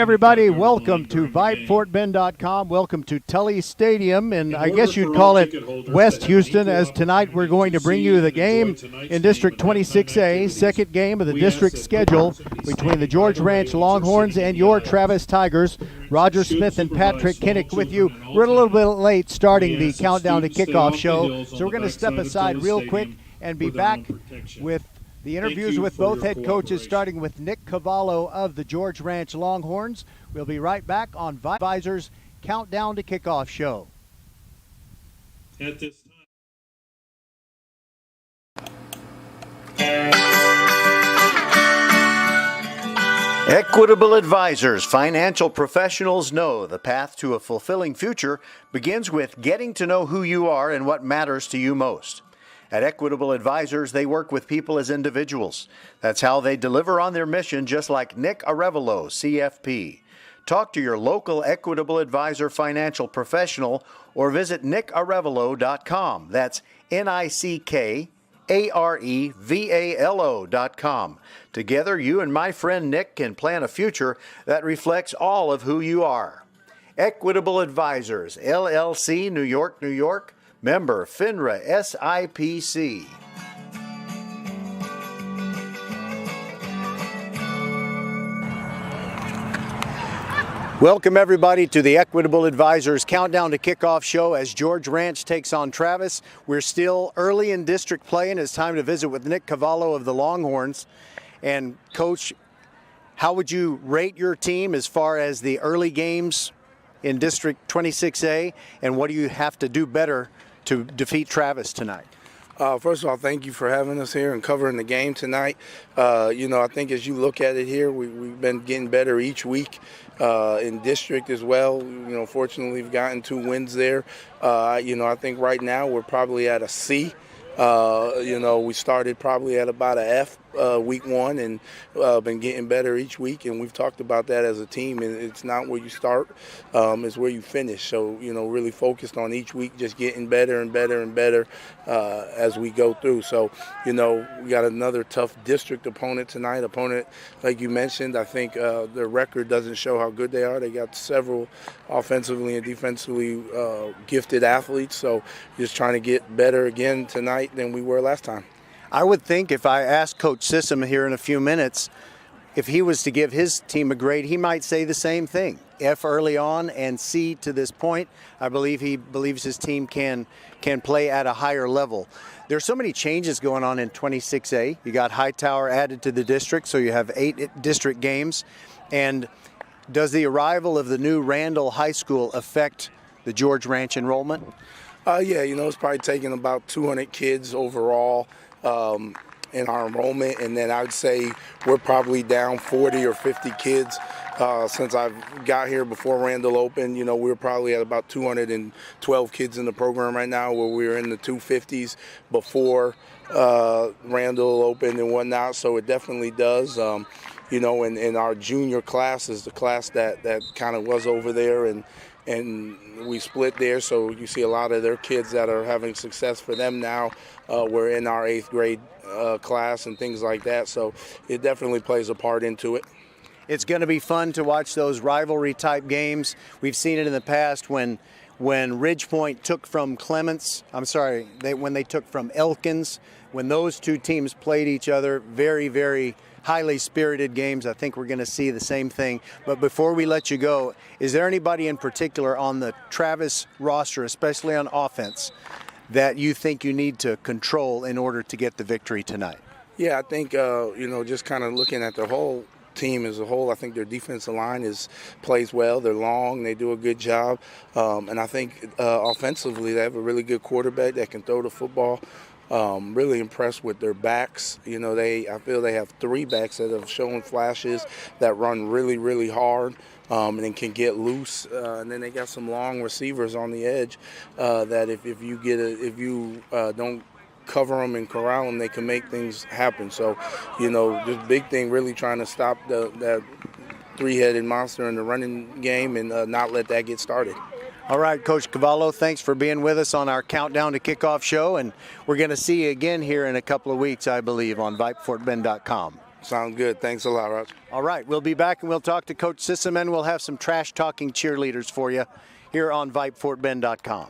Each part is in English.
everybody. Welcome to VypeFortBend.com. Welcome to Tully Stadium, and I guess you'd call it West Houston, as tonight we're going to bring you the game in District 26A, second game of the district schedule between the George Ranch Longhorns and your Travis Tigers. Roger Smith and Patrick Kinnick with you. We're a little bit late starting the countdown to kickoff show, so we're going to step aside real quick and be back with the interviews with both head coaches, starting with Nick Cavallo of the George Ranch Longhorns. We'll be right back on Vype Advisors Countdown to Kickoff show. At this Equitable Advisors, financial professionals know the path to a fulfilling future begins with getting to know who you are and what matters to you most. At Equitable Advisors, they work with people as individuals. That's how they deliver on their mission, just like Nick Arevalo, CFP. Talk to your local Equitable Advisor financial professional or visit nickarevalo.com. That's NICKAREVALO.com. Together, you and my friend Nick can plan a future that reflects all of who you are. Equitable Advisors, LLC, New York, New York. Member FINRA SIPC. Welcome everybody to the Equitable Advisors Countdown to Kickoff show as George Ranch takes on Travis. We're still early in district play and it's time to visit with Nick Cavallo of the Longhorns. And Coach, how would you rate your team as far as the early games in District 26A, and what do you have to do better to defeat Travis tonight? First of all, thank you for having us here and covering the game tonight. I think as you look at it here, we've been getting better each week in district as well. Fortunately, we've gotten 2 wins there. I think right now we're probably at a C. We started probably at about a F week 1 and been getting better each week, and we've talked about that as a team, and it's not where you start, it's where you finish. So really focused on each week just getting better and better and better as we go through. So we got another tough district opponent tonight, like you mentioned. I think their record doesn't show how good they are. They got several offensively and defensively gifted athletes, so just trying to get better again tonight than we were last time. I would think if I asked Coach Sissom here in a few minutes, if he was to give his team a grade, he might say the same thing. F early on and C to this point. I believe he believes his team can play at a higher level. There's so many changes going on in 26A. You got Hightower added to the district, so you have 8 district games. And does the arrival of the new Randall High School affect the George Ranch enrollment? It's probably taking about 200 kids overall in our enrollment, and then I would say we're probably down 40 or 50 kids since I've got here before Randall opened. We're probably at about 212 kids in the program right now, where we were in the 250s before Randall opened and whatnot, so it definitely does. And our junior class is the class that kind of was over there, and we split there, so you see a lot of their kids that are having success for them now. We're in our 8th grade class and things like that, so it definitely plays a part into it. It's going to be fun to watch those rivalry type games. We've seen it in the past when Ridgepoint took from when they took from Elkins, when those two teams played each other. Very, very highly spirited games. I think we're going to see the same thing. But before we let you go, is there anybody in particular on the Travis roster, especially on offense, that you think you need to control in order to get the victory tonight? Yeah, I think, just kind of looking at the whole team as a whole, I think their defensive line plays well. They're long. They do a good job. And I think offensively they have a really good quarterback that can throw the football. Really impressed with their backs. I feel they have 3 backs that have shown flashes that run really, really hard and then can get loose. And then they got some long receivers on the edge that if you don't cover them and corral them, they can make things happen. So, this big thing really trying to stop that 3-headed monster in the running game and not let that get started. All right, Coach Cavallo, thanks for being with us on our Countdown to Kickoff show, and we're going to see you again here in a couple of weeks, I believe, on VypeFortBend.com. Sound good. Thanks a lot, Roger. All right, we'll be back and we'll talk to Coach Sissom, and we'll have some trash-talking cheerleaders for you here on VypeFortBend.com.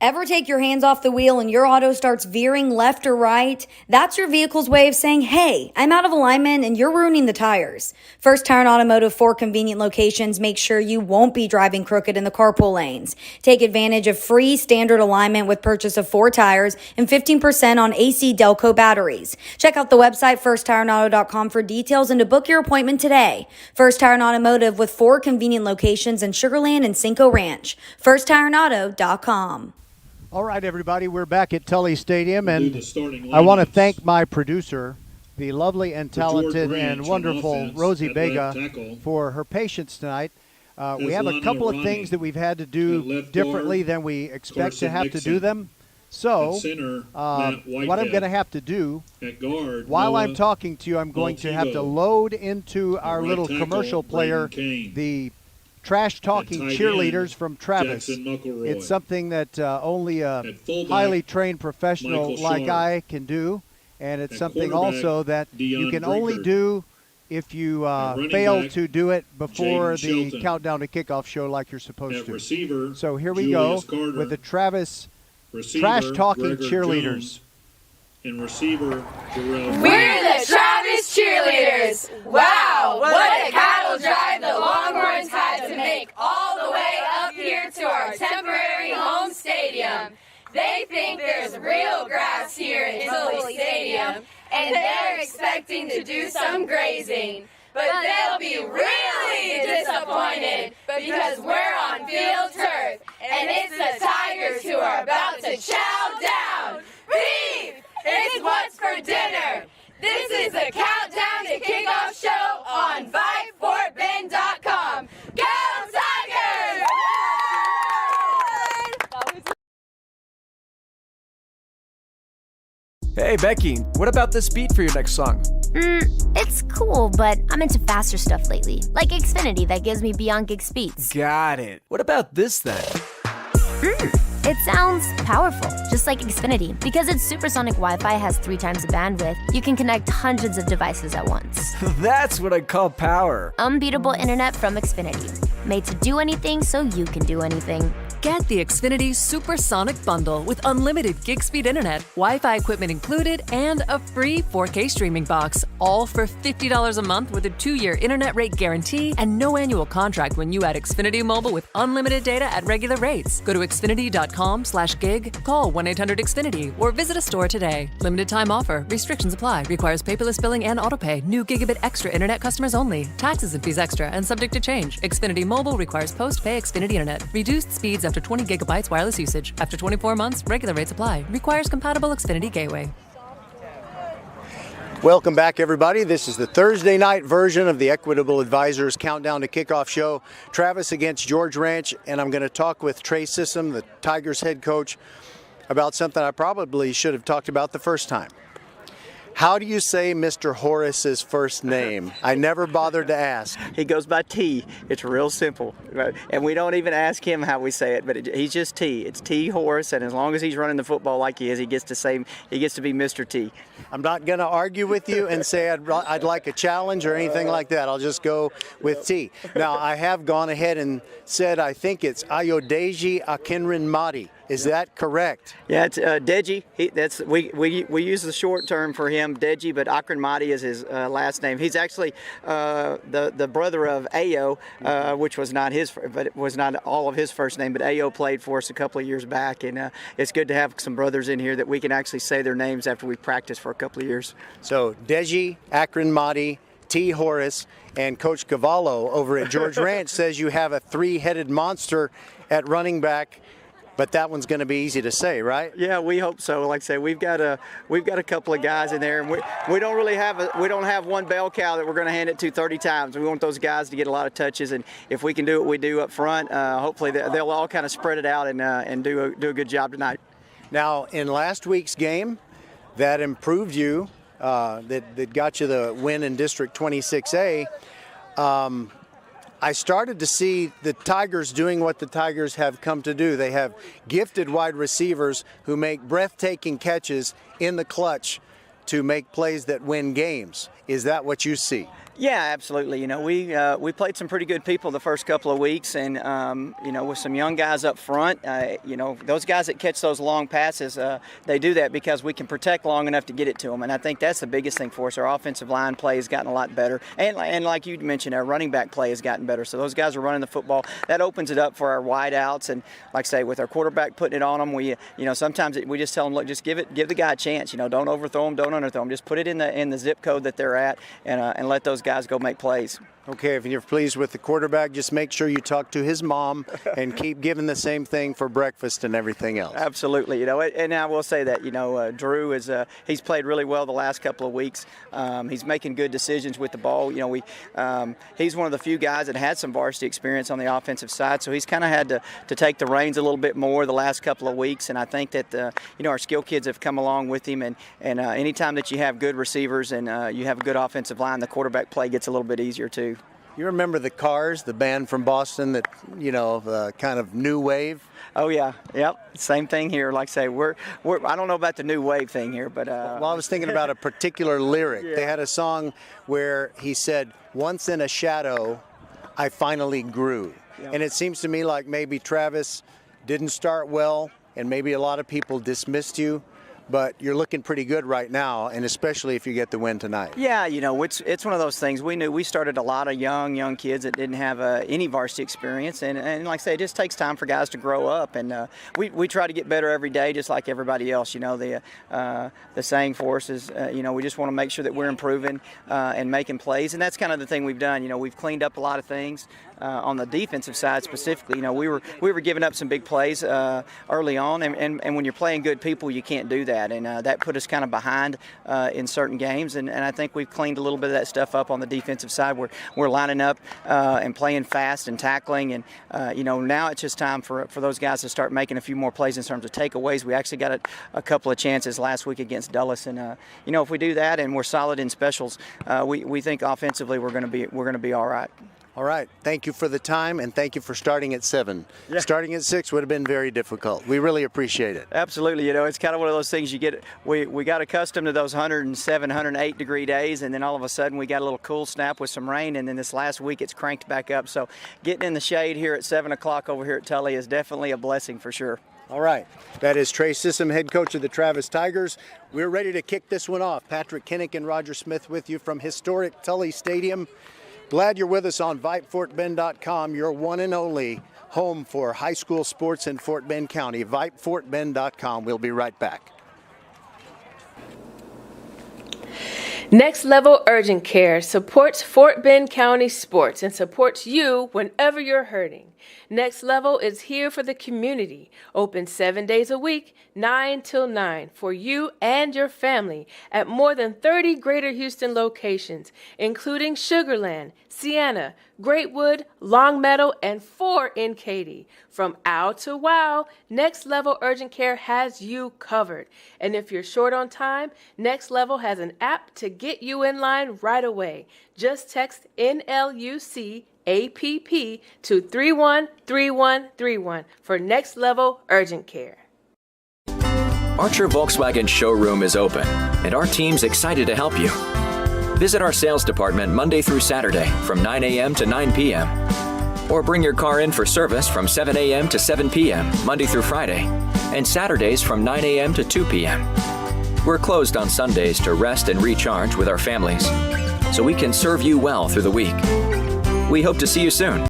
Ever take your hands off the wheel and your auto starts veering left or right? That's your vehicle's way of saying, hey, I'm out of alignment and you're ruining the tires. First Tire and Automotive, 4 convenient locations. Make sure you won't be driving crooked in the carpool lanes. Take advantage of free standard alignment with purchase of 4 tires and 15% on AC Delco batteries. Check out the website firsttireandauto.com for details and to book your appointment today. First Tire and Automotive with 4 convenient locations in Sugar Land and Cinco Ranch. firsttireandauto.com. All right, everybody, we're back at Tully Stadium, and I want to thank my producer, the lovely and talented and wonderful Rosie Vega, for her patience tonight. We have a couple of things that we've had to do differently than we expect to have to do them. So what I'm going to have to do, while I'm talking to you, I'm going to have to load into our little commercial player the trash-talking cheerleaders from Travis. It's something that only a highly trained professional like I can do, and it's something also that you can only do if you fail to do it before the countdown to kickoff show like you're supposed to. So here we go with the Travis trash-talking cheerleaders. And receiver, Jarrell. We're the Travis cheerleaders. Wow, what a cattle drive the Longhorns had to make all the way up here to our temporary home stadium. They think there's real grass here in Tully Stadium, and they're expecting to do some grazing. But they'll be really disappointed because we're on field turf, and it's the Tigers who are about to chow down. Beef! It's what's for dinner. This is the Countdown to Kickoff show on VypeFortBend.com. Go Tigers! Hey, Becky, what about this beat for your next song? It's cool, but I'm into faster stuff lately, like Xfinity that gives me beyond gig speeds. Got it. What about this then? It sounds powerful, just like Xfinity. Because its supersonic Wi-Fi has 3 times the bandwidth, you can connect hundreds of devices at once. That's what I call power. Unbeatable internet from Xfinity. Made to do anything so you can do anything. Get the Xfinity Supersonic Bundle with unlimited gig speed internet, Wi-Fi equipment included, and a free 4K streaming box. All for $50 a month with a 2-year internet rate guarantee and no annual contract when you add Xfinity Mobile with unlimited data at regular rates. Go to Xfinity.com/gig, call 1-800-XFINITY, or visit a store today. Limited time offer. Restrictions apply. Requires paperless billing and autopay. New gigabit extra internet customers only. Taxes and fees extra and subject to change. Xfinity Mobile requires post-pay Xfinity internet. Reduced speeds after 20 gigabytes wireless usage. After 24 months, regular rates apply. Requires compatible Xfinity gateway. Welcome back, everybody. This is the Thursday night version of the Equitable Advisors Countdown to Kickoff show. Travis against George Ranch, and I'm going to talk with Trey Sissom, the Tigers head coach, about something I probably should have talked about the first time. How do you say Mr. Horace's first name? I never bothered to ask. He goes by T. It's real simple. And we don't even ask him how we say it, but he's just T. It's T Horace, and as long as he's running the football like he is, he gets to be Mr. T. I'm not going to argue with you and say I'd like a challenge or anything like that. I'll just go with T. Now, I have gone ahead and said I think it's Ayodeji Akinrinmadi. Is that correct? Yeah, it's Deji. We use the short term for him, Deji, but Akrinmati is his last name. He's actually the brother of Ayo, which was not all of his first name, but Ayo played for us a couple of years back, and it's good to have some brothers in here that we can actually say their names after we practiced for a couple of years. So Deji Akrinmati, T. Horace, and Coach Cavallo over at George Ranch says you have a 3-headed monster at running back. But that one's going to be easy to say, right? Yeah, we hope so. Like I say, we've got a couple of guys in there, and we don't have one bell cow that we're going to hand it to 30 times. We want those guys to get a lot of touches, and if we can do what we do up front, hopefully they'll all kind of spread it out and do a good job tonight. Now, in last week's game, that improved you, that got you the win in District 26A. I started to see the Tigers doing what the Tigers have come to do. They have gifted wide receivers who make breathtaking catches in the clutch to make plays that win games. Is that what you see? Yeah, absolutely. You know, we played some pretty good people the first couple of weeks, and you know, with some young guys up front, you know, those guys that catch those long passes, they do that because we can protect long enough to get it to them, and I think that's the biggest thing for us. Our offensive line play has gotten a lot better, and like you mentioned, our running back play has gotten better. So those guys are running the football. That opens it up for our wideouts, and like I say, with our quarterback putting it on them, we, you know, sometimes we just tell them, look, just give the guy a chance. You know, don't overthrow them, don't underthrow them. Just put it in the zip code that they're at, and let those guys go make plays. Okay, if you're pleased with the quarterback, just make sure you talk to his mom and keep giving the same thing for breakfast and everything else. Absolutely, you know, and I will say that, you know, Drew is he's played really well the last couple of weeks. He's making good decisions with the ball. You know, he's one of the few guys that had some varsity experience on the offensive side, so he's kind of had to take the reins a little bit more the last couple of weeks. And I think that you know, our skill kids have come along with him. And anytime that you have good receivers and you have a good offensive line, the quarterback play gets a little bit easier too. You remember the Cars, the band from Boston that, you know, kind of new wave? Oh yeah, yep. Same thing here. Like I say, we're I don't know about the new wave thing here, but well, I was thinking about a particular lyric. Yeah. They had a song where he said, "Once in a shadow, I finally grew." Yep. And it seems to me like maybe Travis didn't start well, and maybe a lot of people dismissed you. But you're looking pretty good right now, and especially if you get the win tonight. Yeah, you know, it's one of those things. We knew we started a lot of young kids that didn't have any varsity experience, and like I say, it just takes time for guys to grow up, and we try to get better every day, just like everybody else. You know, the saying for us is, you know, we just want to make sure that we're improving and making plays, and that's kind of the thing we've done. You know, we've cleaned up a lot of things. On the defensive side specifically, you know, we were giving up some big plays early on, and when you're playing good people, you can't do that, and that put us kind of behind in certain games, and I think we've cleaned a little bit of that stuff up on the defensive side. We're lining up and playing fast and tackling, and you know, now it's just time for those guys to start making a few more plays in terms of takeaways. We actually got a couple of chances last week against Dulles, and you know, if we do that and we're solid in specials, we think offensively we're going to be all right. All right. Thank you for the time, and thank you for starting at 7. Yeah. Starting at 6 would have been very difficult. We really appreciate it. Absolutely. You know, it's kind of one of those things you get. We got accustomed to those 107, 108 degree days, and then all of a sudden we got a little cool snap with some rain, and then this last week it's cranked back up. So getting in the shade here at 7 o'clock over here at Tully is definitely a blessing for sure. All right. That is Trey Sissom, head coach of the Travis Tigers. We're ready to kick this one off. Patrick Kinnick and Roger Smith with you from historic Tully Stadium. Glad you're with us on VypeFortBend.com, your one and only home for high school sports in Fort Bend County. VypeFortBend.com. We'll be right back. Next Level Urgent Care supports Fort Bend County sports and supports you whenever you're hurting. Next Level is here for the community, open 7 days a week, 9 till 9, for you and your family at more than 30 Greater Houston locations, including Sugar Land, Sienna, Greatwood, Longmeadow, and 4 in Katy. From ow to wow, Next Level Urgent Care has you covered. And if you're short on time, Next Level has an app to get you in line right away. Just text NLUC APP to 313131 for Next Level Urgent Care. Archer Volkswagen showroom is open, and our team's excited to help you. Visit our sales department Monday through Saturday from 9 a.m. to 9 p.m. Or bring your car in for service from 7 a.m. to 7 p.m. Monday through Friday, and Saturdays from 9 a.m. to 2 p.m. We're closed on Sundays to rest and recharge with our families, so we can serve you well through the week. We hope to see you soon.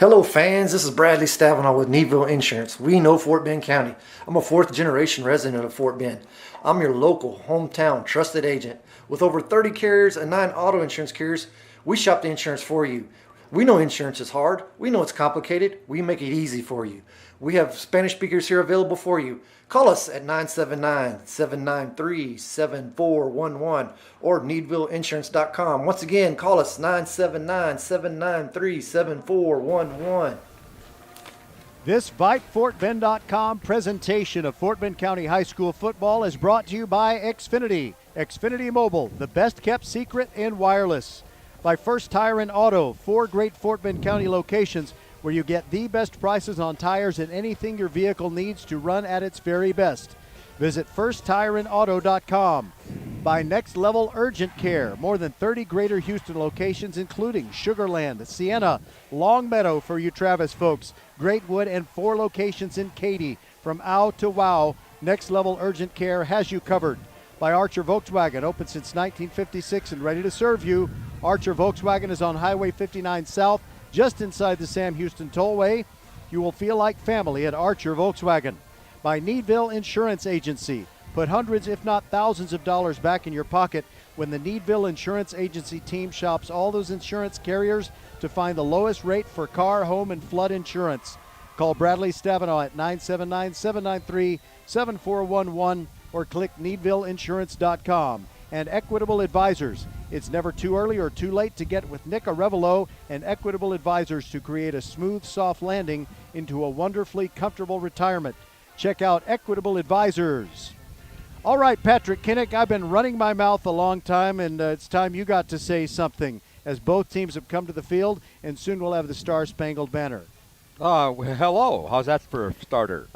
Hello fans, this is Bradley Stavanaugh with Needville Insurance. We know Fort Bend County. I'm a 4th generation resident of Fort Bend. I'm your local, hometown, trusted agent. With over 30 carriers and 9 auto insurance carriers, we shop the insurance for you. We know insurance is hard. We know it's complicated. We make it easy for you. We have Spanish speakers here available for you. Call us at 979-793-7411 or needvilleinsurance.com. Once again, call us 979-793-7411. This VypeFortBend.com presentation of Fort Bend County High School football is brought to you by Xfinity. Xfinity Mobile, the best kept secret in wireless. By First Tire and Auto, 4 great Fort Bend County locations where you get the best prices on tires and anything your vehicle needs to run at its very best. Visit firsttireandauto.com. By Next Level Urgent Care, more than 30 Greater Houston locations, including Sugar Land, Sienna, Longmeadow for you Travis folks, Greatwood, and 4 locations in Katy. From OW to WOW, Next Level Urgent Care has you covered. By Archer Volkswagen, open since 1956 and ready to serve you. Archer Volkswagen is on Highway 59 South, just inside the Sam Houston Tollway. You will feel like family at Archer Volkswagen. By Needville Insurance Agency. Put hundreds, if not thousands of dollars back in your pocket when the Needville Insurance Agency team shops all those insurance carriers to find the lowest rate for car, home, and flood insurance. Call Bradley Stavanaugh at 979-793-7411 or click needvilleinsurance.com. And Equitable Advisors. It's never too early or too late to get with Nick Arevalo and Equitable Advisors to create a smooth, soft landing into a wonderfully comfortable retirement. Check out Equitable Advisors. All right, Patrick Kinnick, I've been running my mouth a long time, and it's time you got to say something as both teams have come to the field, and soon we'll have the Star-Spangled Banner. Well, hello. How's that for a starter?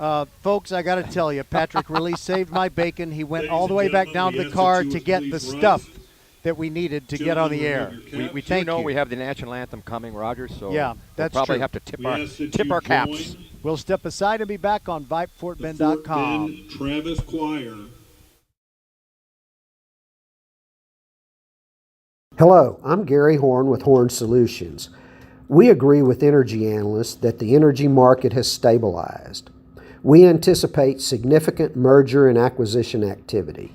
Folks, I got to tell you, Patrick really saved my bacon. He went all the way back down to the car to get the stuff that we needed to get on the air. We thank you. We have the national anthem coming, Roger, so yeah, that's we'll probably true. have to tip our caps. We'll step aside and be back on VypeFortBend.com. Fort Bend Travis Choir. Hello, I'm Gary Horn with Horn Solutions. We agree with energy analysts that the energy market has stabilized. We anticipate significant merger and acquisition activity.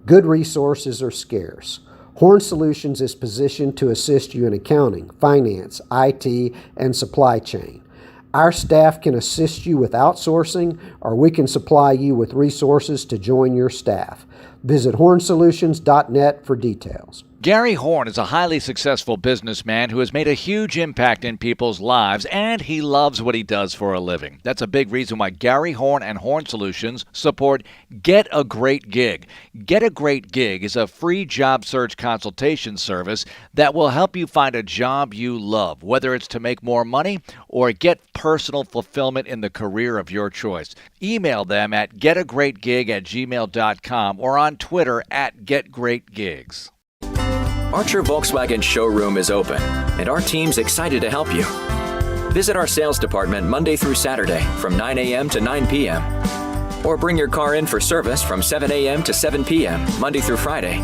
Good resources are scarce. Horn Solutions is positioned to assist you in accounting, finance, IT, and supply chain. Our staff can assist you with outsourcing, or we can supply you with resources to join your staff. Visit hornsolutions.net for details. Gary Horn is a highly successful businessman who has made a huge impact in people's lives, and he loves what he does for a living. That's a big reason why Gary Horn and Horn Solutions support Get a Great Gig. Get a Great Gig is a free job search consultation service that will help you find a job you love, whether it's to make more money or get personal fulfillment in the career of your choice. Email them at getagreatgig@gmail.com or on Twitter at getgreatgigs. Archer Volkswagen showroom is open, and our team's excited to help you. Visit our sales department Monday through Saturday from 9 a.m. to 9 p.m. Or bring your car in for service from 7 a.m. to 7 p.m. Monday through Friday,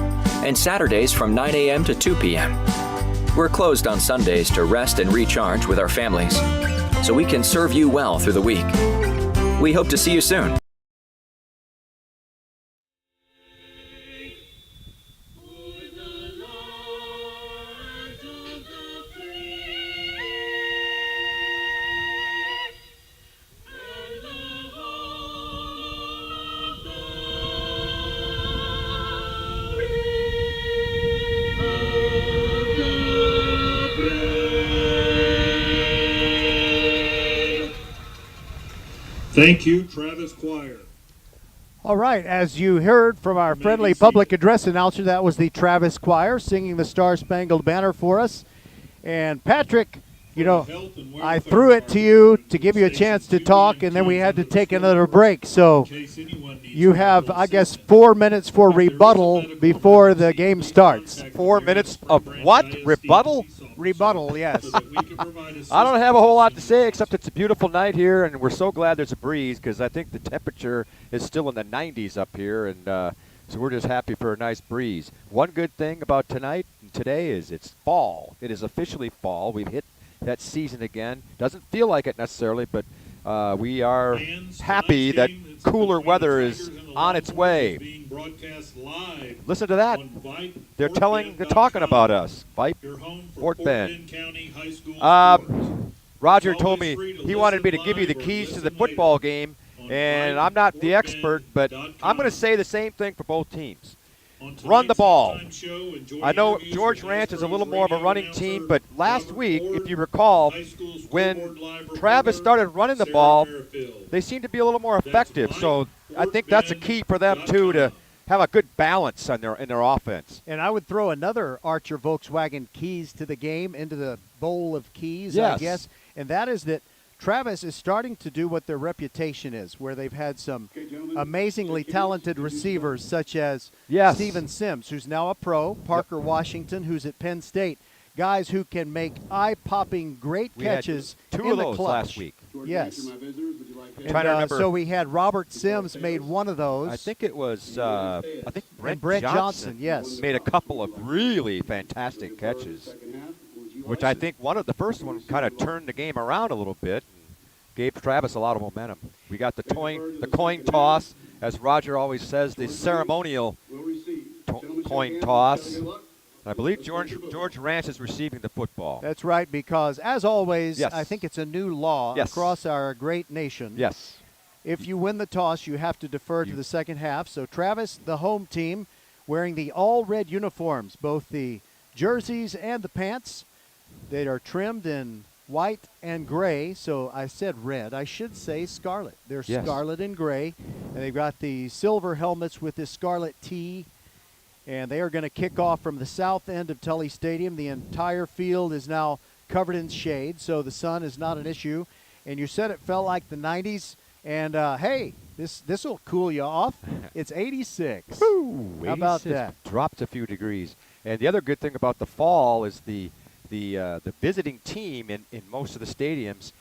and Saturdays from 9 a.m. to 2 p.m. We're closed on Sundays to rest and recharge with our families, so we can serve you well through the week. We hope to see you soon. Thank you, Travis Choir. All right, as you heard from our friendly public address announcer, that was the Travis Choir singing the Star-Spangled Banner for us. And Patrick, you know, I threw it to you to give you a chance to talk, and then we had to take another break. So you have, I guess, 4 minutes for rebuttal before the game starts. 4 minutes of what? Rebuttal? Rebuttal, yes. I don't have a whole lot to say except it's a beautiful night here, and we're so glad there's a breeze because I think the temperature is still in the 90s up here, and so we're just happy for a nice breeze. One good thing about tonight and today is it's fall. It is officially fall. We've hit that season again. Doesn't feel like it necessarily, but we are happy that cooler weather is on its way. Listen to that. They're talking about us. Vype, Fort Bend. Roger told me he wanted me to give you the keys to the football game, and I'm not the expert, but I'm going to say the same thing for both teams. Run the ball. I know George Ranch is a little more of a running team, but last week, if you recall, when Travis started running the ball, they seemed to be a little more effective. So I think that's a key for them, too, to have a good balance in their offense. And I would throw another Archer Volkswagen keys to the game into the bowl of keys, yes. I guess, and that is that Travis is starting to do what their reputation is, where they've had some amazingly talented receivers such as Steven Sims, who's now a pro, Parker Washington, who's at Penn State. Guys who can make eye-popping great catches two in of the those clutch. last week. Yes. Trying to remember. So we had Robert Sims made one of those. I think it was Brent Johnson, yes. Made a couple of really fantastic catches, which I think the first one kind of turned the game around a little bit and gave Travis a lot of momentum. We got the coin toss, as Roger always says, the ceremonial coin toss. I believe George Ranch is receiving the football. That's right, because as always, Yes. I think it's a new law across our great nation. Yes. If you win the toss, you have to defer to the second half. So Travis, the home team, wearing the all-red uniforms, both the jerseys and the pants. They are trimmed in white and gray. So I said red. I should say scarlet. They're scarlet and gray. And they've got the silver helmets with this scarlet T. And they are going to kick off from the south end of Tully Stadium. The entire field is now covered in shade, so the sun is not an issue. And you said it felt like the 90s. And, hey, this will cool you off. It's 86. Woo, How about 86 that? Dropped a few degrees. And the other good thing about the fall is the visiting team in most of the stadiums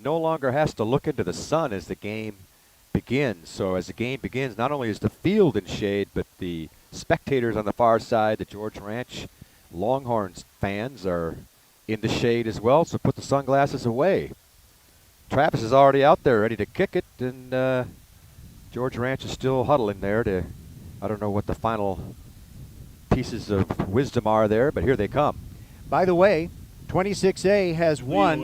no longer has to look into the sun as the game begins. So as the game begins, not only is the field in shade, but the spectators on the far side, the George Ranch Longhorns fans, are in the shade as well, so put the sunglasses away. Travis is already out there ready to kick it, and George Ranch is still huddling there to, I don't know what the final pieces of wisdom are there, but here they come. By the way, 26A has one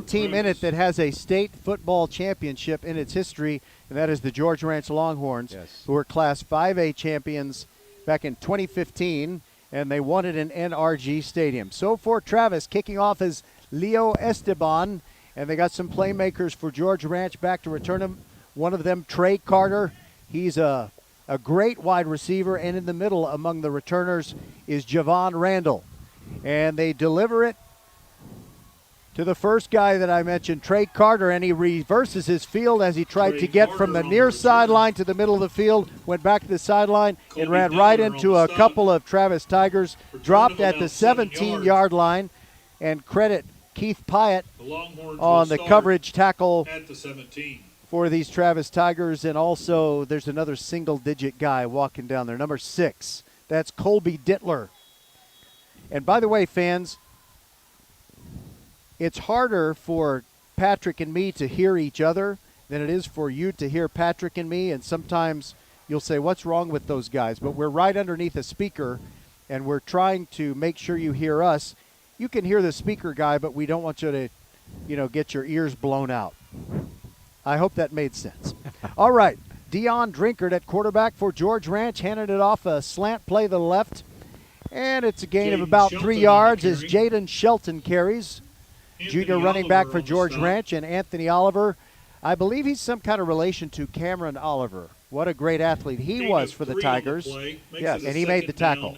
team in it that has a state football championship in its history, and that is the George Ranch Longhorns, who were Class 5A champions back in 2015, and they won it in NRG Stadium. So for Travis, kicking off is Leo Esteban, and they got some playmakers for George Ranch back to return him. One of them, Trey Carter. He's a great wide receiver, and in the middle among the returners is Javon Randall. And they deliver it to the first guy that I mentioned, Trey Carter, and he reverses his field as he tried to get from the near sideline to the middle of the field, went back to the sideline and ran right into a couple of Travis Tigers, dropped at the 17-yard line, and credit Keith Pyatt on the coverage tackle at the 17. For these Travis Tigers. And also there's another single-digit guy walking down there, number 6. That's Colby Dittler. And by the way, fans, it's harder for Patrick and me to hear each other than it is for you to hear Patrick and me. And sometimes you'll say, what's wrong with those guys? But we're right underneath a speaker, and we're trying to make sure you hear us. You can hear the speaker guy, but we don't want you to, get your ears blown out. I hope that made sense. All right, Dion Drinkard at quarterback for George Ranch, handed it off a slant play to the left. And it's a gain of about 3 yards as Jaden Shelton carries. Junior running back for George Ranch, and Anthony Oliver. I believe he's some kind of relation to Cameron Oliver. What a great athlete he was for the Tigers. Yes, and he made the tackle.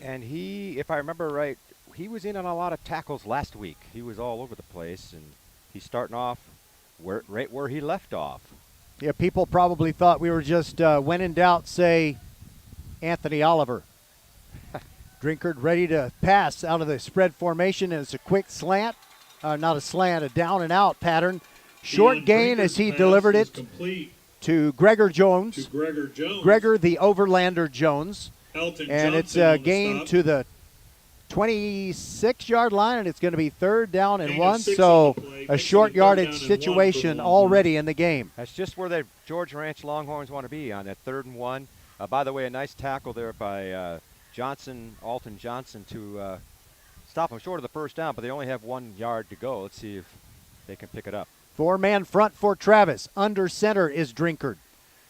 And he, if I remember right, he was in on a lot of tackles last week. He was all over the place, and he's starting off right where he left off. Yeah, people probably thought we were just, when in doubt, say Anthony Oliver. Drinkard ready to pass out of the spread formation, and it's a quick slant. Not a slant, a down and out pattern. Short gain as he delivered it to Gregor Jones. Gregor the Overlander Jones. And it's a gain to the 26-yard line, and it's going to be 3rd down and 1. So a short yardage situation already in the game. That's just where the George Ranch Longhorns want to be, on that 3rd and 1. By the way, a nice tackle there by Alton Johnson to stop him short of the first down, but they only have 1 yard to go. Let's see if they can pick it up. 4-man front for Travis. Under center is Drinkard.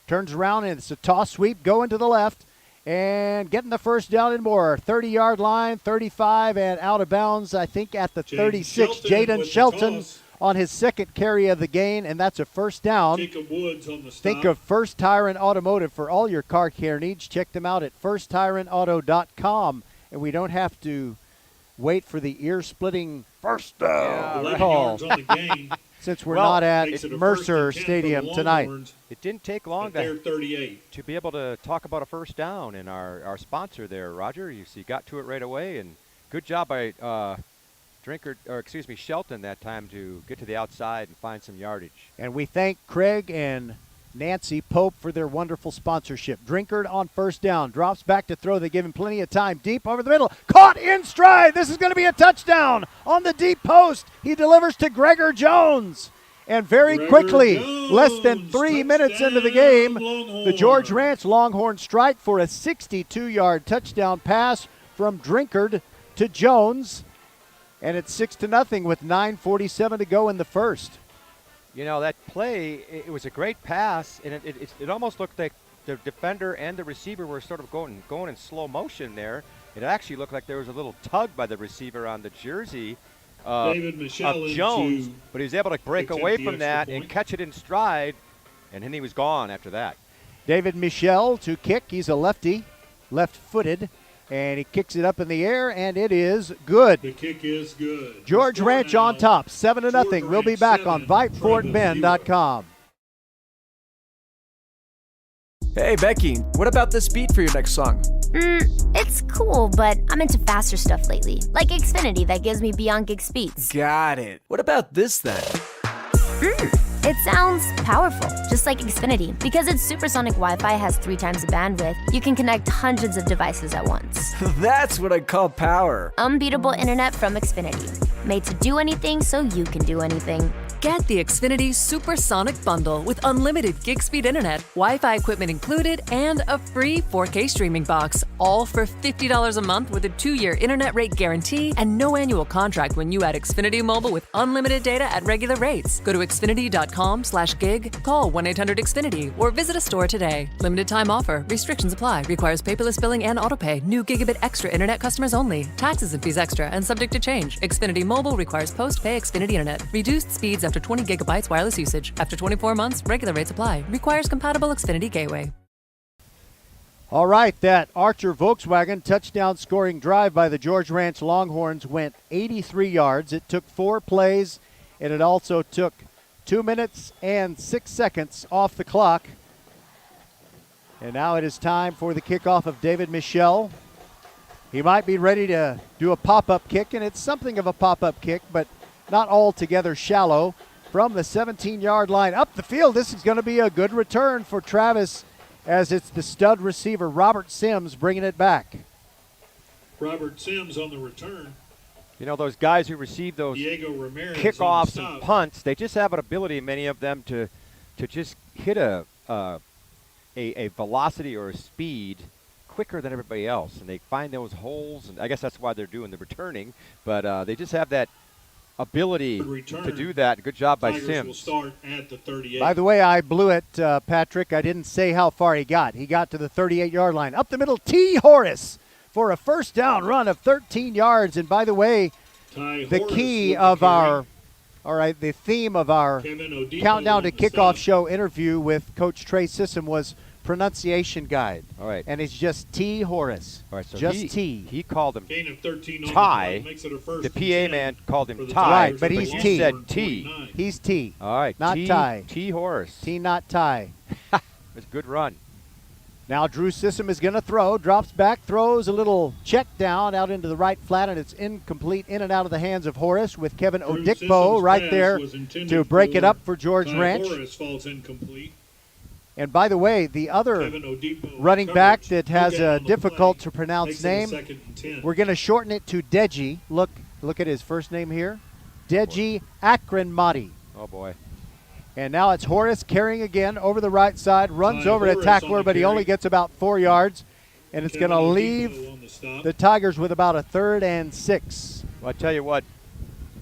Turns around, and it's a toss sweep going to the left. And getting the first down and more. 30-yard line, 35, and out of bounds, I think, at the 36. Jaden Shelton on his 2nd carry of the gain, and that's a first down. Jacob Woods on the stop. Think of First Tyrant Automotive for all your car care needs. Check them out at firsttyrantauto.com. And we don't have to wait for the ear-splitting first down 11 call. yards on the gain. Since we're Well, not at Makes it a Mercer 1st and 10 for the Stadium tonight. Longhorns It didn't take long at their 38. to be able to talk about a first down in our sponsor there, Roger. You see, got to it right away, and good job by Shelton that time to get to the outside and find some yardage. And we thank Craig and Nancy Pope for their wonderful sponsorship. Drinkard on first down, drops back to throw. They give him plenty of time. Deep over the middle, caught in stride. This is going to be a touchdown on the deep post. He delivers to Gregor Jones. And very quickly, less than 3 minutes into the game, the George Ranch Longhorns strike for a 62-yard touchdown pass from Drinkard to Jones. And it's 6-0 with 9:47 to go in the first. You know, that play, it was a great pass, and it almost looked like the defender and the receiver were sort of going in slow motion there. It actually looked like there was a little tug by the receiver on the jersey David Michelle of Jones, into but he was able to break attempt away the from extra that point. and catch it in stride, and then he was gone after that. David Michel to kick. He's a lefty, left-footed, and he kicks it up in the air, and it is good. The kick is good. George The score Ranch now, on top, 7-0. George We'll be Ranch back on 7, VypeFortBend.com. Hey, Becky, what about this beat for your next song? It's cool, but I'm into faster stuff lately, like Xfinity that gives me beyond gig speeds. Got it. What about this then? It sounds powerful, just like Xfinity. Because its supersonic Wi-Fi has 3 times the bandwidth, you can connect hundreds of devices at once. That's what I call power. Unbeatable internet from Xfinity. Made to do anything so you can do anything. Get the Xfinity Supersonic Bundle with unlimited gig speed internet, Wi-Fi equipment included, and a free 4K streaming box, all for $50 a month with a 2-year internet rate guarantee and no annual contract when you add Xfinity Mobile with unlimited data at regular rates. Go to xfinity.com/gig, call 1-800-XFINITY, or visit a store today. Limited time offer. Restrictions apply. Requires paperless billing and autopay. New gigabit extra internet customers only. Taxes and fees extra and subject to change. Xfinity Mobile requires post-pay Xfinity internet. Reduced speeds after 20 gigabytes wireless usage. After 24 months, regular rates apply. Requires compatible Xfinity gateway. All right, that Archer Volkswagen touchdown scoring drive by the George Ranch Longhorns went 83 yards. It took 4 plays, and it also took 2 minutes and 6 seconds off the clock. And now it is time for the kickoff of David Michel. He might be ready to do a pop-up kick, and it's something of a pop-up kick, but not altogether shallow. From the 17-yard line up the field, this is going to be a good return for Travis, as it's the stud receiver Robert Sims bringing it back. Robert Sims on the return. You know, those guys who receive those Diego Ramirez kickoffs on the and stop. punts, they just have an ability, many of them, to just hit a velocity or a speed quicker than everybody else, and they find those holes, and I guess that's why they're doing the returning, but they just have that ability to do that. Good job by Tigers Sims. will start at the 38. By the way, I blew it, Patrick. I didn't say how far he got. He got to the 38-yard line. Up the middle, T. Horace for a first down run of 13 yards. And by the way, the key of our, the theme of our Countdown to Kickoff show interview with Coach Trey Sissom was pronunciation guide. All right. And it's just T. Horace. All right, so just T. He called him Gain of 13 on the Ty. play, makes it a first The and PA 10 man called him for the Ty. Right, but he's he T. said T. He's T. All right. Not T, Ty. T. Horace. T, not Ty. It's a good run. Now Drew Sissom is going to throw, drops back, throws a little check down out into the right flat, and it's incomplete, in and out of the hands of Horace with Kevin Drew Odikpo Sissom's right pass there was intended to break it for up for George Ty Ranch. Horace falls incomplete. And by the way, the other Kevin Odikpo running coverage. back that has Look out a on the difficult play. to pronounce Makes it a name, second and 10. we're going to shorten it to Deji. Look at his first name here. Deji Akrenmati. Oh, boy. And now it's Horace carrying again over the right side, runs Ty over to Horace tackler, on the but he carry. only gets about 4 yards. And it's going Kevin to Odikpo leave on the stop. the Tigers with about a 3rd and 6. Well, I tell you what,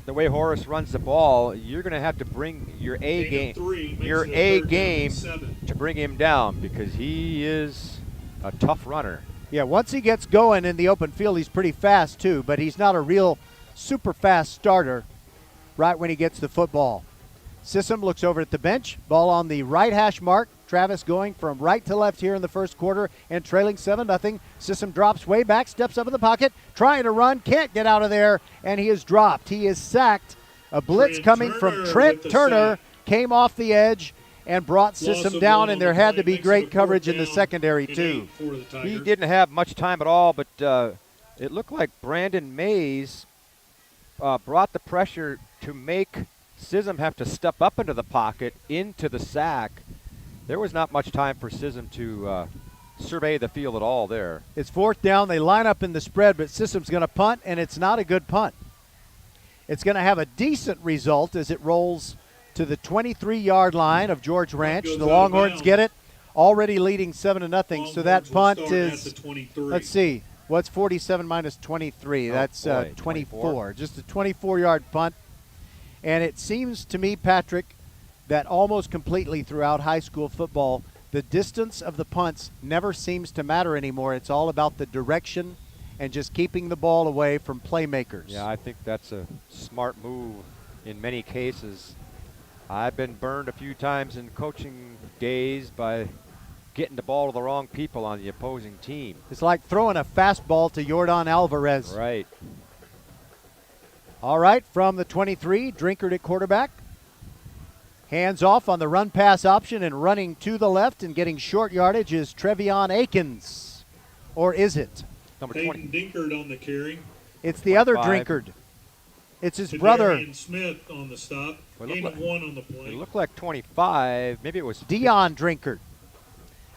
the way Horace runs the ball, you're going to have to bring your A Gain of game, 3 makes your it A 3rd down and game 7. to bring him down, because he is a tough runner. Yeah, once he gets going in the open field, he's pretty fast too, but he's not a real super fast starter right when he gets the football. Sissom looks over at the bench, ball on the right hash mark, Travis going from right to left here in the first quarter and trailing 7-0. Sissom drops way back, steps up in the pocket, trying to run, can't get out of there, and he is dropped. He is sacked. A blitz coming from Trent Turner came off the edge and brought Sissom down, and there had to be great coverage in the secondary, too. He didn't have much time at all, but it looked like Brandon Mays brought the pressure to make Sissom have to step up into the pocket, into the sack. There was not much time for Sissom to survey the field at all there. It's 4th down. They line up in the spread, but Sissom's going to punt, and it's not a good punt. It's going to have a decent result as it rolls to the 23-yard line of George Ranch. The Longhorns get it, already leading 7-0. So that punt is, let's see, what's 47 minus 23? That's 24. Just a 24-yard punt. And it seems to me, Patrick, that almost completely throughout high school football, the distance of the punts never seems to matter anymore. It's all about the direction and just keeping the ball away from playmakers. Yeah, I think that's a smart move in many cases. I've been burned a few times in coaching days by getting the ball to the wrong people on the opposing team. It's like throwing a fastball to Jordan Alvarez. Right. All right, from the 23, Drinkard at quarterback. Hands off on the run-pass option, and running to the left and getting short yardage is Trevion Akins. Or is it? Number Hayden 20. Dinkard on the carry. It's the other Drinkard. It's his brother. Kadarian Smith on the stop. Gain of 1 on the play. It looked like 25. Maybe it was Dion Drinkard.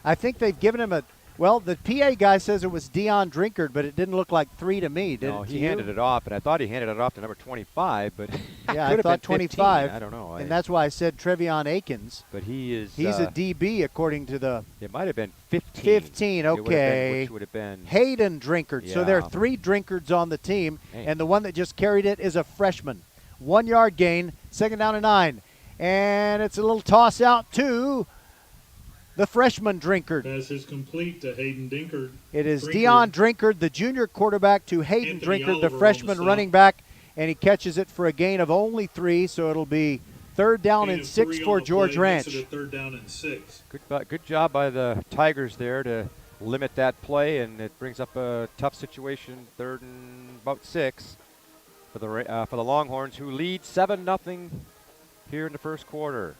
I think they've given him a, well, the PA guy says it was Dion Drinkard, but it didn't look like 3 to me, did No, it? he handed it off, and I thought he handed it off to number 25, but yeah, could I have thought been 25. 15. I don't know. And that's why I said Trevion Akins. But he is. He's a DB according to the. It might have been 15. 15, okay. Which would have been Hayden Drinkard. So there are 3 Drinkards on the team, and the one that just carried it is a freshman. 1 yard gain, 2nd down and 9. And it's a little toss out to the freshman Drinkard. Pass is complete to Hayden Dinkard. It is Dion Drinkard, the junior quarterback, to Hayden Anthony Drinkard, the Oliver freshman on the running back, and he catches it for a gain of only 3, so it'll be 3rd down and 6 for George Ranch. 3rd down and 6. Good job by the Tigers there to limit that play, and it brings up a tough situation, 3rd and about 6 for the Longhorns, who lead 7-0 here in the first quarter.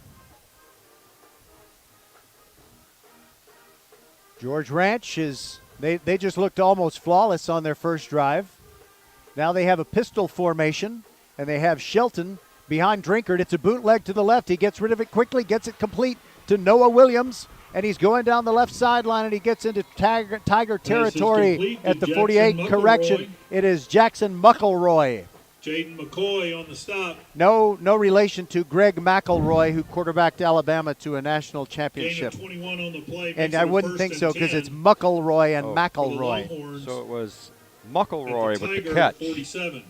George Ranch is, they just looked almost flawless on their first drive. Now they have a pistol formation, and they have Shelton behind Drinkard. It's a bootleg to the left. He gets rid of it quickly, gets it complete to Noah Williams, and he's going down the left sideline, and he gets into Tiger territory at the 48. Correction, it is Jackson Muckleroy. Jaden McCoy on the stop. No relation to Greg McElroy, who quarterbacked Alabama to a national championship. Gain of 21 on the play. And I wouldn't think so because it's Muckleroy and McElroy. So it was Muckleroy with the catch. 47.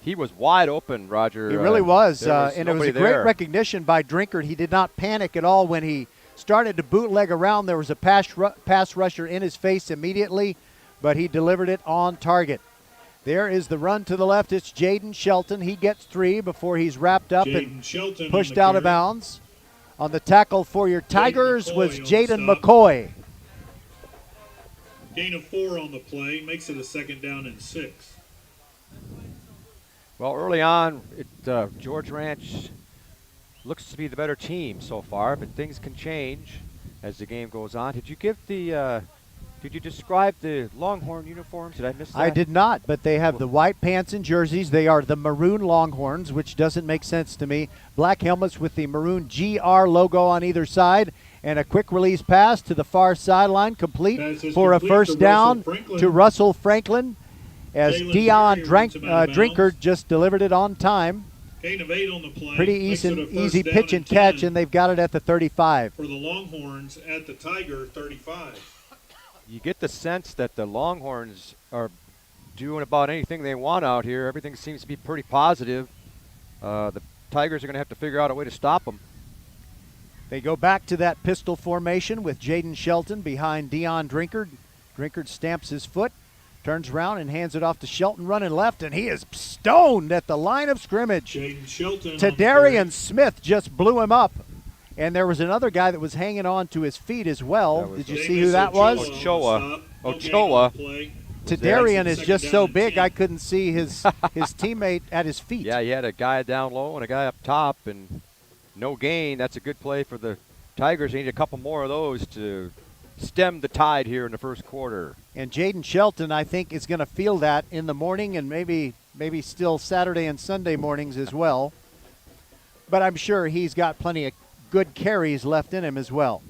He was wide open, Roger. He really was. Was and it was a there. great recognition by Drinkard. He did not panic at all when he started to bootleg around. There was a pass rusher in his face immediately, but he delivered it on target. There is the run to the left. It's Jaden Shelton. He gets 3 before he's wrapped up and pushed out of bounds. On the tackle for your Tigers was Jaden McCoy. Gain of 4 on the play. Makes it a 2nd down and 6. Well, early on, George Ranch looks to be the better team so far, but things can change as the game goes on. Did you describe the Longhorn uniforms? Did I miss that? I did not, but they have the white pants and jerseys. They are the maroon Longhorns, which doesn't make sense to me. Black helmets with the maroon GR logo on either side, and a quick release pass to the far sideline, complete for a first down to Russell Franklin, as Dion Drinkard just delivered it on time. Gain of 8 on the play. Pretty easy pitch and catch, and they've got it at the 35. For the Longhorns at the Tiger 35. You get the sense that the Longhorns are doing about anything they want out here. Everything seems to be pretty positive. The Tigers are going to have to figure out a way to stop them. They go back to that pistol formation with Jaden Shelton behind Dion Drinkard. Drinkard stamps his foot, turns around and hands it off to Shelton running left, and he is stoned at the line of scrimmage. Jaden Shelton. Tadarian Smith just blew him up. And there was another guy that was hanging on to his feet as well. Did you see who Davis that was? Ochoa. Tadarian is just so big I couldn't see his teammate at his feet. Yeah, he had a guy down low and a guy up top, and no gain. That's a good play for the Tigers. They need a couple more of those to stem the tide here in the first quarter. And Jaden Shelton, I think, is going to feel that in the morning and maybe still Saturday and Sunday mornings as well. But I'm sure he's got plenty of good carries left in him as well.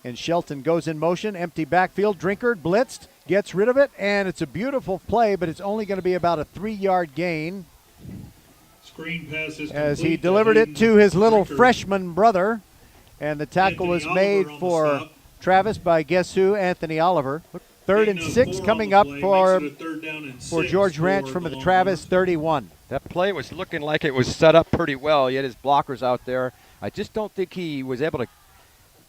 And Shelton goes in motion, empty backfield. Drinkard blitzed, gets rid of it, and it's a beautiful play, but it's only going to be about a 3-yard gain. Screen pass is as he complete delivered it to his little Drinkard. Freshman brother. And the tackle was made for Travis by guess who? Anthony Oliver. 3rd and 6 coming up for George Ranch from the Travis 31. That play was looking like it was set up pretty well. He had his blockers out there. I just don't think he was able to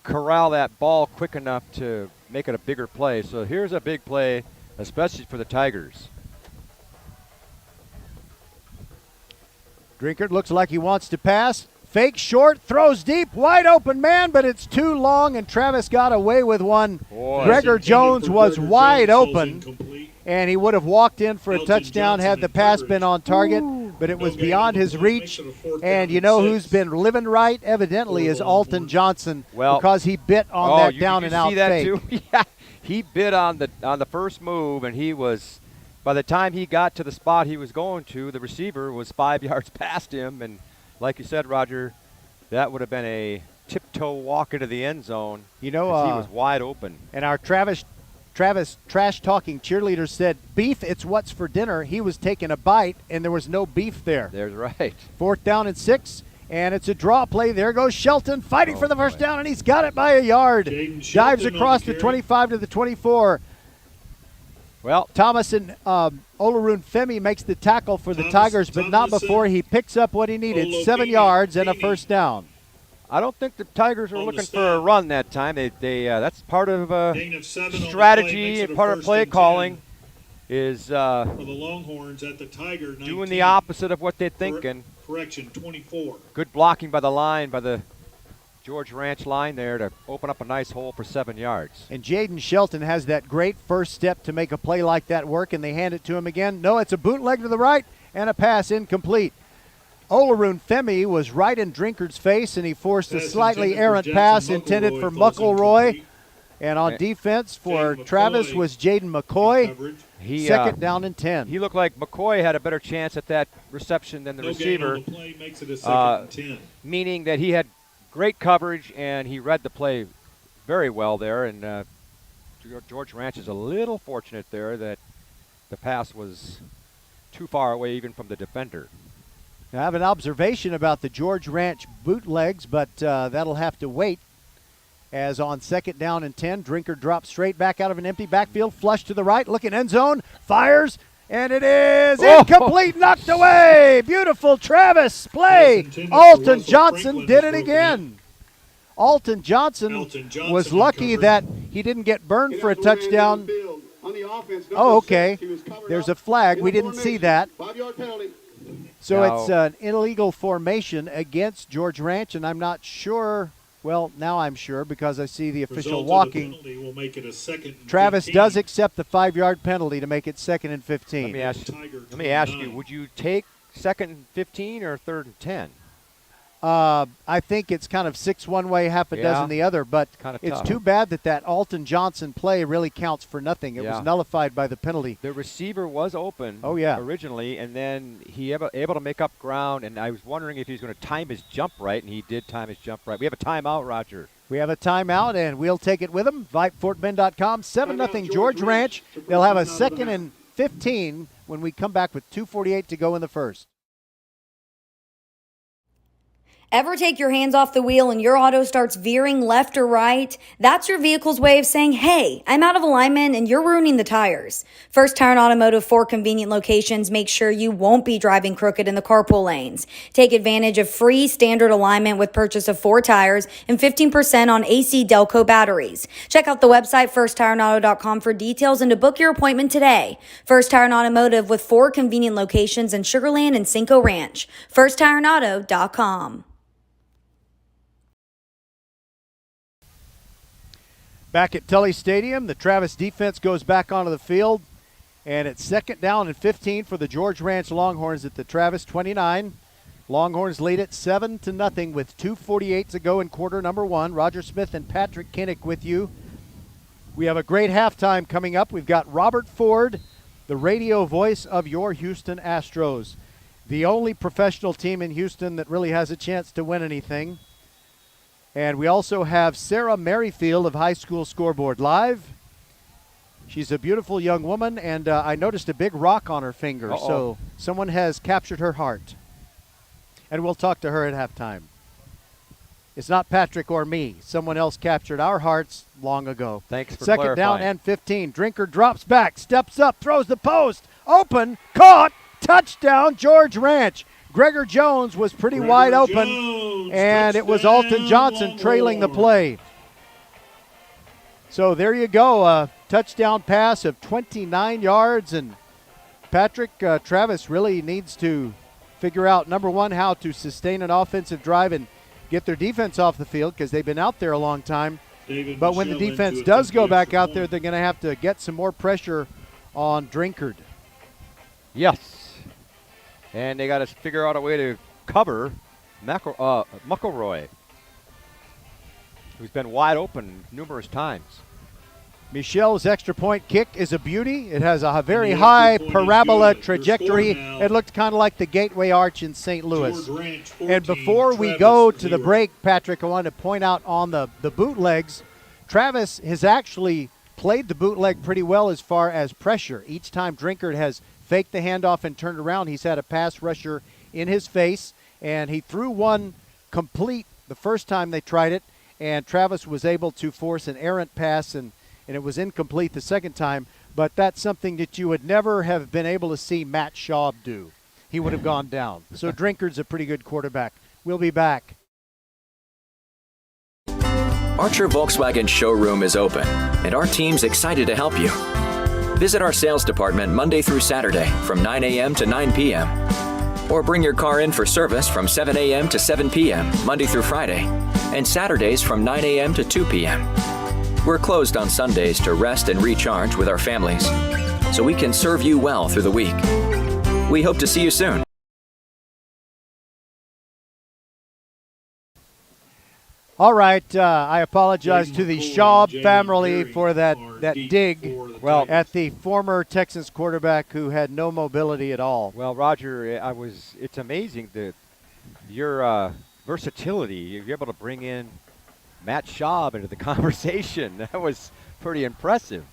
corral that ball quick enough to make it a bigger play. So here's a big play, especially for the Tigers. Drinkard looks like he wants to pass. Fake short, throws deep, wide open man, but it's too long, and Travis got away with one. Boy. Gregor Jones was wide open, and he would have walked in for a touchdown had the pass been on target, but it was beyond his reach. And you know who's been living right, evidently, is Alton Johnson, because he bit on that down and out see that fake. too? Yeah, he bit on the first move, and he was, by the time he got to the spot he was going to, the receiver was 5 yards past him, and like you said, Roger, that would have been a tiptoe walk into the end zone. You know, he was wide open. And our Travis trash-talking cheerleader said, beef, it's what's for dinner. He was taking a bite, and there was no beef there. There's right. 4th down and 6, and it's a draw play. There goes Shelton fighting for the first down, and he's got it by a yard. Dives across the 25 to the 24. Well, Thomas and Olaroon Femi makes the tackle for the Tigers, but not before he picks up what he needed, 7 yards and a first down. I don't think the Tigers were looking for a run that time. That's part of strategy and part of play calling is for the Longhorns at the Tiger 19. doing the opposite of what they're thinking. Correction, 24. Good blocking by the line, by the George Ranch line there to open up a nice hole for 7 yards. And Jaden Shelton has that great first step to make a play like that work, and they hand it to him again. No, it's a bootleg to the right and a pass incomplete. Olaroon Femi was right in Drinkard's face, and he forced a slightly errant pass intended for McElroy. And on defense for Travis was Jaden McCoy. Second down and 10. He looked like McCoy had a better chance at that reception than the receiver. Gain on the play makes it a second and 10. Meaning that he had great coverage, and he read the play very well there. And George Ranch is a little fortunate there that the pass was too far away even from the defender. I have an observation about the George Ranch bootlegs, but that'll have to wait. As on 2nd down and 10, Drinkard drops straight back out of an empty backfield, flush to the right, looking end zone, fires, and it is incomplete, knocked away. Beautiful Travis play. Alton Johnson did it again. Alton Johnson was lucky that he didn't get burned for a touchdown. Oh, okay. There's a flag. We didn't see that. So it's an illegal formation against George Ranch, and I'm not sure. Well, now I'm sure because I see the official walking. Will make it a second and Travis 15. does accept the 5-yard penalty to make it 2nd and 15. Let me ask you, would you take 2nd and 15 or 3rd and 10? I think it's kind of 6 one way, half a dozen the other, but it's too bad that Alton Johnson play really counts for nothing. It was nullified by the penalty. The receiver was open originally, and then he able to make up ground, and I was wondering if he was going to time his jump right, and he did time his jump right. We have a timeout, Roger. We have a timeout, and we'll take it with them. VypeFortBend.com, 7-0 George Ranch. They'll have a 2nd and 15 when we come back with 2:48 to go in the first. Ever take your hands off the wheel and your auto starts veering left or right? That's your vehicle's way of saying, hey, I'm out of alignment and you're ruining the tires. First Tire and Automotive, 4 convenient locations, make sure you won't be driving crooked in the carpool lanes. Take advantage of free standard alignment with purchase of 4 tires and 15% on AC Delco batteries. Check out the website firsttireandauto.com for details and to book your appointment today. First Tire and Automotive with 4 convenient locations in Sugar Land and Cinco Ranch. firsttireandauto.com. Back at Tully Stadium, the Travis defense goes back onto the field, and it's 2nd down and 15 for the George Ranch Longhorns at the Travis 29. Longhorns lead it 7-0 with 2:48 to go in quarter number 1. Roger Smith and Patrick Kinnick with you. We have a great halftime coming up. We've got Robert Ford, the radio voice of your Houston Astros, the only professional team in Houston that really has a chance to win anything. And we also have Sarah Merrifield of High School Scoreboard Live. She's a beautiful young woman, and I noticed a big rock on her finger, so someone has captured her heart. And we'll talk to her at halftime. It's not Patrick or me. Someone else captured our hearts long ago. Thanks for 2nd down clarifying. and 15. Drinker drops back, steps up, throws the post. Open, caught, touchdown, George Ranch. Gregor Jones was pretty wide open, and it was Alton Johnson trailing the play. So there you go, a touchdown pass of 29 yards, and Patrick, Travis really needs to figure out, number one, how to sustain an offensive drive and get their defense off the field because they've been out there a long time. But when the defense does go back out there, they're going to have to get some more pressure on Drinkard. Yes. And they got to figure out a way to cover McElroy, who's been wide open numerous times. Michelle's extra point kick is a beauty. It has a very high parabola trajectory. It looked kind of like the Gateway Arch in St. Louis. And before we go to the break, Patrick, I want to point out on the bootlegs, Travis has actually played the bootleg pretty well as far as pressure. Each time Drinkard has faked the handoff and turned around, he's had a pass rusher in his face, and he threw one complete the first time they tried it, and Travis was able to force an errant pass, and it was incomplete the second time, but that's something that you would never have been able to see Matt Schaub do. He would have gone down. So Drinkard's a pretty good quarterback. We'll be back. Archer Volkswagen showroom is open, and our team's excited to help you. Visit our sales department Monday through Saturday from 9 a.m. to 9 p.m. Or bring your car in for service from 7 a.m. to 7 p.m. Monday through Friday, and Saturdays from 9 a.m. to 2 p.m. We're closed on Sundays to rest and recharge with our families, so we can serve you well through the week. We hope to see you soon. All right, I apologize to the Schaub family for that dig at the former Texas quarterback who had no mobility at all. Well, Roger, it's amazing your versatility. You're able to bring in Matt Schaub into the conversation. That was pretty impressive.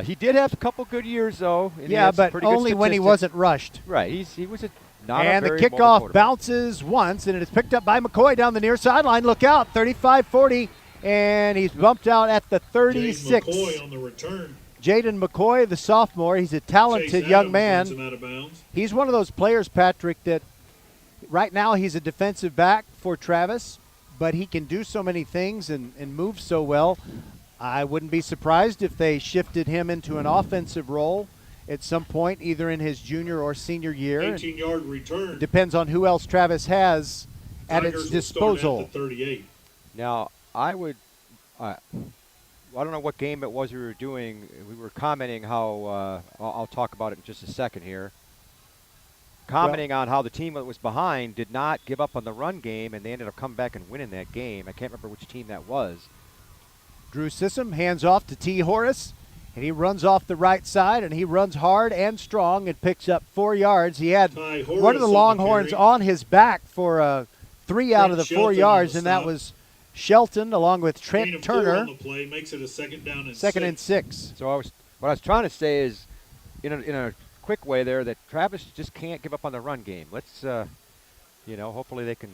He did have a couple good years, though. Yeah, but only when he wasn't rushed. Right, he was not and a very the kickoff mobile bounces once, and it is picked up by McCoy down the near sideline. Look out, 35-40, and he's bumped out at the 36. McCoy on the return. Jaden McCoy, the sophomore, he's a talented young man. He's one of those players, Patrick, that right now he's a defensive back for Travis, but he can do so many things and move so well. I wouldn't be surprised if they shifted him into an offensive role at some point, either in his junior or senior year. 18-yard return. Depends on who else Travis has at its disposal. At the 38. Now, I don't know what game it was we were doing. We were commenting how, I'll talk about it in just a second here, commenting on how the team that was behind did not give up on the run game, and they ended up coming back and winning that game. I can't remember which team that was. Drew Sissom hands off to T. Horace, and he runs off the right side, and he runs hard and strong and picks up 4 yards. He had one of the Longhorns on his back for 3 out of the 4 yards, and that was Shelton along with Trent Turner. On the play makes it a 2nd down and second and 6. So what I was trying to say is, in a quick way there, that Travis just can't give up on the run game. Let's, hopefully they can.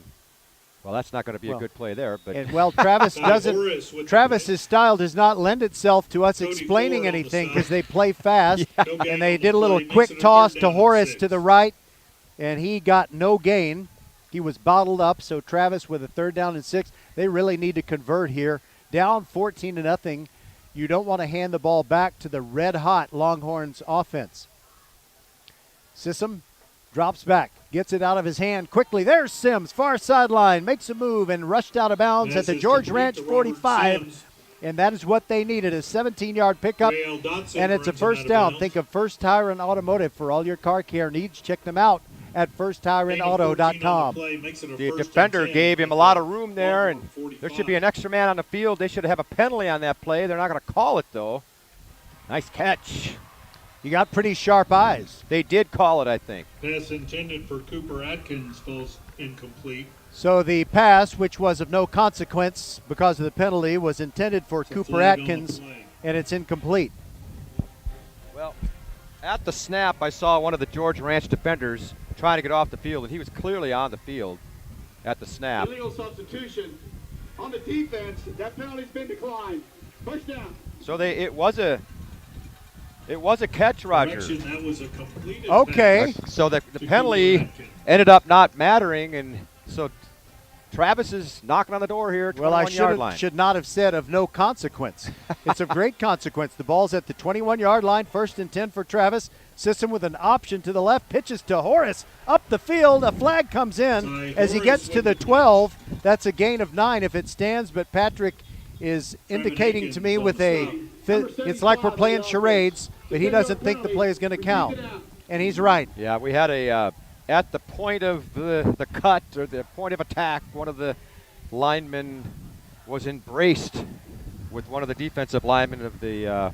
Well, that's not going to be a good play there, but Travis doesn't. Travis's style does not lend itself to us explaining anything because they play fast, and they did a little quick toss to Horace to the right, and he got no gain. He was bottled up, so Travis with a 3rd down and 6. They really need to convert here. Down 14-0. You don't want to hand the ball back to the red-hot Longhorns offense. Sissom drops back, gets it out of his hand quickly. There's Sims, far sideline, makes a move and rushed out of bounds at the George Ranch 45. and that is what they needed, a 17-yard pickup, Rael Dotson and it's a runs him first out of down. bounds. Think of First Tire and Automotive for all your car care needs. Check them out at firsttireandauto.com. The defender gave him a lot of room there, and there should be an extra man on the field. They should have a penalty on that play. They're not going to call it, though. Nice catch. You got pretty sharp eyes. They did call it, I think. Pass intended for Cooper Atkins falls incomplete. So the pass, which was of no consequence because of the penalty, was intended for Cooper flag on the Atkins, play. and it's incomplete. Well, at the snap, I saw one of the George Ranch defenders trying to get off the field, and he was clearly on the field at the snap. Illegal substitution on the defense. That penalty's been declined. First down. So it was a catch, Roger. Correction, that was a completed Okay. pass So the to penalty Cooper Atkins. ended up not mattering, and so Travis is knocking on the door here. Well, I 21-yard line. should not have said of no consequence. It's of great consequence. The ball's at the 21-yard line, 1st and 10 for Travis. System with an option to the left, pitches to Horace up the field. A flag comes in as he gets to the 12. That's a gain of 9 if it stands, but Patrick is indicating to me with it's like we're playing charades, but he doesn't think the play is going to count. And he's right. Yeah, we had at the point of the cut or the point of attack, one of the linemen was embraced with one of the defensive linemen of the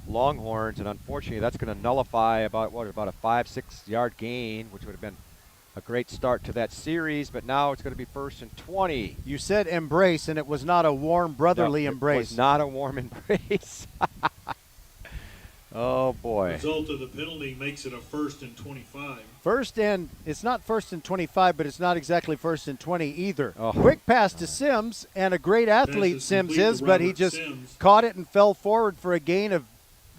Longhorns, and unfortunately that's going to nullify about a 5-6 yard gain, which would have been a great start to that series, but now it's going to be 1st and 20. You said embrace, and it was not a warm brotherly embrace. It was not a warm embrace. Oh, boy. Result of the penalty makes it a 1st and 25. It's not 1st and 25, but it's not exactly 1st and 20 either. Oh. Quick pass to Sims, and a great athlete is Sims complete to is, but he Robert just Sims. caught it and fell forward for a gain of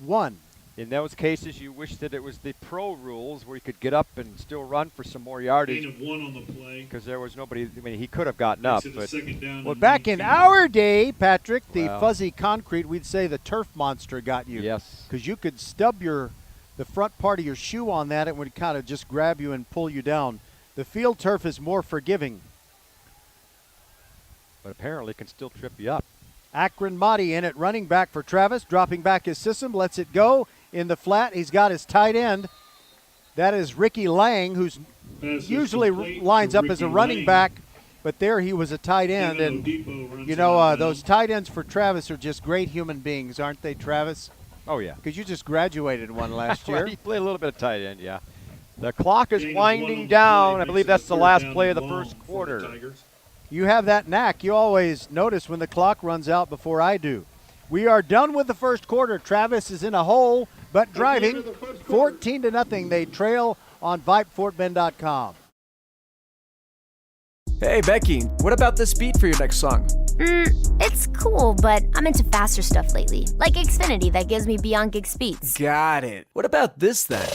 1. In those cases, you wish that it was the pro rules where you could get up and still run for some more yardage. Gain of 1 on the play. Because there was nobody. I mean, he could have gotten Makes up, it a but 2nd down Well, and back in 19. our day, Patrick, the Well. fuzzy concrete, we'd say the turf monster got you. yes. Because you could stub the front part of your shoe on that, it would kind of just grab you and pull you down. The field turf is more forgiving. But apparently can still trip you up. Akron Mahdi in at running back for Travis, dropping back his system, lets it go in the flat. He's got his tight end. That is Ricky Lang, who's Pass is usually complete lines to up as a Ricky running Lang. back, but there he was a tight end. Kevin And, Oladipo runs you him know, out of those bounds. tight ends for Travis are just great human beings, aren't they, Travis? Oh, yeah. Because you just graduated one last year. He played a little bit of tight end, yeah. The clock is Gain of 1 on winding the down. play I makes believe it that's a the 3rd last down play of and the long first for the quarter. Tigers. You have that knack. You always notice when the clock runs out before I do. We are done with the first quarter. Travis is in a hole, but driving 14-0. They trail on VypeFortBend.com. Hey, Becky, what about this beat for your next song? It's cool, but I'm into faster stuff lately, like Xfinity that gives me beyond gig speeds. Got it. What about this then?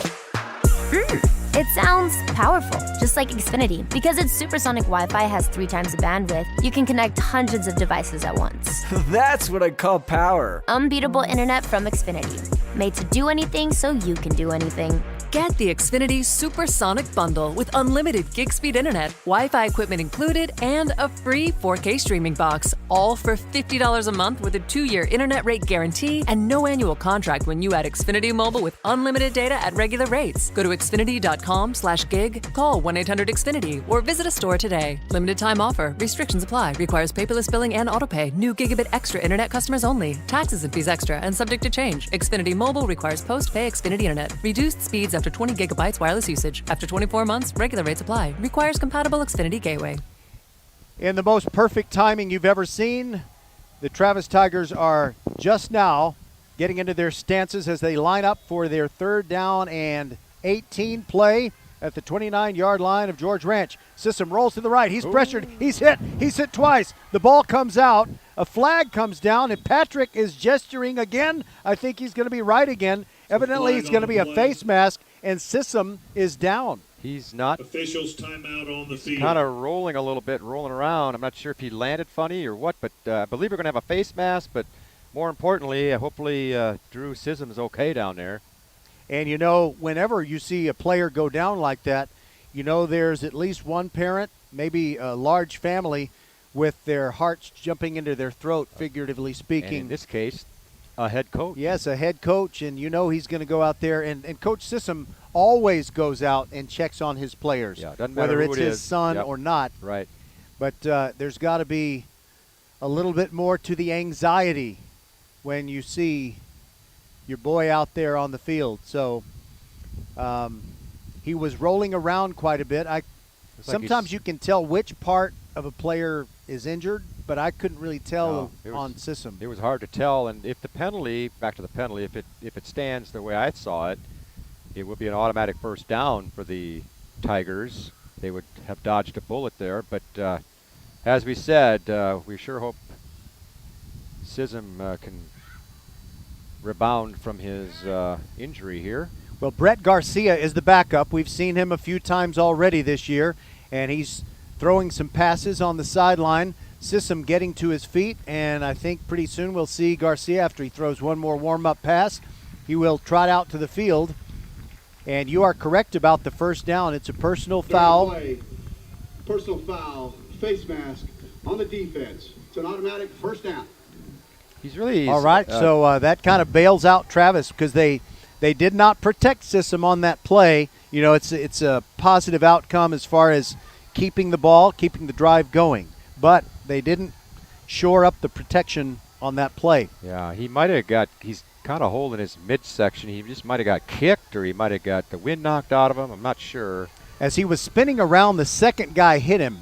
It sounds powerful, just like Xfinity. Because its supersonic Wi-Fi has 3 times the bandwidth, you can connect hundreds of devices at once. That's what I call power. Unbeatable internet from Xfinity. Made to do anything so you can do anything. Get the Xfinity Supersonic Bundle with unlimited gig speed internet, Wi-Fi equipment included, and a free 4K streaming box. All for $50 a month with a 2-year internet rate guarantee and no annual contract when you add Xfinity Mobile with unlimited data at regular rates. Go to xfinity.com/gig, call 1-800-XFINITY, or visit a store today. Limited time offer. Restrictions apply. Requires paperless billing and autopay. New Gigabit Extra internet customers only. Taxes and fees extra and subject to change. Xfinity Mobile requires post-pay Xfinity internet. Reduced speeds after 20 gigabytes wireless usage. After 24 months, regular rates apply. Requires compatible Xfinity gateway. In the most perfect timing you've ever seen, the Travis Tigers are just now getting into their stances as they line up for their 3rd down and 18 play at the 29-yard line of George Ranch. System rolls to the right. He's pressured. He's hit. He's hit twice. The ball comes out. A flag comes down, and Patrick is gesturing again. I think he's going to be right again. Evidently, it's going to be a face mask, and Sissom is down. He's not. Officials timeout on the field. Kind of rolling a little bit, rolling around. I'm not sure if he landed funny or what, but I believe we're going to have a face mask. But more importantly, hopefully Drew Sissom's okay down there. And, you know, whenever you see a player go down like that, you know there's at least one parent, maybe a large family, with their hearts jumping into their throat, figuratively speaking. And in this case, a head coach. Yes, a head coach, and you know he's going to go out there. And Coach Sissom always goes out and checks on his players, doesn't whether matter it's who it his is. son or not. Right. But there's got to be a little bit more to the anxiety when you see your boy out there on the field. So he was rolling around quite a bit. Sometimes you can tell which part of a player is injured, but I couldn't really tell on Sissom. It was hard to tell, and if the penalty, back to the penalty, if it stands the way I saw it, it would be an automatic first down for the Tigers. They would have dodged a bullet there, but as we said, we sure hope Sissom can rebound from his injury here. Well, Brett Garcia is the backup. We've seen him a few times already this year, and he's throwing some passes on the sideline. Sissom getting to his feet, and I think pretty soon we'll see Garcia after he throws one more warm-up pass. He will trot out to the field. And you are correct about the first down. It's a personal foul. Play. Personal foul, face mask on the defense. It's an automatic first down. He's really all right. So that kind of bails out Travis because they did not protect Sissom on that play. You know, it's a positive outcome as far as keeping the ball, keeping the drive going. But they didn't shore up the protection on that play. Yeah, he might have got. He's kind of holding his midsection. He just might have got kicked, or he might have got the wind knocked out of him. I'm not sure. As he was spinning around, the second guy hit him,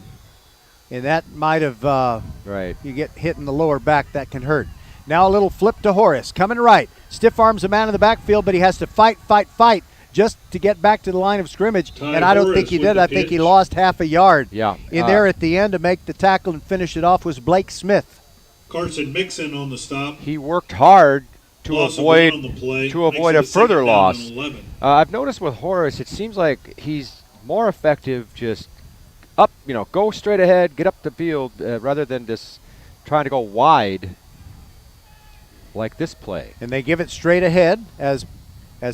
and that might have right. You get hit in the lower back, that can hurt. Now a little flip to Horace, coming right. Stiff arms a man in the backfield, but he has to fight just to get back to the line of scrimmage. And I don't think he did. I think he lost half a yard. Yeah. In there at the end to make the tackle and finish it off was Blake Smith. Carson Mixon on the stop. He worked hard to Also avoid on the play. a further second down loss. and 11. I've noticed with Horace, it seems like he's more effective just up, go straight ahead, get up the field, rather than just trying to go wide like this play. And they give it straight ahead, as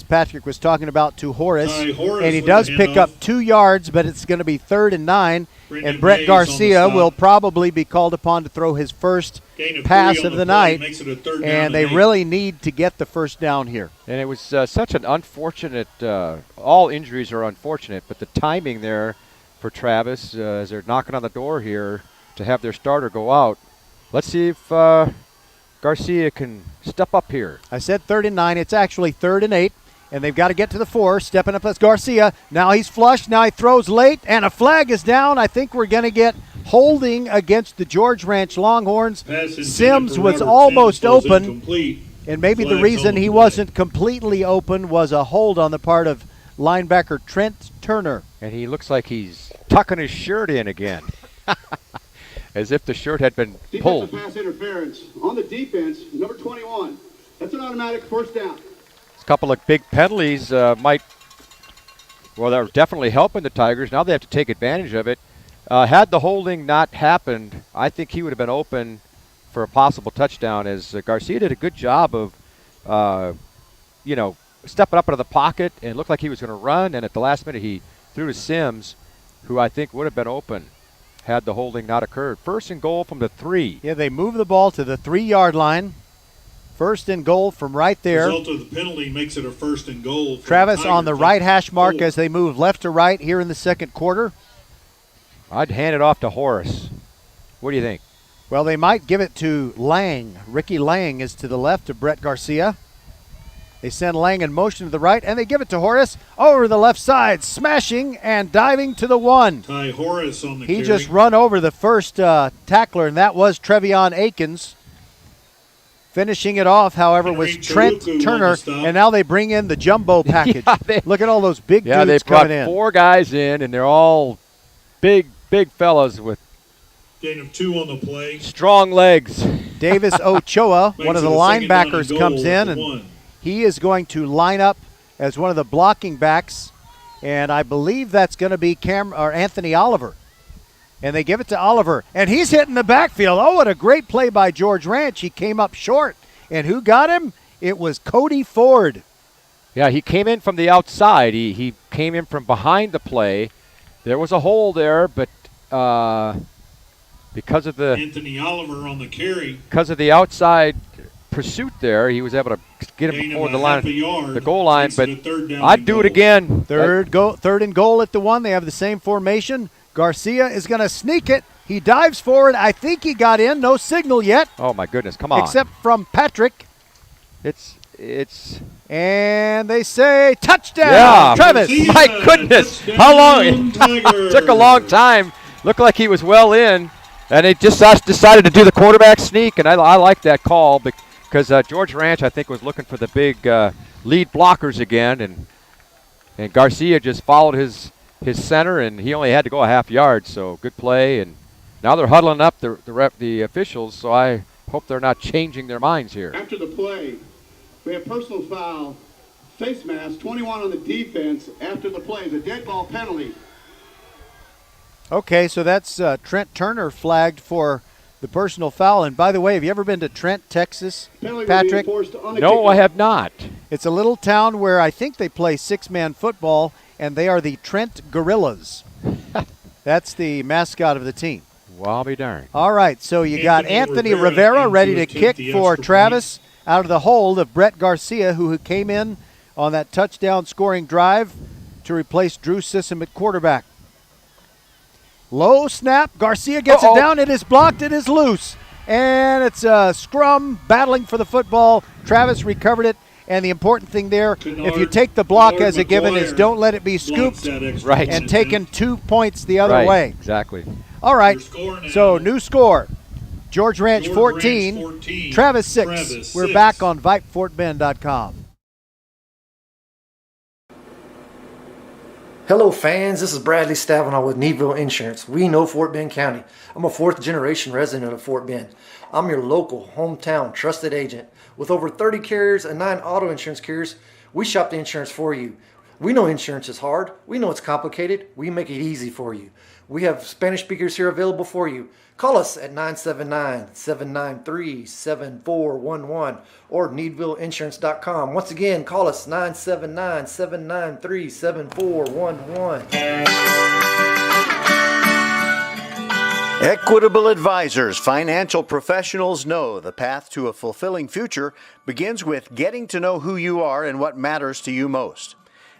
Patrick was talking about, to Horace. Horace and he with does the pick handoff. up 2 yards, but it's going to be 3rd and 9. Brendan And Brett Hayes on the Garcia stop. will probably be called upon to throw his first Gain of pass 3 on of the play, night. makes it a 3rd down And they 8. really need to get the first down here. And it was such an unfortunate, all injuries are unfortunate, but the timing there for Travis as they're knocking on the door here to have their starter go out. Let's see if Garcia can step up here. I said 3rd and 9. It's actually 3rd and 8. And they've got to get to the 4. Stepping up as Garcia. Now he's flushed. Now he throws late. And a flag is down. I think we're going to get holding against the George Ranch Longhorns. Sims was almost open. Incomplete. And maybe the Flags reason on the he play. wasn't completely open was a hold on the part of linebacker Trent Turner. And he looks like he's tucking his shirt in again. As if the shirt had been pulled. Defensive pass interference on the defense, number 21. That's an automatic first down. A couple of big penalties they're definitely helping the Tigers. Now they have to take advantage of it. Had the holding not happened, I think he would have been open for a possible touchdown, as Garcia did a good job of, stepping up into the pocket and looked like he was going to run, and at the last minute he threw to Sims, who I think would have been open had the holding not occurred. 1st and goal from the 3. Yeah, they move the ball to the 3-yard line. 1st and goal from right there. Result of the penalty makes it a 1st and goal. for Travis the on the Tigers. right hash mark as they move left to right here in the second quarter. I'd hand it off to Horace. What do you think? Well, they might give it to Lang. Ricky Lang is to the left of Brett Garcia. They send Lang in motion to the right, and they give it to Horace over the left side, smashing and diving to the 1. Ty Horace on the He carry. just run over the first tackler, and that was Trevion Akins. Finishing it off, however, was Trent Chaluku on Turner, the stop. and now they bring in the jumbo package. Look at all those big Yeah, they dudes brought coming in. 4 guys in, and they're all big fellas with Gain of 2 on the play. strong legs. Davis Ochoa, one of Makes the it a second down and linebackers, goal comes in, at and the 1. he is going to line up as one of the blocking backs, and I believe that's going to be Anthony Oliver. And they give it to Oliver, and he's hitting the backfield. Oh, what a great play by George Ranch. He came up short. And who got him? It was Cody Ford. Yeah, he came in from the outside. He came in from behind the play. There was a hole there, but because of the Anthony Oliver on the carry. Because of the outside pursuit there, he was able to get him Gain before of the a line, half a yard. the goal line. Makes But it a third down I'd and do goal. it again. Third and goal at the 1. They have the same formation. Garcia is going to sneak it. He dives forward. I think he got in. No signal yet. Oh my goodness! Come on. Except from Patrick. It's. And they say touchdown. Yeah, Travis. My goodness! How long? It took a long time. Looked like he was well in, and they just decided to do the quarterback sneak, and I like that call because George Ranch, I think, was looking for the big lead blockers again, and Garcia just followed his center, and he only had to go a half yard, so good play. And now they're huddling up the officials, so I hope they're not changing their minds here. After the play, we have personal foul, face mask, 21 on the defense. After the play is a dead ball penalty. Okay, so that's Trent Turner flagged for the personal foul. And by the way, have you ever been to Trent, Texas, Patrick? No, I have not. It's a little town where I think they play six-man football, and they are the Trent Gorillas. That's the mascot of the team. Well, I'll be darned. All right, so you got Anthony Rivera ready to kick for Travis out of the hold of Brett Garcia, who came in on that touchdown scoring drive to replace Drew Sissom at quarterback. Low snap. Garcia gets it down. It is blocked. It is loose. And it's a scrum battling for the football. Travis recovered it. And the important thing there, if you take the block as a given, is don't let it be scooped and taken 2 points the other way. Exactly. All right. So new score. George Ranch 14, Travis 6. We're back on VypeFortBend.com. Hello fans, this is Bradley Stavenall with Needville Insurance. We know Fort Bend County. I'm a 4th generation resident of Fort Bend. I'm your local, hometown, trusted agent. With over 30 carriers and 9 auto insurance carriers, we shop the insurance for you. We know insurance is hard. We know it's complicated. We make it easy for you. We have Spanish speakers here available for you. Call us at 979-793-7411 or needvilleinsurance.com. Once again, call us 979-793-7411. Equitable Advisors, financial professionals know the path to a fulfilling future begins with getting to know who you are and what matters to you most.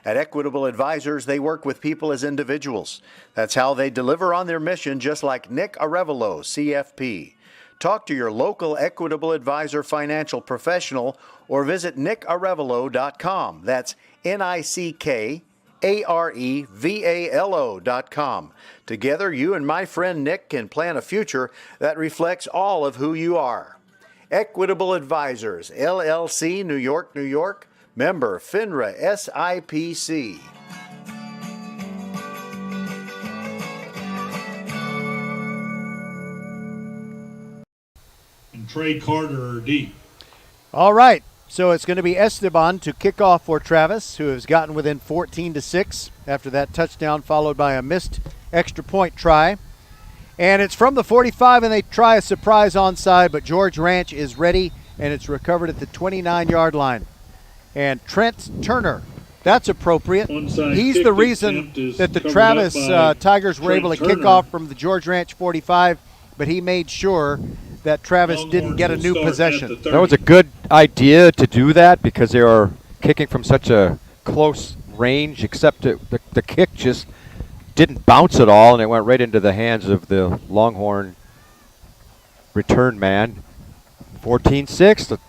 At Equitable Advisors, they work with people as individuals. That's how they deliver on their mission, just like Nick Arevalo, CFP. Talk to your local Equitable Advisor financial professional or visit nickarevalo.com. That's NICKAREVALO.com. Together, you and my friend Nick can plan a future that reflects all of who you are. Equitable Advisors, LLC, New York, New York. Member FINRA SIPC. And Trey Carter are deep. All right, so it's going to be Esteban to kick off for Travis, who has gotten within 14-6 after that touchdown, followed by a missed extra point try. And it's from the 45, and they try a surprise onside, but George Ranch is ready, and it's recovered at the 29-yard line. And Trent Turner, that's appropriate. He's the reason that the Travis Tigers were able to kick off from the George Ranch 45, but he made sure that Travis didn't get a new possession. That was a good idea to do that because they were kicking from such a close range, except the kick just didn't bounce at all, and it went right into the hands of the Longhorn return man. 14-6. The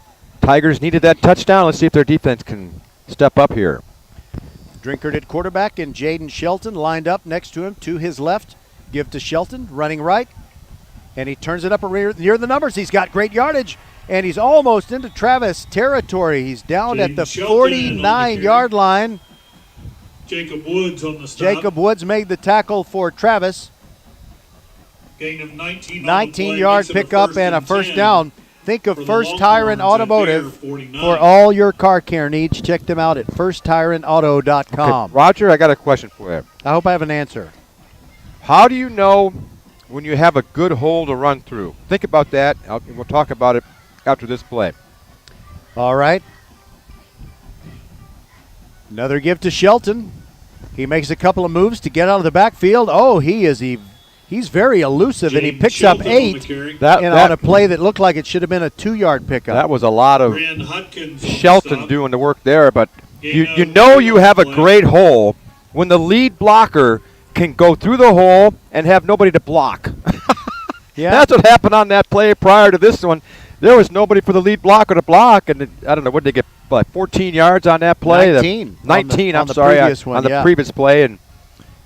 Tigers needed that touchdown. Let's see if their defense can step up here. Drinkard at quarterback and Jaden Shelton lined up next to him to his left. Give to Shelton, running right. And he turns it up near the numbers. He's got great yardage, and he's almost into Travis territory. He's down at the 49-yard line. Jacob Woods on the stop. Jacob Woods made the tackle for Travis. Gain of 19-yard pickup and a first down. Think of First Tire and Automotive for all your car care needs. Check them out at firsttireandauto.com. Okay, Roger, I got a question for you. I hope I have an answer. How do you know when you have a good hole to run through? Think about that, and we'll talk about it after this play. All right. Another give to Shelton. He makes a couple of moves to get out of the backfield. Oh, he is he's very elusive, and he Jaden picks up Shelton on the 8 carry. on a play that looked like it should have been a 2-yard pickup. That was a lot of Brand Hutkins on the Shelton stop. doing the work there, but you Gain know of you have a 1 great hole when the lead blocker can go through the hole and have nobody to block. Yeah. That's what happened on that play prior to this one. There was nobody for the lead blocker to block, and I don't know, what did they get, like 14 yards on that play? 19. 19, on the sorry, previous one, on the yeah. previous play.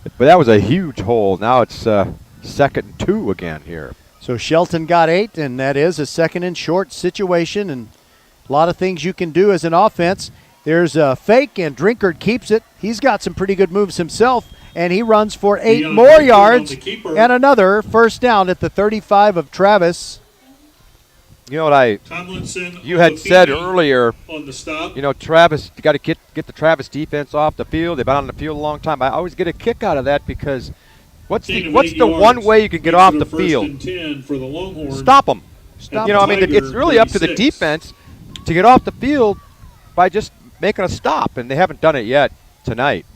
But that was a huge hole. Now it's 2nd and 2 again here. So Shelton got 8, and that is a 2nd and short situation, and a lot of things you can do as an offense. There's a fake, and Drinkard keeps it. He's got some pretty good moves himself, and he runs for 8 Deion more Drinkard yards on the keeper. and another first down at the 35 of Travis. You know what Tomlinson you had said Lafini earlier, on the stop. you know, Travis, you got to get the Travis defense off the field. They've been on the field a long time. I always get a kick out of that because what's Gain the of what's 8 the yards. one way you can get Makes off it a the first field? and 10 for the Longhorns. Stop them. Stop You know, I mean, it's really up to the 36. defense to get off the field by just making a stop, and they haven't done it yet tonight.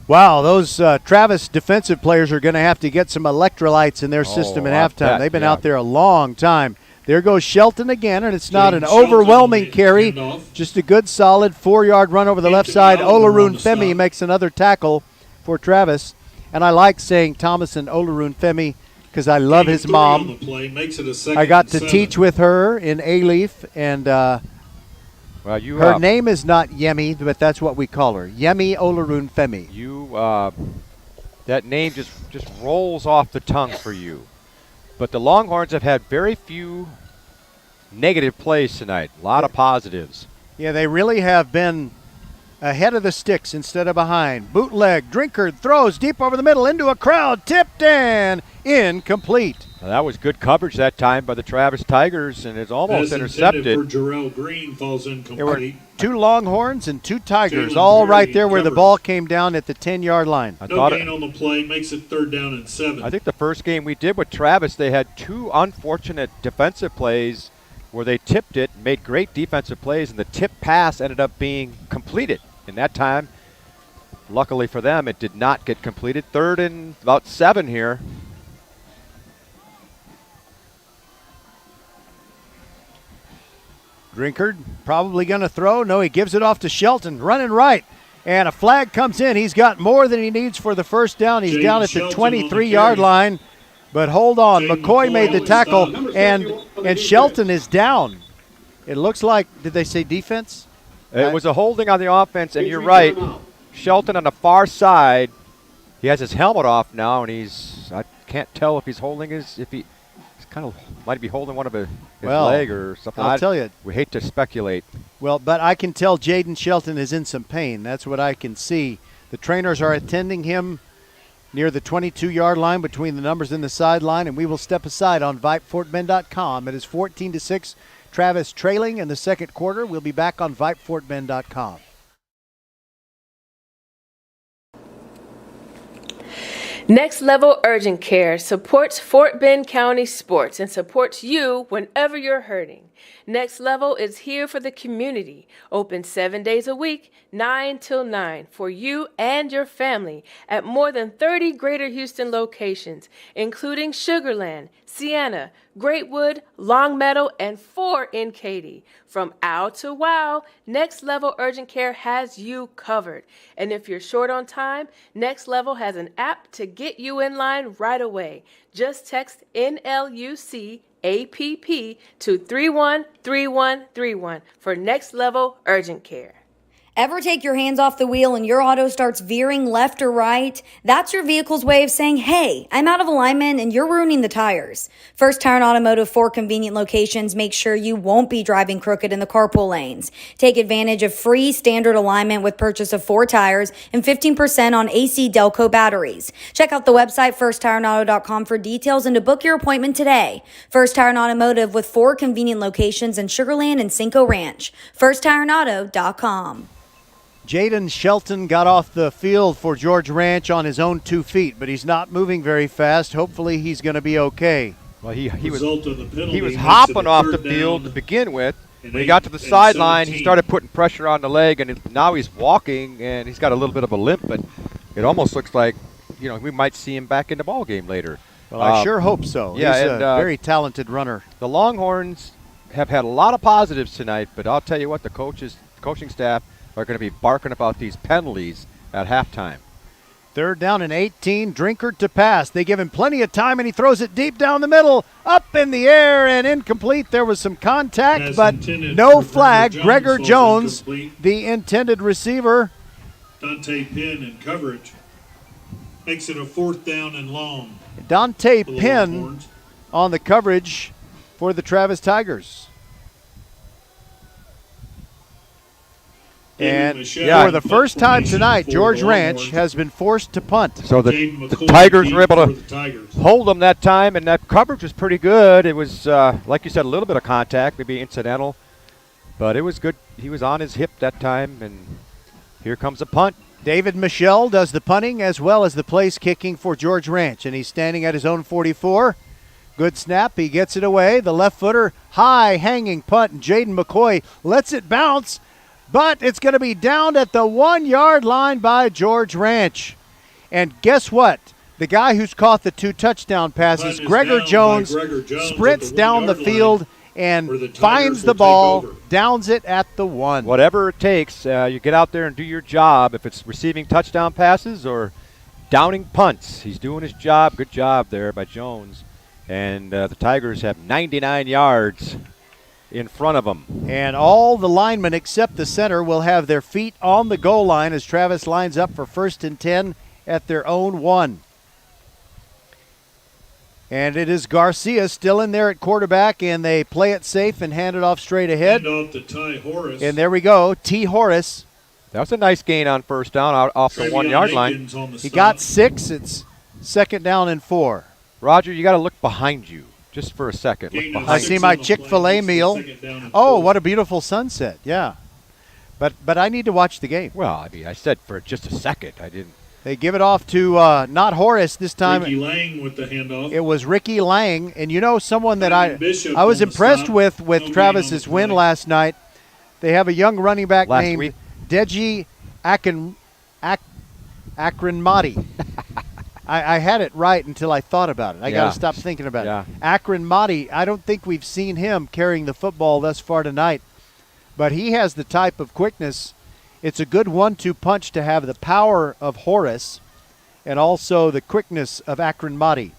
Wow, those Travis defensive players are going to have to get some electrolytes in their system at I halftime. bet, They've been yeah. out there a long time. There goes Shelton again, and it's not Jaden an Shelton overwhelming on the carry. handoff. Just a good, solid 4-yard run over the left side. Allen on Olaroon the Femi stop. makes another tackle for Travis. And I like saying Thomas and Olaroon Femi because I love Gain of his 3 mom. on the play, makes it a 2nd I got and to 7. teach with her in A-Leaf, and Well, you her name is not Yemi, but that's what we call her. Yemi Olaroon Femi. That name just rolls off the tongue for you. But the Longhorns have had very few negative plays tonight. A lot of positives. Yeah, they really have been ahead of the sticks instead of behind. Bootleg, Drinkard throws deep over the middle into a crowd, tipped and incomplete. Now, that was good coverage that time by the Travis Tigers, and it's almost As intended intercepted. for Jarrell Green falls There were incomplete. 2 Longhorns and 2 Tigers, Jalen all Perry right there where the covered. ball came down at the 10-yard line. No gain on the play, makes it 3rd down and 7. I think the first game we did with Travis, they had 2 unfortunate defensive plays where they tipped it, made great defensive plays, and the tip pass ended up being completed. And that time, luckily for them, it did not get completed. 3rd and about 7 here. Drinkard probably going to throw. No, he gives it off to Shelton, running right. And a flag comes in. He's got more than he needs for the first down. He's Jaden down at the Shelton on the 23-yard carry. line. But hold on. Jaden McCoy made the McCoy tackle, on the stop. and Shelton is down. It looks like, did they say defense? It was a holding on the offense, and you're right. Shelton on the far side, he has his helmet off now, and I can't tell if he's holding he's kind of might be holding one of his leg or something. I'll tell you. We hate to speculate. Well, but I can tell Jaden Shelton is in some pain. That's what I can see. The trainers are attending him near the 22-yard line between the numbers and the sideline, and we will step aside on VypeFortBend.com. It is 14-6, Travis trailing in the second quarter. We'll be back on VypeFortBend.com. Next Level Urgent Care supports Fort Bend County sports and supports you whenever you're hurting. Next Level is here for the community, open 7 days a week, 9 till 9, for you and your family at more than 30 Greater Houston locations, including Sugarland, Sienna, Greatwood, Longmeadow, and 4 in Katy. From ow to wow, Next Level Urgent Care has you covered. And if you're short on time, Next Level has an app to get you in line right away. Just text NLUC APP to 313131 for Next Level Urgent Care. Ever take your hands off the wheel and your auto starts veering left or right? That's your vehicle's way of saying, hey, I'm out of alignment and you're ruining the tires. First Tire and Automotive, 4 convenient locations, make sure you won't be driving crooked in the carpool lanes. Take advantage of free standard alignment with purchase of 4 tires and 15% on AC Delco batteries. Check out the website firsttireandauto.com for details and to book your appointment today. First Tire and Automotive with 4 convenient locations in Sugarland and Cinco Ranch. firsttireandauto.com. Jaden Shelton got off the field for George Ranch on his own 2 feet, but he's not moving very fast. Hopefully he's going to be okay. Well, he was penalty was makes hopping it a off third the field down to begin with. and When he got to the 8 and sideline, he 17. started putting pressure on the leg, and now he's walking, and he's got a little bit of a limp, but it almost looks like we might see him back in the ball game later. Well, I sure hope so. Yeah, he's and, a very talented runner. The Longhorns have had a lot of positives tonight, but I'll tell you what, the coaching staff are going to be barking about these penalties at halftime. 3rd down and 18, Drinkard to pass. They give him plenty of time, and he throws it deep down the middle, up in the air and incomplete. There was some contact, but no flag. Gregor Jones, the intended receiver. Dante Penn in coverage. Makes it a 4th down and long. Dante Penn on the coverage for the Travis Tigers. And for the first time tonight, George Ranch has been forced to punt. So the Tigers were able to hold them that time, and that coverage was pretty good. It was, like you said, a little bit of contact, maybe incidental, but it was good. He was on his hip that time, and here comes a punt. David Michelle does the punting as well as the place kicking for George Ranch, and he's standing at his own 44. Good snap. He gets it away. The left footer, high hanging punt, and Jaden McCoy lets it bounce. But it's going to be down at the 1-yard line by George Ranch. And guess what? The guy who's caught the 2 touchdown passes, Gregor Jones, sprints down the field and finds the ball, downs it at the 1. Whatever it takes, you get out there and do your job. If it's receiving touchdown passes or downing punts, he's doing his job. Good job there by Jones. And the Tigers have 99 yards in front of them. And all the linemen except the center will have their feet on the goal line as Travis lines up for 1st and 10 at their own 1. And it is Garcia still in there at quarterback, and they play it safe and hand it off straight ahead. Hand off to Ty Horace. And there we go, T. Horace. That was a nice gain on 1st down off the 1-yard line. He got 6. It's 2nd down and 4. Roger, you got to look behind you just for a second. Look behind I see my Chick-fil-A meal. Oh, what a beautiful sunset. Yeah. But I need to watch the game. Well, I mean, I said for just a second. I didn't. They give it off to not Horace this time. Ricky Lang with the handoff. It was Ricky Lang. And you know someone that I was impressed with Travis's win last night. They have a young running back named Deji Akronmati. I had it right until I thought about it. I got to stop thinking about it. Akronmati, I don't think we've seen him carrying the football thus far tonight. But he has the type of quickness. It's a good 1-2 punch to have the power of Horace and also the quickness of Akronmati.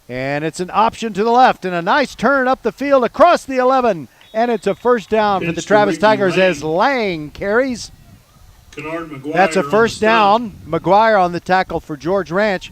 And it's an option to the left and a nice turn up the field across the 11. And it's a 1st down for the Travis Tigers as Lang carries. That's a 1st down. McGuire on the tackle for George Ranch.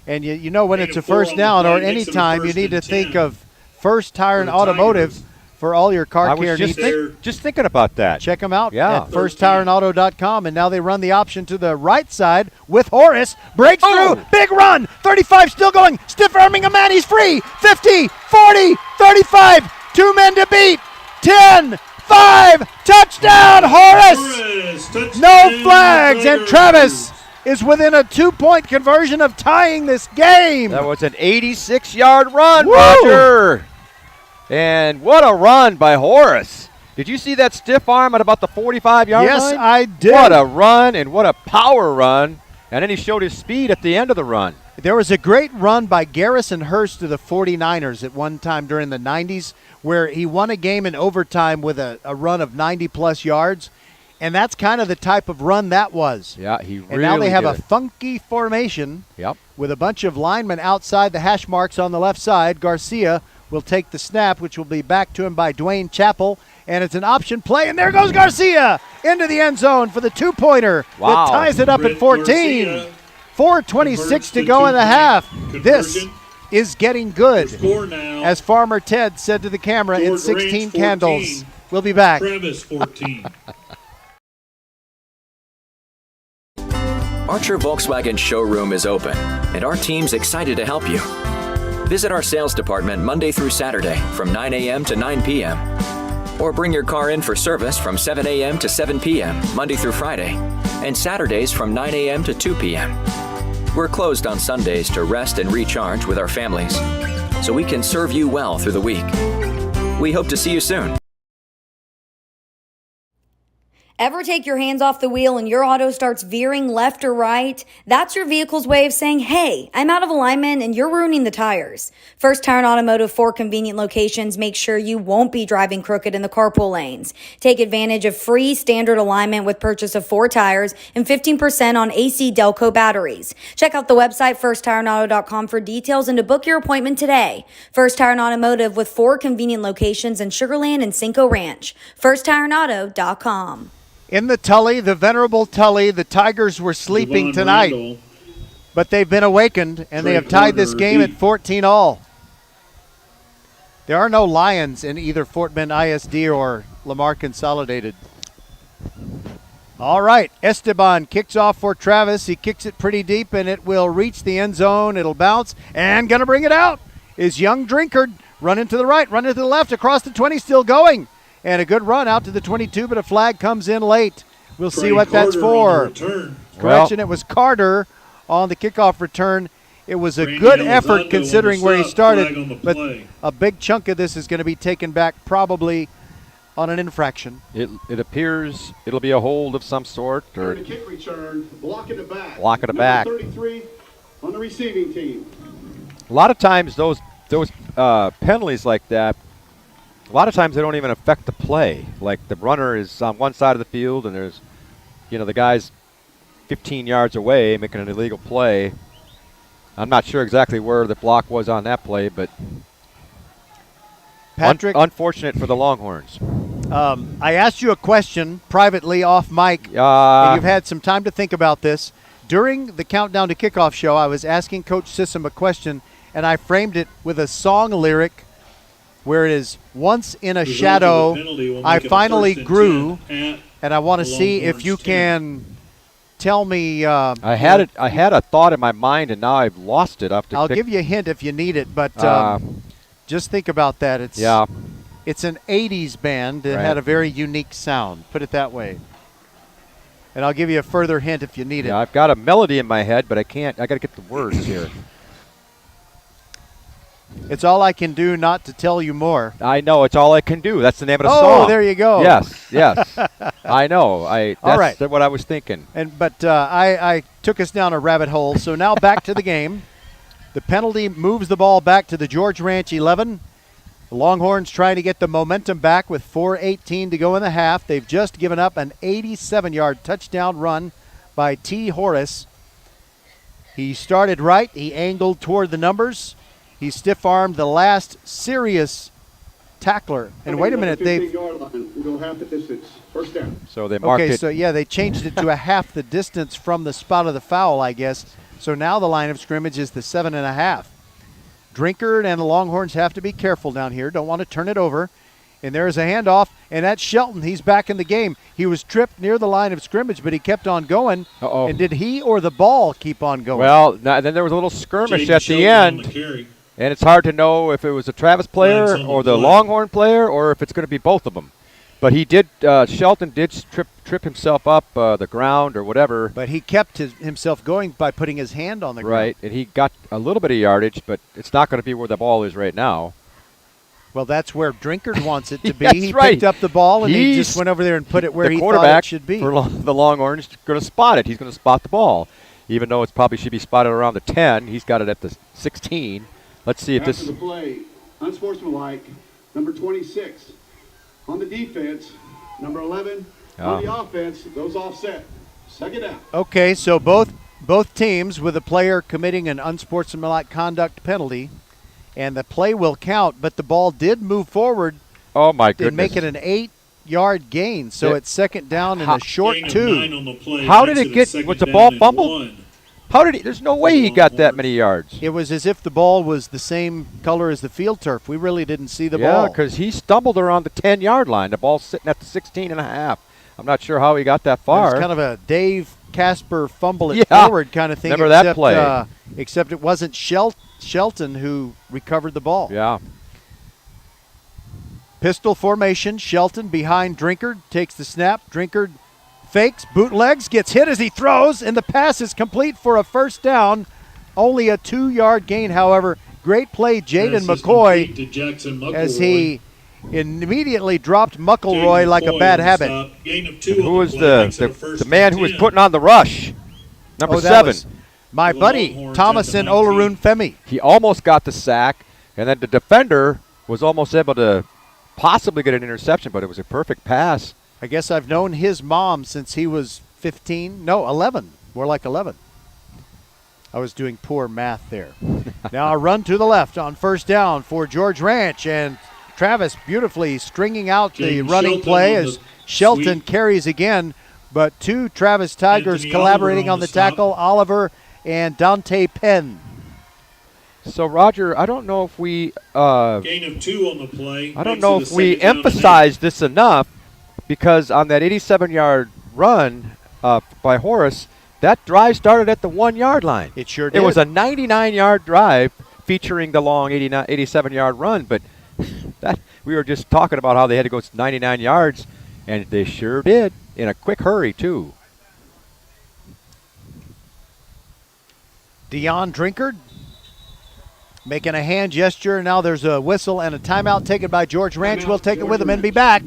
And you know when it's a 1st down or any time, you need to think of First Tire and Automotive for all your car care needs. Just thinking about that. Check them out at firsttireandauto.com. And now they run the option to the right side with Horace. Breaks through. Big run. 35 still going. Stiff arming a man. He's free. 50, 40, 35. 2 men to beat. 10, 5. Touchdown, Horace. No flags. And Travis is within a 2-point conversion of tying this game. That was an 86-yard run, Woo! Roger. And what a run by Horace. Did you see that stiff arm at about the 45-yard line? Yes, I did. What a run and what a power run. And then he showed his speed at the end of the run. There was a great run by Garrison Hurst to the 49ers at one time during the 90s where he won a game in overtime with a run of 90-plus yards. And that's kind of the type of run that was. Yeah, he really did. And now they have a funky formation with a bunch of linemen outside the hash marks on the left side. Garcia will take the snap, which will be back to him by Dwayne Chappell. And it's an option play, and there goes Garcia into the end zone for the 2-pointer that ties it up at 14. 4:26 to go in the half. This is getting good, as Farmer Ted said to the camera in 16 candles. We'll be back. Travis 14. Archer Volkswagen showroom is open, and our team's excited to help you. Visit our sales department Monday through Saturday from 9 a.m. to 9 p.m. Or bring your car in for service from 7 a.m. to 7 p.m. Monday through Friday, and Saturdays from 9 a.m. to 2 p.m. We're closed on Sundays to rest and recharge with our families, so we can serve you well through the week. We hope to see you soon. Ever take your hands off the wheel and your auto starts veering left or right? That's your vehicle's way of saying, hey, I'm out of alignment and you're ruining the tires. First Tire and Automotive, 4 convenient locations, make sure you won't be driving crooked in the carpool lanes. Take advantage of free standard alignment with purchase of 4 tires and 15% on AC Delco batteries. Check out the website firsttireandauto.com for details and to book your appointment today. First Tire and Automotive with 4 convenient locations in Sugar Land and Cinco Ranch. firsttireandauto.com. In the Tully, the venerable Tully, the Tigers were sleeping tonight, but they've been awakened, and they have tied this game at 14-all. There are no Lions in either Fort Bend ISD or Lamar Consolidated. All right, Esteban kicks off for Travis. He kicks it pretty deep, and it will reach the end zone. It'll bounce, and going to bring it out is young Drinkard. Running to the right, running to the left, across the 20, still going. And a good run out to the 22, but a flag comes in late. We'll see what that's for. Correction, it was Carter on the kickoff return. It was a good effort considering where he started, but a big chunk of this is going to be taken back probably on an infraction. It appears it'll be a hold of some sort. Or kick return, block in the back. Block in the back. 33 on the receiving team. A lot of times those penalties like that, a lot of times they don't even affect the play. Like the runner is on one side of the field and there's, the guy's 15 yards away making an illegal play. I'm not sure exactly where the block was on that play, but Patrick, unfortunate for the Longhorns. I asked you a question privately off mic, and you've had some time to think about this. During the Countdown to Kickoff show, I was asking Coach Sissom a question, and I framed it with a song lyric where it is, once in a shadow, I finally grew, and I want to see if you can tell me. I had a thought in my mind, and now I've lost it. I'll give you a hint if you need it, but just think about that. It's an 80s band that had a very unique sound, put it that way. And I'll give you a further hint if you need it. I've got a melody in my head, but I got to get the words here. It's all I can do not to tell you more. I know. It's all I can do. That's the name of the song. Oh, there you go. Yes. I know. That's all right. What I was thinking. But I took us down a rabbit hole. So now back to the game. The penalty moves the ball back to the George Ranch 11. The Longhorns trying to get the momentum back with 4:18 to go in the half. They've just given up an 87-yard touchdown run by T. Horace. He started right. He angled toward the numbers. He stiff-armed the last serious tackler. And wait a minute, they've go half the distance. First down. So they marked it. Okay, so they changed it to a half the distance from the spot of the foul, I guess. So now the line of scrimmage is the 7.5. Drinkard and the Longhorns have to be careful down here. Don't want to turn it over. And there's a handoff, and that's Shelton. He's back in the game. He was tripped near the line of scrimmage, but he kept on going. Uh-oh. And did he or the ball keep on going? Well, then there was a little skirmish at the end. And it's hard to know if it was a Travis player or the Longhorn player or if it's going to be both of them. But he did, Shelton did trip himself up the ground or whatever. But he kept himself going by putting his hand on the ground. Right, and he got a little bit of yardage, but it's not going to be where the ball is right now. Well, that's where Drinkard wants it to be. That's he right. picked up the ball, and he just went over there and put it where he thought it should be. The quarterback for the Longhorns is going to spot it. He's going to spot the ball. Even though it probably should be spotted around the 10, he's got it at the 16. Let's see if this. After the play, unsportsmanlike, number 26. On the defense, number 11. On the offense, those offset. Second down. Okay, so both teams with a player committing an unsportsmanlike conduct penalty, and the play will count, but the ball did move forward. Oh, my goodness. And make it an 8-yard gain, so it's second down and a short 2. How did it get, was the ball fumbled? How did he? There's no way he got that many yards. It was as if the ball was the same color as the field turf. We really didn't see the ball. Yeah, because he stumbled around the 10-yard line. The ball's sitting at the 16.5. I'm not sure how he got that far. It was kind of a Dave Casper fumble it forward kind of thing. Remember that play. Except it wasn't Shelton who recovered the ball. Yeah. Pistol formation. Shelton behind Drinkard. Takes the snap. Drinkard fakes, bootlegs, gets hit as he throws, and the pass is complete for a first down. Only a 2-yard gain, however. Great play, Jaden McCoy, as he immediately dropped McElroy like a bad habit. Who was the man who was putting on the rush? Number 7. My buddy, Thomason Olaroon Femi. He almost got the sack, and then the defender was almost able to possibly get an interception, but it was a perfect pass. I guess I've known his mom since he was 15. No, 11. More like 11. I was doing poor math there. Now a run to the left on first down for George Ranch, and Travis beautifully stringing out the running play as Shelton carries again, but 2 Travis Tigers collaborating on the tackle, Oliver and Dante Penn. So, Roger, I don't know if we gain of 2 on the play. I don't know if we emphasized this enough, because on that 87-yard run by Horace, that drive started at the 1-yard line. It sure did. It was a 99-yard drive featuring the long 87-yard run, but that we were just talking about how they had to go 99 yards, and they sure did in a quick hurry, too. Dion Drinkard making a hand gesture. Now there's a whistle and a timeout taken by George Ranch. We'll take it with him and be back.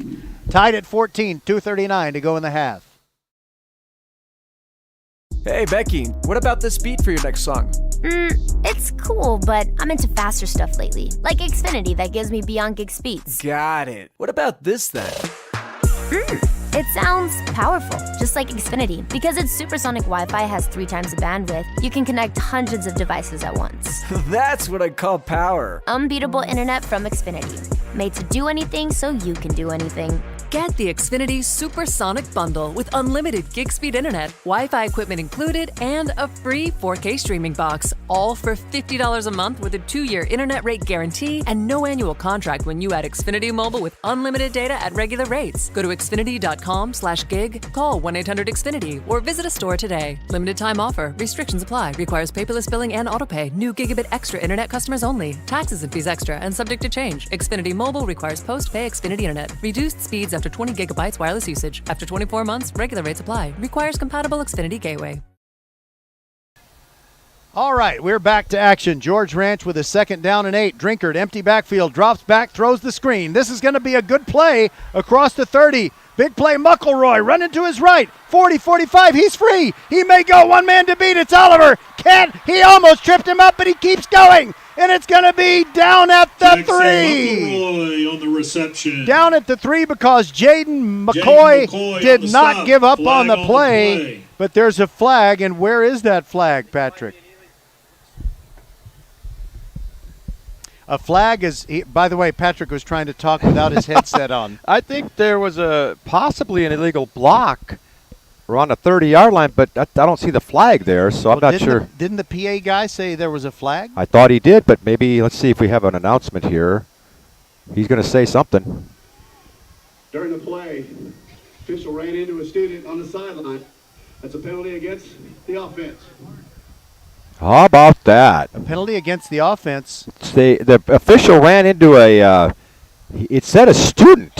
Tied at 14, 2:39 to go in the half. Hey, Becky, what about this beat for your next song? It's cool, but I'm into faster stuff lately. Like Xfinity that gives me beyond gig speeds. Got it. What about this then? It sounds powerful, just like Xfinity. Because its supersonic Wi-Fi has 3 times the bandwidth, you can connect hundreds of devices at once. That's what I call power. Unbeatable internet from Xfinity. Made to do anything so you can do anything. Get the Xfinity Supersonic Bundle with unlimited gig speed internet, Wi-Fi equipment included, and a free 4K streaming box, all for $50 a month with a 2-year internet rate guarantee and no annual contract when you add Xfinity Mobile with unlimited data at regular rates. Go to xfinity.com/gig, call 1-800-XFINITY, or visit a store today. Limited time offer. Restrictions apply. Requires paperless billing and autopay. New gigabit extra internet customers only. Taxes and fees extra and subject to change. Xfinity Mobile requires post-pay Xfinity internet. Reduced speeds after 20 gigabytes wireless usage. After 24 months, regular rates apply. Requires compatible Xfinity gateway. All right, we're back to action. George Ranch with a 2nd down and 8. Drinkard, empty backfield, drops back, throws the screen. This is going to be a good play across the 30. Big play, McElroy, running to his right. 40, 45, he's free. He may go one man to beat. It's Oliver. Can't. He almost tripped him up, but he keeps going. And it's going to be down at the 3. McElroy on the reception. Down at the 3 because Jaden McCoy did not give up on the play. But there's a flag, and where is that flag, Patrick? A flag is, by the way, Patrick was trying to talk without his headset on. I think there was possibly an illegal block around the 30-yard line, but I don't see the flag there, so I'm not sure. Didn't the PA guy say there was a flag? I thought he did, but maybe let's see if we have an announcement here. He's going to say something. During the play, official ran into a student on the sideline. That's a penalty against the offense. How about that? A penalty against the offense. The official ran into it said a student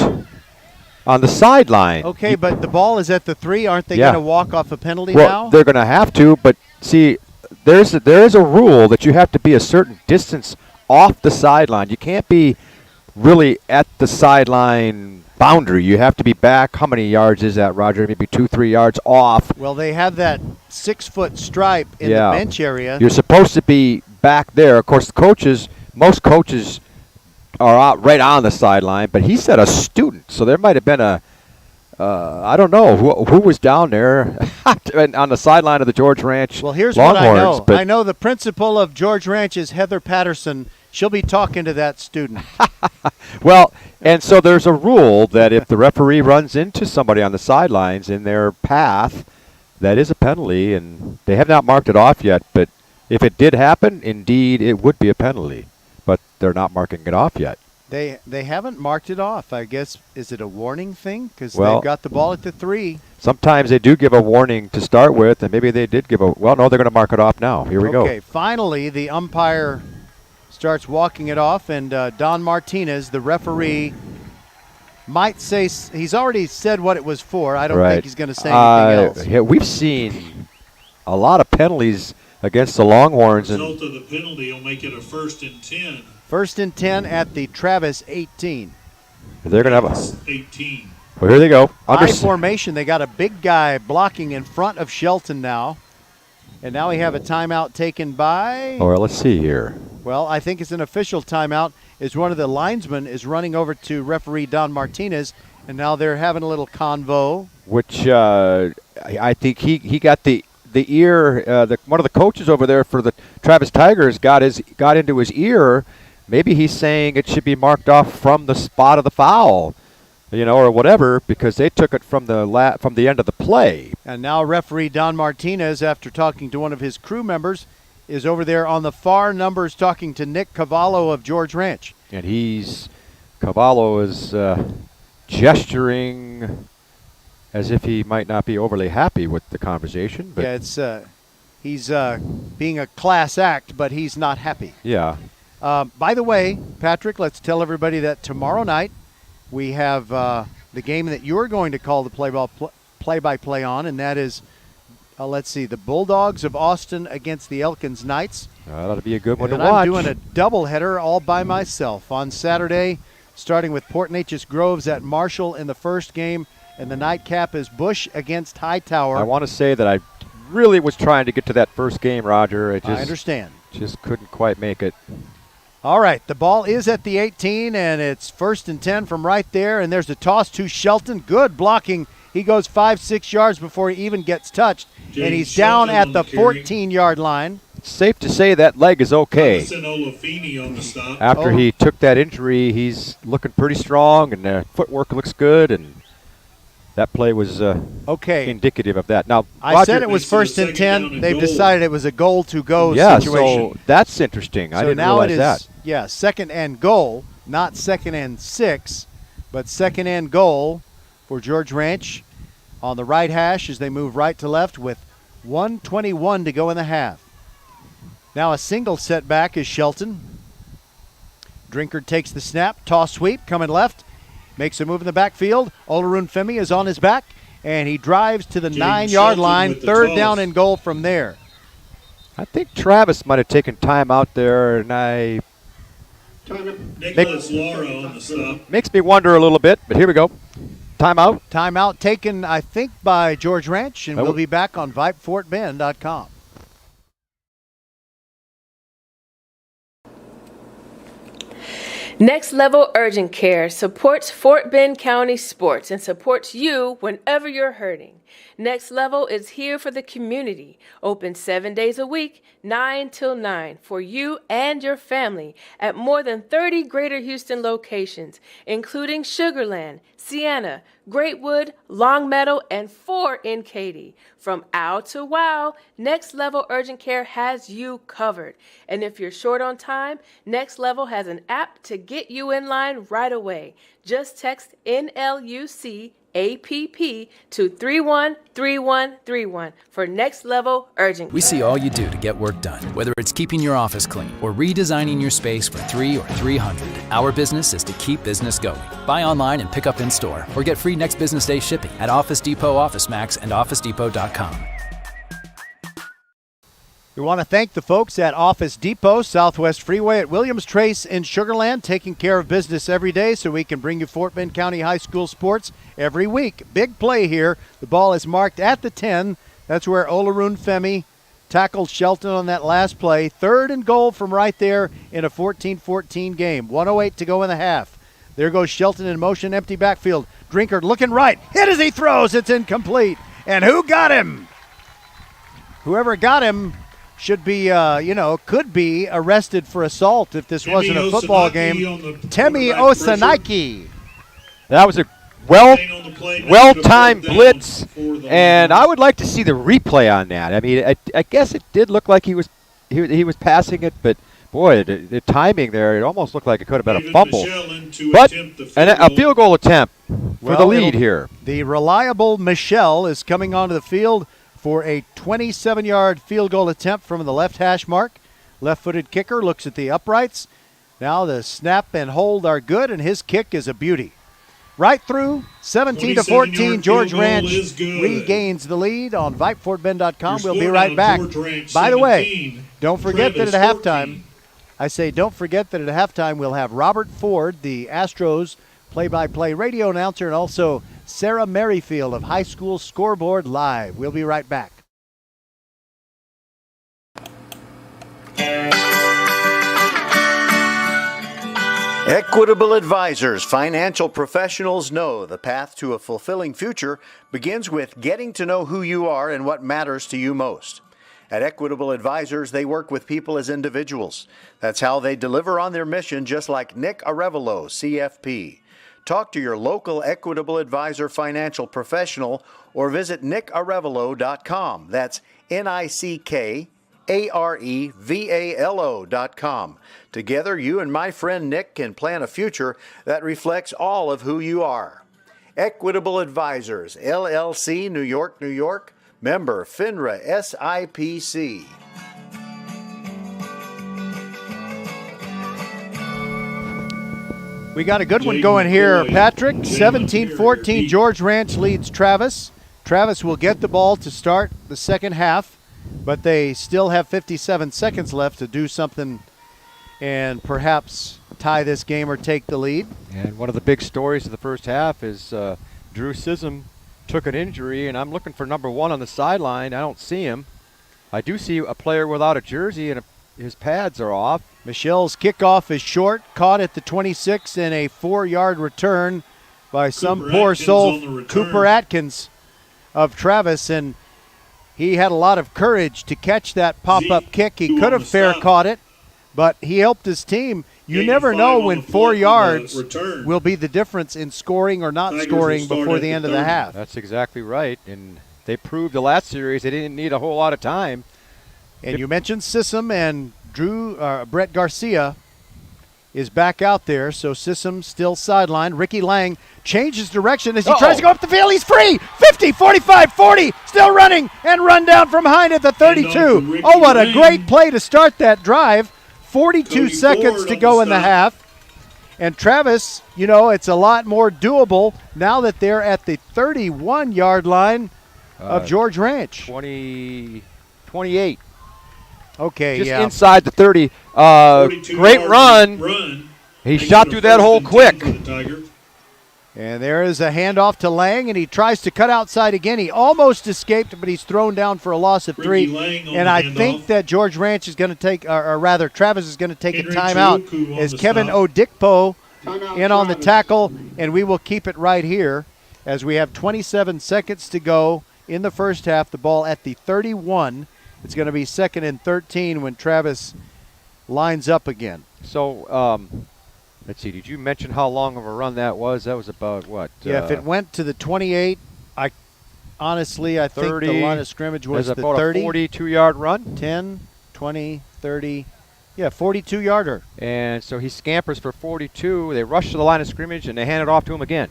on the sideline. Okay, but the ball is at the 3. Aren't they going to walk off a penalty now? They're going to have to, but see, there is a rule that you have to be a certain distance off the sideline. You can't be really at the sideline boundary. You have to be back. How many yards is that, Roger? Maybe 2-3 yards off. Well, they have that 6-foot stripe in the bench area. You're supposed to be back there. Of course, most coaches are out right on the sideline, but he said a student, so there might have been I don't know who was down there on the sideline of the George Ranch. Well, here's Longhorns, what I know. I know the principal of George Ranch is Heather Patterson. She'll be talking to that student. Well, and so there's a rule that if the referee runs into somebody on the sidelines in their path, that is a penalty, and they have not marked it off yet, but if it did happen, indeed, it would be a penalty. But they're not marking it off yet. They haven't marked it off. I guess, is it a warning thing? Because they've got the ball at the 3. Sometimes they do give a warning to start with, and maybe they did give no, they're going to mark it off now. Here we go. Okay, finally, the umpire starts walking it off, and Don Martinez, the referee, might say he's already said what it was for. I don't think he's going to say anything else. Yeah, we've seen a lot of penalties against the Longhorns. The result of the penalty will make it a 1st and 10. 1st and 10 at the Travis 18. They're going to have a 18. Well, here they go. I formation. They got a big guy blocking in front of Shelton now. And now we have a timeout taken by. Or let's see here. Well, I think it's an official timeout. Is one of the linesmen is running over to referee Don Martinez, and now they're having a little convo. Which I think he got the ear. One of the coaches over there for the Travis Tigers got into his ear. Maybe he's saying it should be marked off from the spot of the foul, or whatever, because they took it from the end of the play. And now referee Don Martinez, after talking to one of his crew members, is over there on the far numbers talking to Nick Cavallo of George Ranch. And Cavallo is gesturing as if he might not be overly happy with the conversation. But yeah, he's being a class act, but he's not happy. Yeah. By the way, Patrick, let's tell everybody that tomorrow night we have the game that you're going to call the play-by-play on, and that is, let's see, the Bulldogs of Austin against the Elkins Knights. That ought to be a good one and to watch. I'm doing a doubleheader all by myself on Saturday, starting with Port Neches Groves at Marshall in the first game, and the nightcap is Bush against Hightower. I want to say that I really was trying to get to that first game, Roger. I understand. Just couldn't quite make it. All right, the ball is at the 18, and it's 1st and 10 from right there, and there's a toss to Shelton. Good blocking. He goes 5-6 yards before he even gets touched, and he's down at the 14-yard line. It's safe to say that leg is okay. On the stop. After he took that injury, he's looking pretty strong, and the footwork looks good, and that play was indicative of that. Now, I Roger, said it was 1st and 10. They've decided it was a goal-to-go situation. So that's interesting. I didn't now realize that. Yeah, 2nd and goal, not 2nd and 6, but 2nd and goal for George Ranch on the right hash as they move right to left with 1:21 to go in the half. Now a single setback is Shelton. Drinkard takes the snap, toss sweep, coming left, makes a move in the backfield. Olaroon Femi is on his back, and he drives to the 9-yard line, 3rd down and goal from there. I think Travis might have taken time out there, and Nicholas Laura on the stop. Makes me wonder a little bit, but here we go. Timeout. Timeout taken, I think, by George Ranch, and we'll be back on VypeFortBend.com. Next Level Urgent Care supports Fort Bend County sports and supports you whenever you're hurting. Next Level is here for the community, open 7 days a week, 9 till 9, for you and your family at more than 30 Greater Houston locations, including Sugarland, Sienna, Greatwood, Longmeadow, and 4 in Katy. From ow to wow, Next Level Urgent Care has you covered. And if you're short on time, Next Level has an app to get you in line right away. Just text NLUC APP to 313131 for Next Level Urgent Care. We see all you do to get work done, whether it's keeping your office clean or redesigning your space for 3 or 300. Our business is to keep business going. Buy online and pick up in store, or get free next business day shipping at Office Depot, Office Max, and OfficeDepot.com. We want to thank the folks at Office Depot, Southwest Freeway at Williams Trace in Sugarland, taking care of business every day so we can bring you Fort Bend County High School sports every week. Big play here. The ball is marked at the 10. That's where Olaroon Femi tackled Shelton on that last play. 3rd and goal from right there in a 14-14 game. 1:08 to go in the half. There goes Shelton in motion, empty backfield. Drinkard looking right. Hit as he throws. It's incomplete. And who got him? Whoever got him should be, could be arrested for assault if this wasn't a football game. Temi Osanaiki. That was a well-timed blitz, and I would like to see the replay on that. I mean, I guess it did look like he was passing it, but boy, the timing there, it almost looked like it could have been a fumble. But a field goal attempt for the lead here. The reliable Michelle is coming onto the field for a 27-yard field goal attempt from the left hash mark. Left-footed kicker looks at the uprights. Now the snap and hold are good, and his kick is a beauty. Right through, 17-14, George Ranch regains the lead on VypeFortBend.com. We'll be right back. By the way, don't forget that at halftime, we'll have Robert Ford, the Astros play-by-play radio announcer, and also Sarah Merrifield of High School Scoreboard Live. We'll be right back. Equitable Advisors financial professionals know the path to a fulfilling future begins with getting to know who you are and what matters to you most. At Equitable Advisors, they work with people as individuals. That's how they deliver on their mission, just like Nick Arevalo, CFP. Talk to your local Equitable Advisor financial professional or visit nickarevalo.com. That's NICKAREVALO.com. Together, you and my friend Nick can plan a future that reflects all of who you are. Equitable Advisors, LLC, New York, New York. Member FINRA SIPC. We got a good one going here, Patrick. 17-14, George Ranch leads Travis. Travis will get the ball to start the second half, but they still have 57 seconds left to do something and perhaps tie this game or take the lead. And one of the big stories of the first half is Drew Sissom took an injury, and I'm looking for number 1 on the sideline. I don't see him. I do see a player without a jersey, and his pads are off. Michelle's kickoff is short, caught at the 26 in a 4-yard return by some poor soul, Cooper Atkins of Travis, and he had a lot of courage to catch that pop-up kick. He could have fair caught it, but he helped his team. You never know when 4 yards will be the difference in scoring or not scoring before the end of the half. That's exactly right, and they proved the last series they didn't need a whole lot of time. And you mentioned Sissom, and Brett Garcia is back out there, so Sissom still sidelined. Ricky Lang changes direction as he tries to go up the field. He's free! 50, 45, 40, still running, and run down from behind at the 32. Oh, what a great play to start that drive. 42 seconds to go in the half. And Travis, you know, it's a lot more doable now that they're at the 31-yard line of George Ranch. 28. Okay, just yeah. inside the 30. Great run. He shot through that hole quick. And there is a handoff to Lang, and he tries to cut outside again. He almost escaped, but he's thrown down for a loss of 3. And I think that George Ranch is going to take, or rather Travis is going to take a timeout as Kevin Odikpo in on the tackle, and we will keep it right here as we have 27 seconds to go in the first half. The ball at the 31. It's going to be 2nd and 13 when Travis lines up again. So, let's see, did you mention how long of a run that was? That was about what? Yeah, if it went to the 28, I think the line of scrimmage was the 30. A 42-yard run? 10, 20, 30. Yeah, 42-yarder. And so he scampers for 42. They rush to the line of scrimmage, and they hand it off to him again.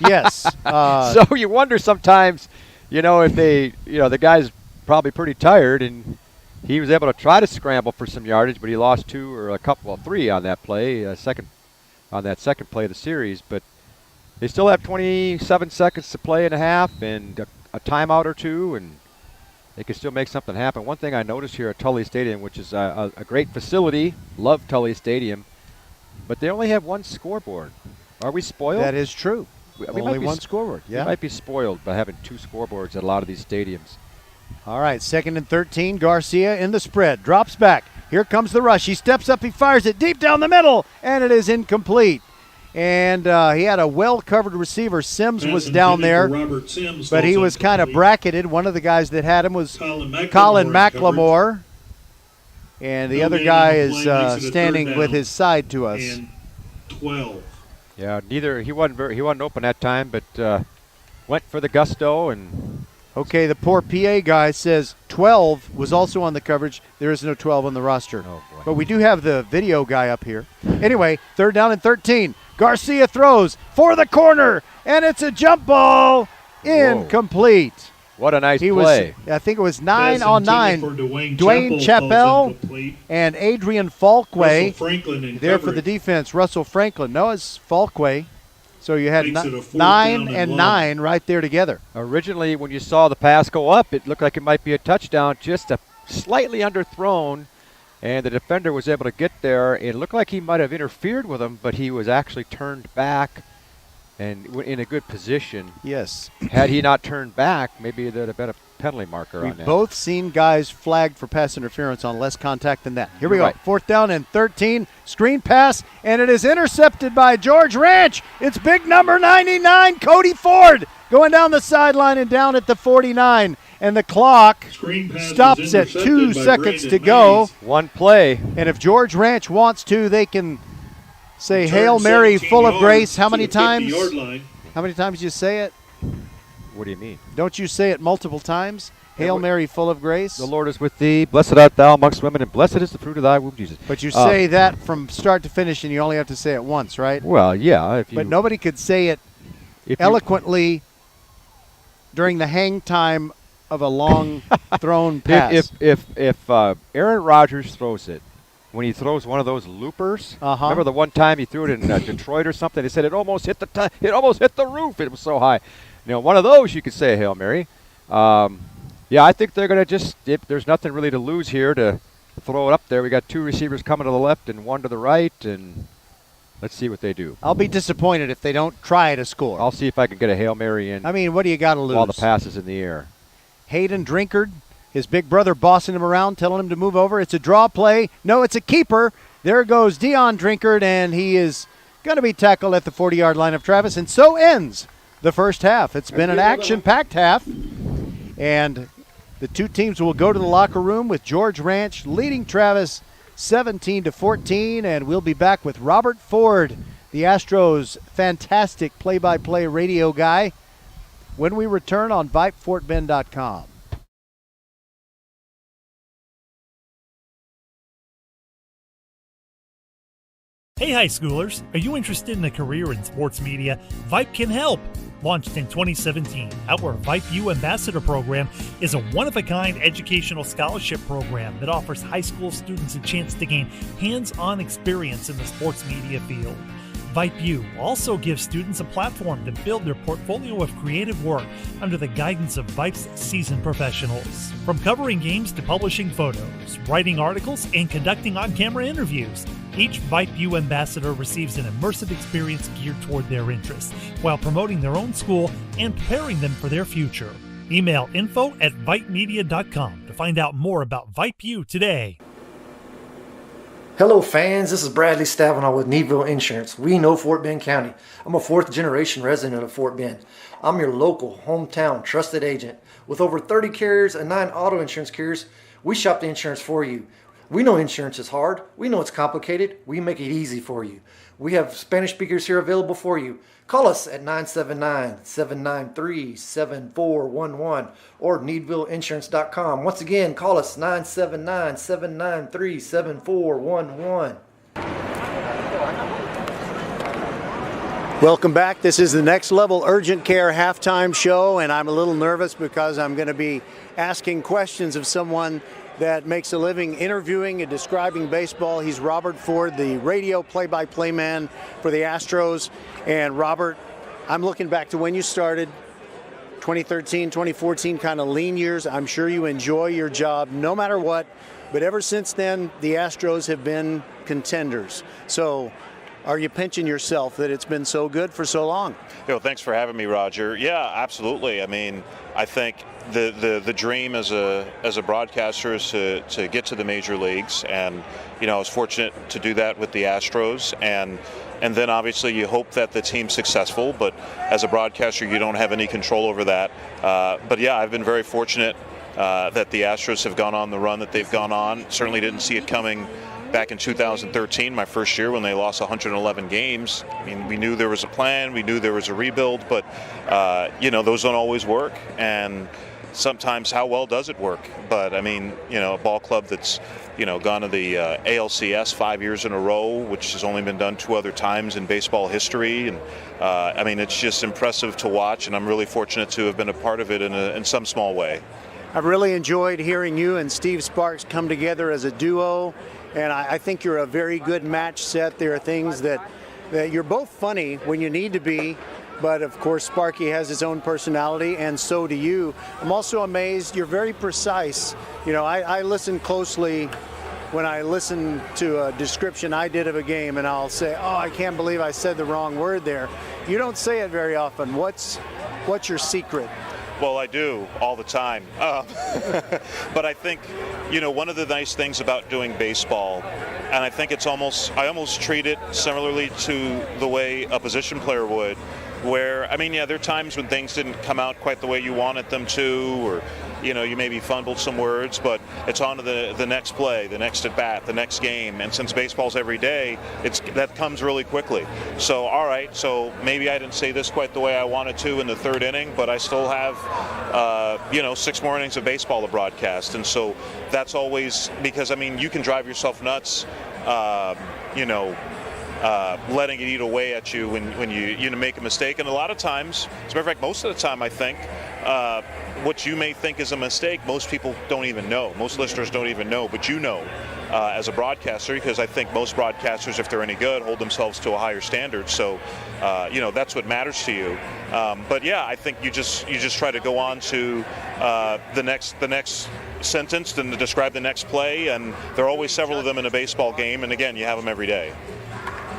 Yes. So you wonder sometimes, you know, if they, you know, the guy's probably pretty tired, and he was able to try to scramble for some yardage, but he lost 3 on that play, on that second play of the series. But they still have 27 seconds to play in a half and a timeout or two, and they can still make something happen. One thing I noticed here at Tully Stadium, which is a great facility, love Tully Stadium, but they only have one scoreboard. Are we spoiled? That is true. Only one scoreboard, yeah. We might be spoiled by having 2 scoreboards at a lot of these stadiums. All right, 2nd and 13. Garcia in the spread. Drops back. Here comes the rush. He steps up. He fires it deep down the middle, and it is incomplete. And he had a well-covered receiver. Sims was down there, but he was kind of bracketed. One of the guys that had him was Colin McLemore. And the other guy is standing with his side to us. And 12. Yeah, he wasn't open that time, but went for the gusto. And okay, the poor PA guy says 12 was also on the coverage. There is no 12 on the roster. Oh, boy. But we do have the video guy up here. Anyway, 3rd down and 13. Garcia throws for the corner, and it's a jump ball. Incomplete. Whoa. What a nice play. I think it was 9 on 9. Dwayne Chappell and Adrian Falkway there for the defense. Russell Franklin. No, it's Falkway. So you had 9 and 9 right there together. Originally, when you saw the pass go up, it looked like it might be a touchdown, just a slightly underthrown, and the defender was able to get there. It looked like he might have interfered with him, but he was actually turned back and in a good position. Yes. Had he not turned back, maybe there'd have been a penalty marker on We've that. both seen guys flagged for pass interference on less contact than that. Here we go. Right. 4th down and 13. Screen pass, and it is intercepted by George Ranch. It's big number 99, Cody Ford, going down the sideline and down at the 49. And the clock stops at 2 seconds to go. One play. And if George Ranch wants to, they can say Hail Mary full of grace. How many times? How many times you say it? What do you mean? Don't you say it multiple times? Hail Mary full of grace. The Lord is with thee. Blessed art thou amongst women, and blessed is the fruit of thy womb, Jesus. But you say that from start to finish, and you only have to say it once, right? Well, yeah. But nobody could say it eloquently during the hang time of a long thrown pass. If Aaron Rodgers throws it, when he throws one of those loopers, remember the one time he threw it in Detroit or something? They said it almost hit the roof. It was so high. You know, one of those you could say a Hail Mary. Yeah, I think they're going to just, if there's nothing really to lose here, to throw it up there. We got 2 receivers coming to the left and 1 to the right, and let's see what they do. I'll be disappointed if they don't try to score. I'll see if I can get a Hail Mary in. I mean, what do you got to lose? While the pass is in the air. Hayden Drinkard, his big brother bossing him around, telling him to move over. It's a draw play. No, it's a keeper. There goes Dion Drinkard, and he is going to be tackled at the 40-yard line of Travis, and so ends the first half. It's been an action-packed half, and the two teams will go to the locker room with George Ranch leading Travis 17-14, and we'll be back with Robert Ford, the Astros' fantastic play-by-play radio guy, when we return on VypeFortBend.com. Hey high schoolers, are you interested in a career in sports media? Vype can help. Launched in 2017, our Vype U Ambassador Program is a one-of-a-kind educational scholarship program that offers high school students a chance to gain hands-on experience in the sports media field. Vype U also gives students a platform to build their portfolio of creative work under the guidance of Vype's seasoned professionals. From covering games to publishing photos, writing articles, and conducting on-camera interviews, each Vype U ambassador receives an immersive experience geared toward their interests, while promoting their own school and preparing them for their future. Email info@vypemedia.com to find out more about Vype U today. Hello fans, this is Bradley Stabenow with Needville Insurance. We know Fort Bend County. I'm a 4th generation resident of Fort Bend. I'm your local, hometown, trusted agent. With over 30 carriers and 9 auto insurance carriers, we shop the insurance for you. We know insurance is hard. We know it's complicated. We make it easy for you. We have Spanish speakers here available for you. Call us at 979-793-7411 or needvilleinsurance.com. Once again, call us 979-793-7411. Welcome back. This is the Next Level Urgent Care halftime show, and I'm a little nervous because I'm going to be asking questions of someone that makes a living interviewing and describing baseball. He's Robert Ford, the radio play-by-play man for the Astros. And Robert, I'm looking back to when you started, 2013, 2014, kind of lean years. I'm sure you enjoy your job no matter what, but ever since then, the Astros have been contenders. So are you pinching yourself that it's been so good for so long? Thanks for having me, Roger. Yeah, absolutely. I mean, I think the dream as a broadcaster is to get to the major leagues, and I was fortunate to do that with the Astros, and then obviously you hope that the team's successful, but as a broadcaster you don't have any control over that. But yeah, I've been very fortunate that the Astros have gone on the run that they've gone on. Certainly didn't see it coming back in 2013, my first year, when they lost 111 games. I mean, we knew there was a plan, we knew there was a rebuild, but those don't always work, and sometimes how well does it work? But I mean, a ball club that's gone to the ALCS 5 years in a row, which has only been done 2 other times in baseball history, and I mean, it's just impressive to watch, and I'm really fortunate to have been a part of it in some small way. I've really enjoyed hearing you and Steve Sparks come together as a duo, and I think you're a very good match set. There are things that you're both funny when you need to be, but of course Sparky has his own personality, and so do you. I'm also amazed you're very precise. I listen closely when I listen to a description I did of a game and I'll say, oh, I can't believe I said the wrong word there. You don't say it very often. What's your secret? Well, I do all the time. But I think, one of the nice things about doing baseball, and I think I almost treat it similarly to the way a position player would, where, there are times when things didn't come out quite the way you wanted them to, or, you maybe fumbled some words, but it's on to the next play, the next at-bat, the next game. And since baseball's every day, that comes really quickly. So, all right, so maybe I didn't say this quite the way I wanted to in the third inning, but I still have, 6 more innings of baseball to broadcast. And so that's always, because, you can drive yourself nuts, letting it eat away at you when you make a mistake. And a lot of times, as a matter of fact, most of the time, I think, what you may think is a mistake, most people don't even know. Most listeners don't even know, but as a broadcaster, because I think most broadcasters, if they're any good, hold themselves to a higher standard. So, that's what matters to you. But yeah, I think you just try to go on to the next sentence and to describe the next play, and there are always several of them in a baseball game, and again, you have them every day.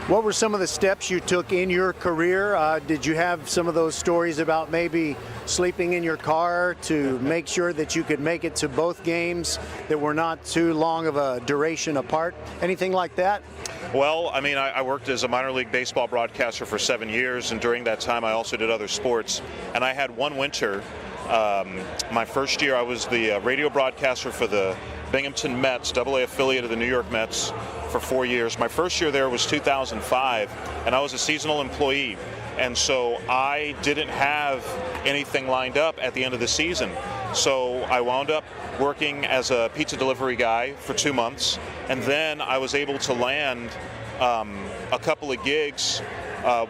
What were some of the steps you took in your career? Did you have some of those stories about maybe sleeping in your car to make sure that you could make it to both games that were not too long of a duration apart? Anything like that? Well, I worked as a minor league baseball broadcaster for 7 years, and during that time I also did other sports. And I had one winter, my first year I was the radio broadcaster for the Binghamton Mets, AA affiliate of the New York Mets, for 4 years. My first year there was 2005, and I was a seasonal employee. And so I didn't have anything lined up at the end of the season. So I wound up working as a pizza delivery guy for 2 months, and then I was able to land a couple of gigs.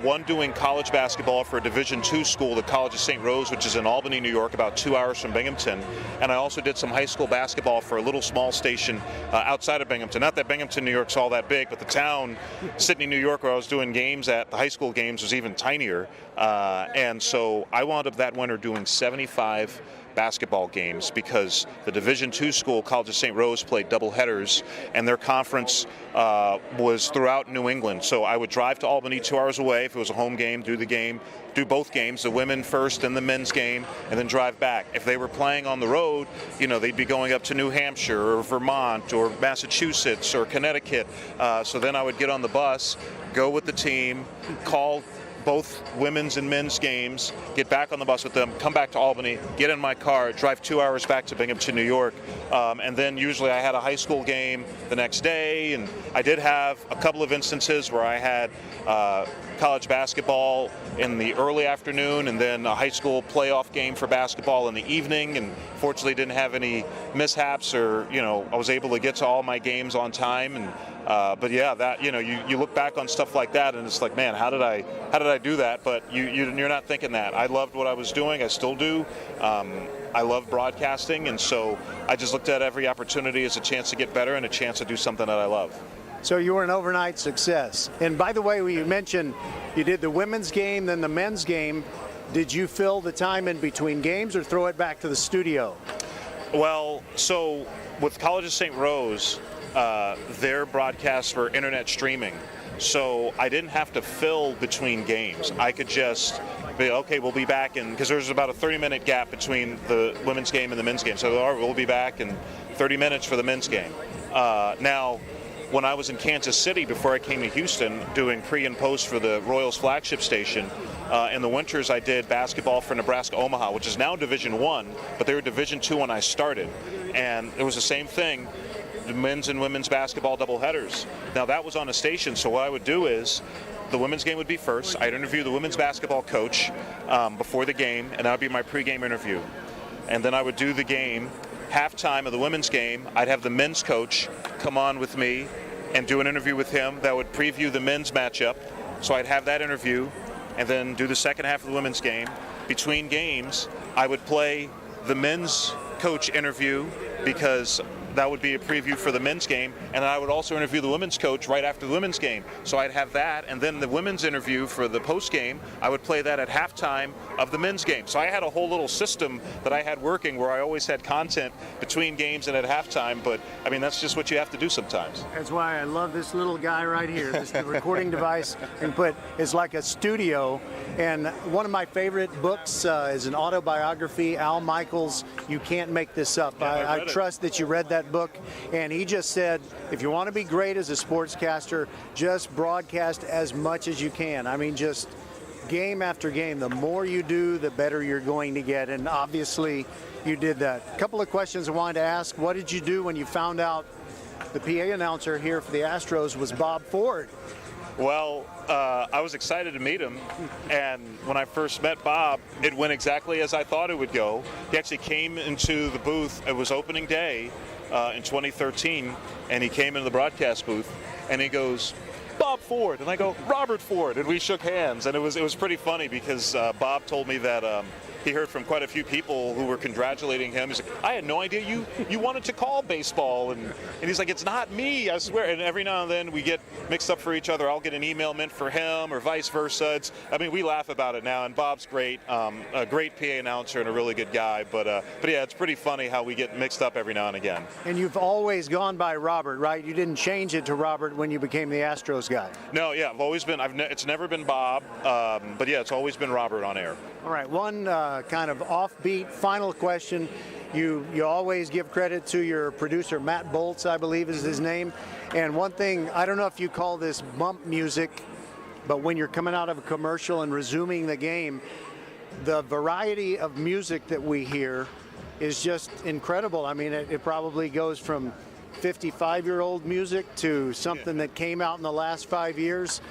One doing college basketball for a Division II school, the College of St. Rose, which is in Albany, New York, about 2 hours from Binghamton. And I also did some high school basketball for a little small station outside of Binghamton. Not that Binghamton, New York's all that big, but the town, Sydney, New York, where I was doing games at, the high school games, was even tinier. And so I wound up that winter doing 75 basketball games because the Division II school, College of St. Rose, played double headers, and their conference was throughout New England. So I would drive to Albany 2 hours away if it was a home game, do both games, the women first and the men's game, and then drive back. If they were playing on the road, they'd be going up to New Hampshire or Vermont or Massachusetts or Connecticut. So then I would get on the bus, go with the team, call both women's and men's games, get back on the bus with them, come back to Albany, get in my car, drive 2 hours back to Binghamton, New York. And then usually I had a high school game the next day, and I did have a couple of instances where I had college basketball in the early afternoon and then a high school playoff game for basketball in the evening, and fortunately didn't have any mishaps, or I was able to get to all my games on time. And but yeah, that you look back on stuff like that and it's like, man, how did I do that? But you're not thinking that. I loved what I was doing. I still do. I love broadcasting, and so I just looked at every opportunity as a chance to get better and a chance to do something that I love. So you were an overnight success. And by the way, you mentioned you did the women's game, then the men's game. Did you fill the time in between games or throw it back to the studio? Well, so with College of St. Rose, their broadcasts were internet streaming. So I didn't have to fill between games. I could just be, okay, we'll be back because there's about a 30-minute gap between the women's game and the men's game. So all right, we'll be back in 30 minutes for the men's game. Now, when I was in Kansas City before I came to Houston doing pre and post for the Royals flagship station, in the winters I did basketball for Nebraska Omaha, which is now Division I, but they were Division II when I started. And it was the same thing. Men's and women's basketball doubleheaders. Now that was on a station, so what I would do is the women's game would be first. I'd interview the women's basketball coach before the game, and that would be my pregame interview. And then I would do the game. Halftime of the women's game, I'd have the men's coach come on with me and do an interview with him that would preview the men's matchup. So I'd have that interview and then do the second half of the women's game. Between games, I would play the men's coach interview because that would be a preview for the men's game, and I would also interview the women's coach right after the women's game. So I'd have that, and then the women's interview for the post game, I would play that at halftime of the men's game. So I had a whole little system that I had working where I always had content between games and at halftime. But I mean, that's just what you have to do sometimes. That's why I love this little guy right here. This recording device is like a studio. And one of my favorite books is an autobiography, Al Michaels' You Can't Make This Up. Yeah, I trust that you read that book. And he just said, if you want to be great as a sportscaster, just broadcast as much as you can. I mean, just game after game. The more you do, the better you're going to get. And obviously, you did that. A couple of questions I wanted to ask. What did you do when you found out the PA announcer here for the Astros was Bob Ford? Well, I was excited to meet him, and when I first met Bob, it went exactly as I thought it would go. He actually came into the booth. It was opening day in 2013, and he came into the broadcast booth, and he goes, "Bob Ford," and I go, "Robert Ford," and we shook hands, and it was pretty funny because Bob told me that he heard from quite a few people who were congratulating him. He's like, "I had no idea you wanted to call baseball," and he's like, "It's not me, I swear." And every now and then we get mixed up for each other. I'll get an email meant for him or vice versa. We laugh about it now, and Bob's great, a great PA announcer and a really good guy. But yeah, it's pretty funny how we get mixed up every now and again. And you've always gone by Robert, right? You didn't change it to Robert when you became the Astros guy. No, yeah, I've always been. It's never been Bob, but yeah, it's always been Robert on air. All right, one kind of offbeat final question. You always give credit to your producer, Matt Bolts, I believe is his name. And one thing, I don't know if you call this bump music, but when you're coming out of a commercial and resuming the game, the variety of music that we hear is just incredible. I mean, it probably goes from 55-year-old music to something that came out in the last 5 years.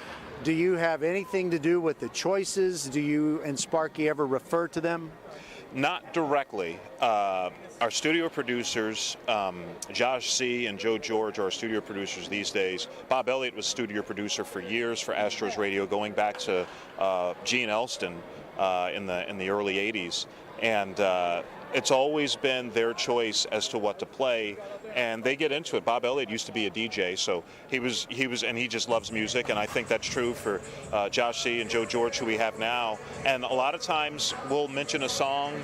Do you have anything to do with the choices? Do you and Sparky ever refer to them? Not directly. Our studio producers, Josh C. and Joe George, are our studio producers these days. Bob Elliott was studio producer for years for Astros Radio, going back to Gene Elston in the early 80s. And it's always been their choice as to what to play, and they get into it. Bob Elliott used to be a DJ, so he was, and he just loves music, and I think that's true for Josh C. and Joe George, who we have now. And a lot of times we'll mention a song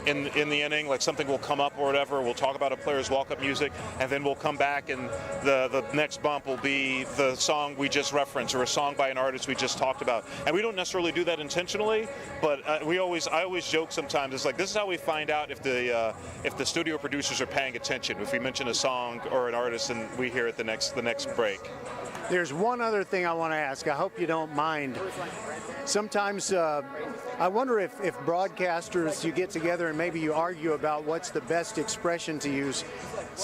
in the inning, like something will come up or whatever. We'll talk about a player's walk-up music, and then we'll come back, and the next bump will be the song we just referenced or a song by an artist we just talked about. And we don't necessarily do that intentionally, but I always joke sometimes. It's like, this is how we find out if the studio producers are paying attention. If we mention a song or an artist, and we hear it the next break. There's one other thing I want to ask. I hope you don't mind. Sometimes I wonder if broadcasters, you get together and maybe you argue about what's the best expression to use.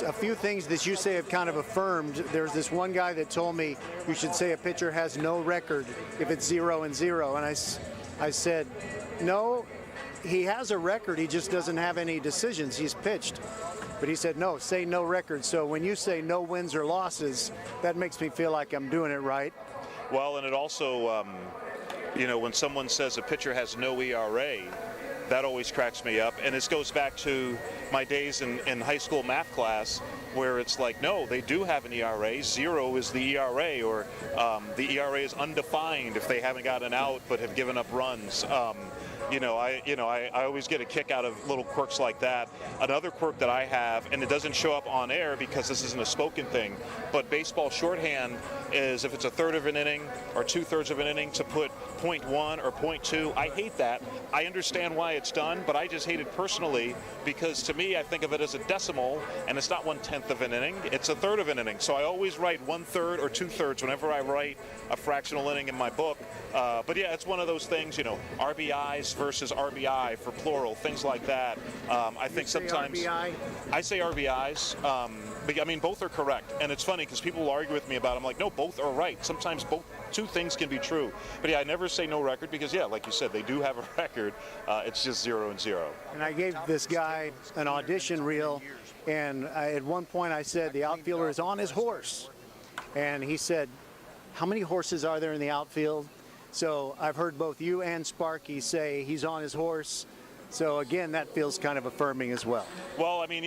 A few things that you say have kind of affirmed. There's this one guy that told me you should say a pitcher has no record if it's 0-0. And I said, no, he has a record. He just doesn't have any decisions. He's pitched. But he said, no, say no record. So when you say no wins or losses, that makes me feel like I'm doing it right. Well, and it also, when someone says a pitcher has no ERA, that always cracks me up. And this goes back to my days in high school math class, where it's like, no, they do have an ERA. 0 is the ERA, or the ERA is undefined if they haven't gotten out but have given up runs. I always get a kick out of little quirks like that. Another quirk that I have, and it doesn't show up on air because this isn't a spoken thing, but baseball shorthand is if it's a third of an inning or 2/3 of an inning to put .1 or .2. I hate that. I understand why it's done, but I just hate it personally because to me, I think of it as a decimal, and it's not 1/10 of an inning. It's a third of an inning. So I always write 1/3 or 2/3 whenever I write a fractional inning in my book. But yeah, it's one of those things, RBIs versus RBI for plural, things like that. I think sometimes RBI? I say RBIs. But, both are correct, and it's funny because people will argue with me about it. I'm like, no, both are right. Sometimes two things can be true. But yeah, I never say no record because, yeah, like you said, they do have a record. It's just 0-0. And I gave this guy an audition reel, and at one point I said the outfielder is on his horse. And he said, how many horses are there in the outfield? So I've heard both you and Sparky say he's on his horse. So again, that feels kind of affirming as well. Well, I mean,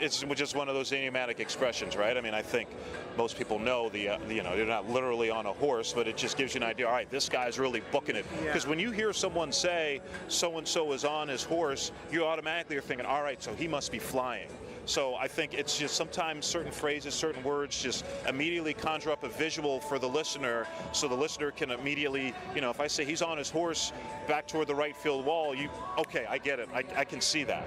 it's just one of those idiomatic expressions, right? I mean, I think most people know they're not literally on a horse, but it just gives you an idea. All right, this guy's really booking it. Because when you hear someone say so-and-so is on his horse, you automatically are thinking, all right, so he must be flying. So I think it's just sometimes certain phrases, certain words just immediately conjure up a visual for the listener, so the listener can immediately, if I say he's on his horse back toward the right field wall, okay, I get it. I can see that.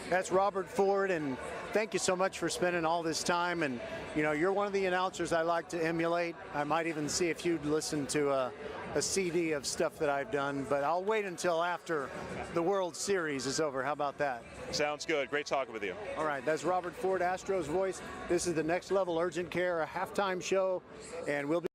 That's Robert Ford, and thank you so much for spending all this time. And, you're one of the announcers I like to emulate. I might even see if you'd listen to a CD of stuff that I've done, but I'll wait until after the World Series is over. How about that? Sounds good. Great talking with you. All right, that's Robert Ford, Astros voice. This is the Next Level Urgent Care, a halftime show, and we'll be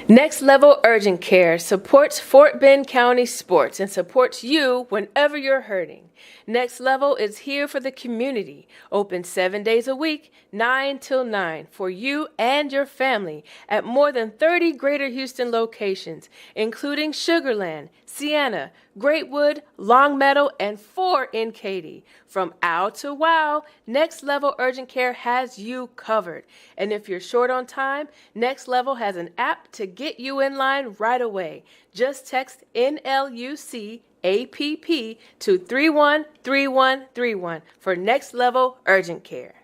Next Level Urgent Care supports Fort Bend County sports and supports you whenever you're hurting. Next Level is here for the community, open 7 days a week, 9 till 9, for you and your family at more than 30 Greater Houston locations, including Sugarland, Sienna, Greatwood, Longmeadow, and 4 in Katy. From ow to wow, Next Level Urgent Care has you covered. And if you're short on time, Next Level has an app to get you in line right away. Just text NLUC APP to 313131 for Next Level Urgent Care.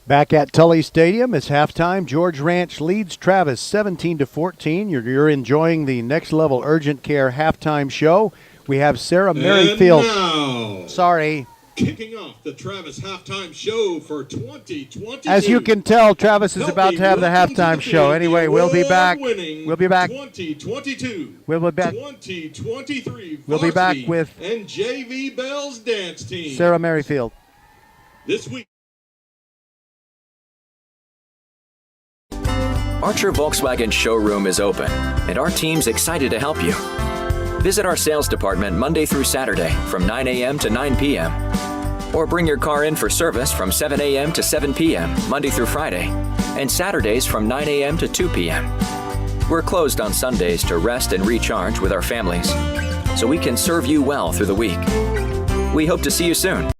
Back at Tully Stadium, it's halftime. George Ranch leads Travis 17-14. You're enjoying the Next Level Urgent Care halftime show. We have Sarah Merrifield. Now, sorry. Kicking off the Travis halftime show for 2022. As you can tell, Travis is about to have the halftime show. Anyway, we'll be back. We'll be back. 2022. We'll be back. 2023. We'll be back with and JV Bell's dance team. Sarah Merrifield. This week. Archer Volkswagen showroom is open, and our team's excited to help you. Visit our sales department Monday through Saturday from 9 a.m. to 9 p.m. Or bring your car in for service from 7 a.m. to 7 p.m. Monday through Friday, and Saturdays from 9 a.m. to 2 p.m. We're closed on Sundays to rest and recharge with our families, so we can serve you well through the week. We hope to see you soon.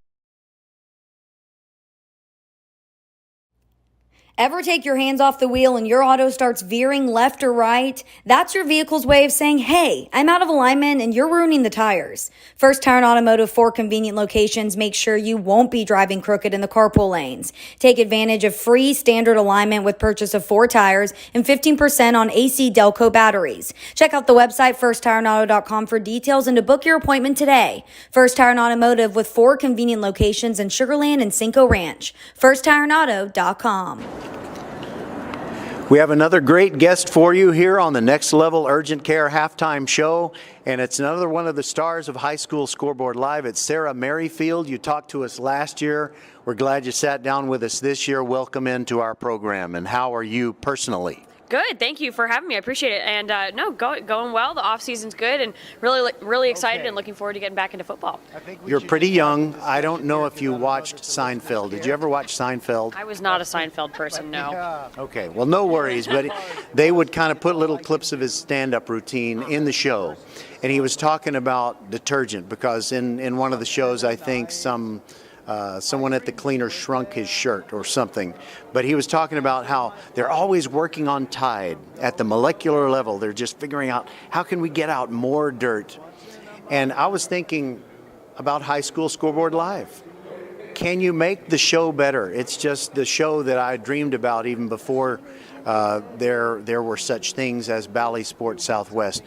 Ever take your hands off the wheel and your auto starts veering left or right? That's your vehicle's way of saying, hey, I'm out of alignment and you're ruining the tires. First Tire and Automotive, 4 convenient locations, make sure you won't be driving crooked in the carpool lanes. Take advantage of free standard alignment with purchase of 4 tires and 15% on AC Delco batteries. Check out the website firsttireandauto.com for details and to book your appointment today. First Tire and Automotive with 4 convenient locations in Sugarland and Cinco Ranch. firsttireandauto.com. We have another great guest for you here on the Next Level Urgent Care halftime show, and it's another one of the stars of High School Scoreboard Live. It's Sarah Merrifield. You talked to us last year. We're glad you sat down with us this year. Welcome into our program. And how are you personally? Good. Thank you for having me. I appreciate it. And going well. The off season's good, and really excited and looking forward to getting back into football. You're pretty young. I don't know if you watched Seinfeld. Did you ever watch Seinfeld? I was not a Seinfeld person, no. Okay, well, no worries, but they would kind of put little clips of his stand-up routine in the show. And he was talking about detergent because in one of the shows, I think someone at the cleaner shrunk his shirt or something. But he was talking about how they're always working on Tide at the molecular level. They're just figuring out how can we get out more dirt. And I was thinking about High School Scoreboard Live. Can you make the show better? It's just the show that I dreamed about even before there were such things as Bally Sports Southwest.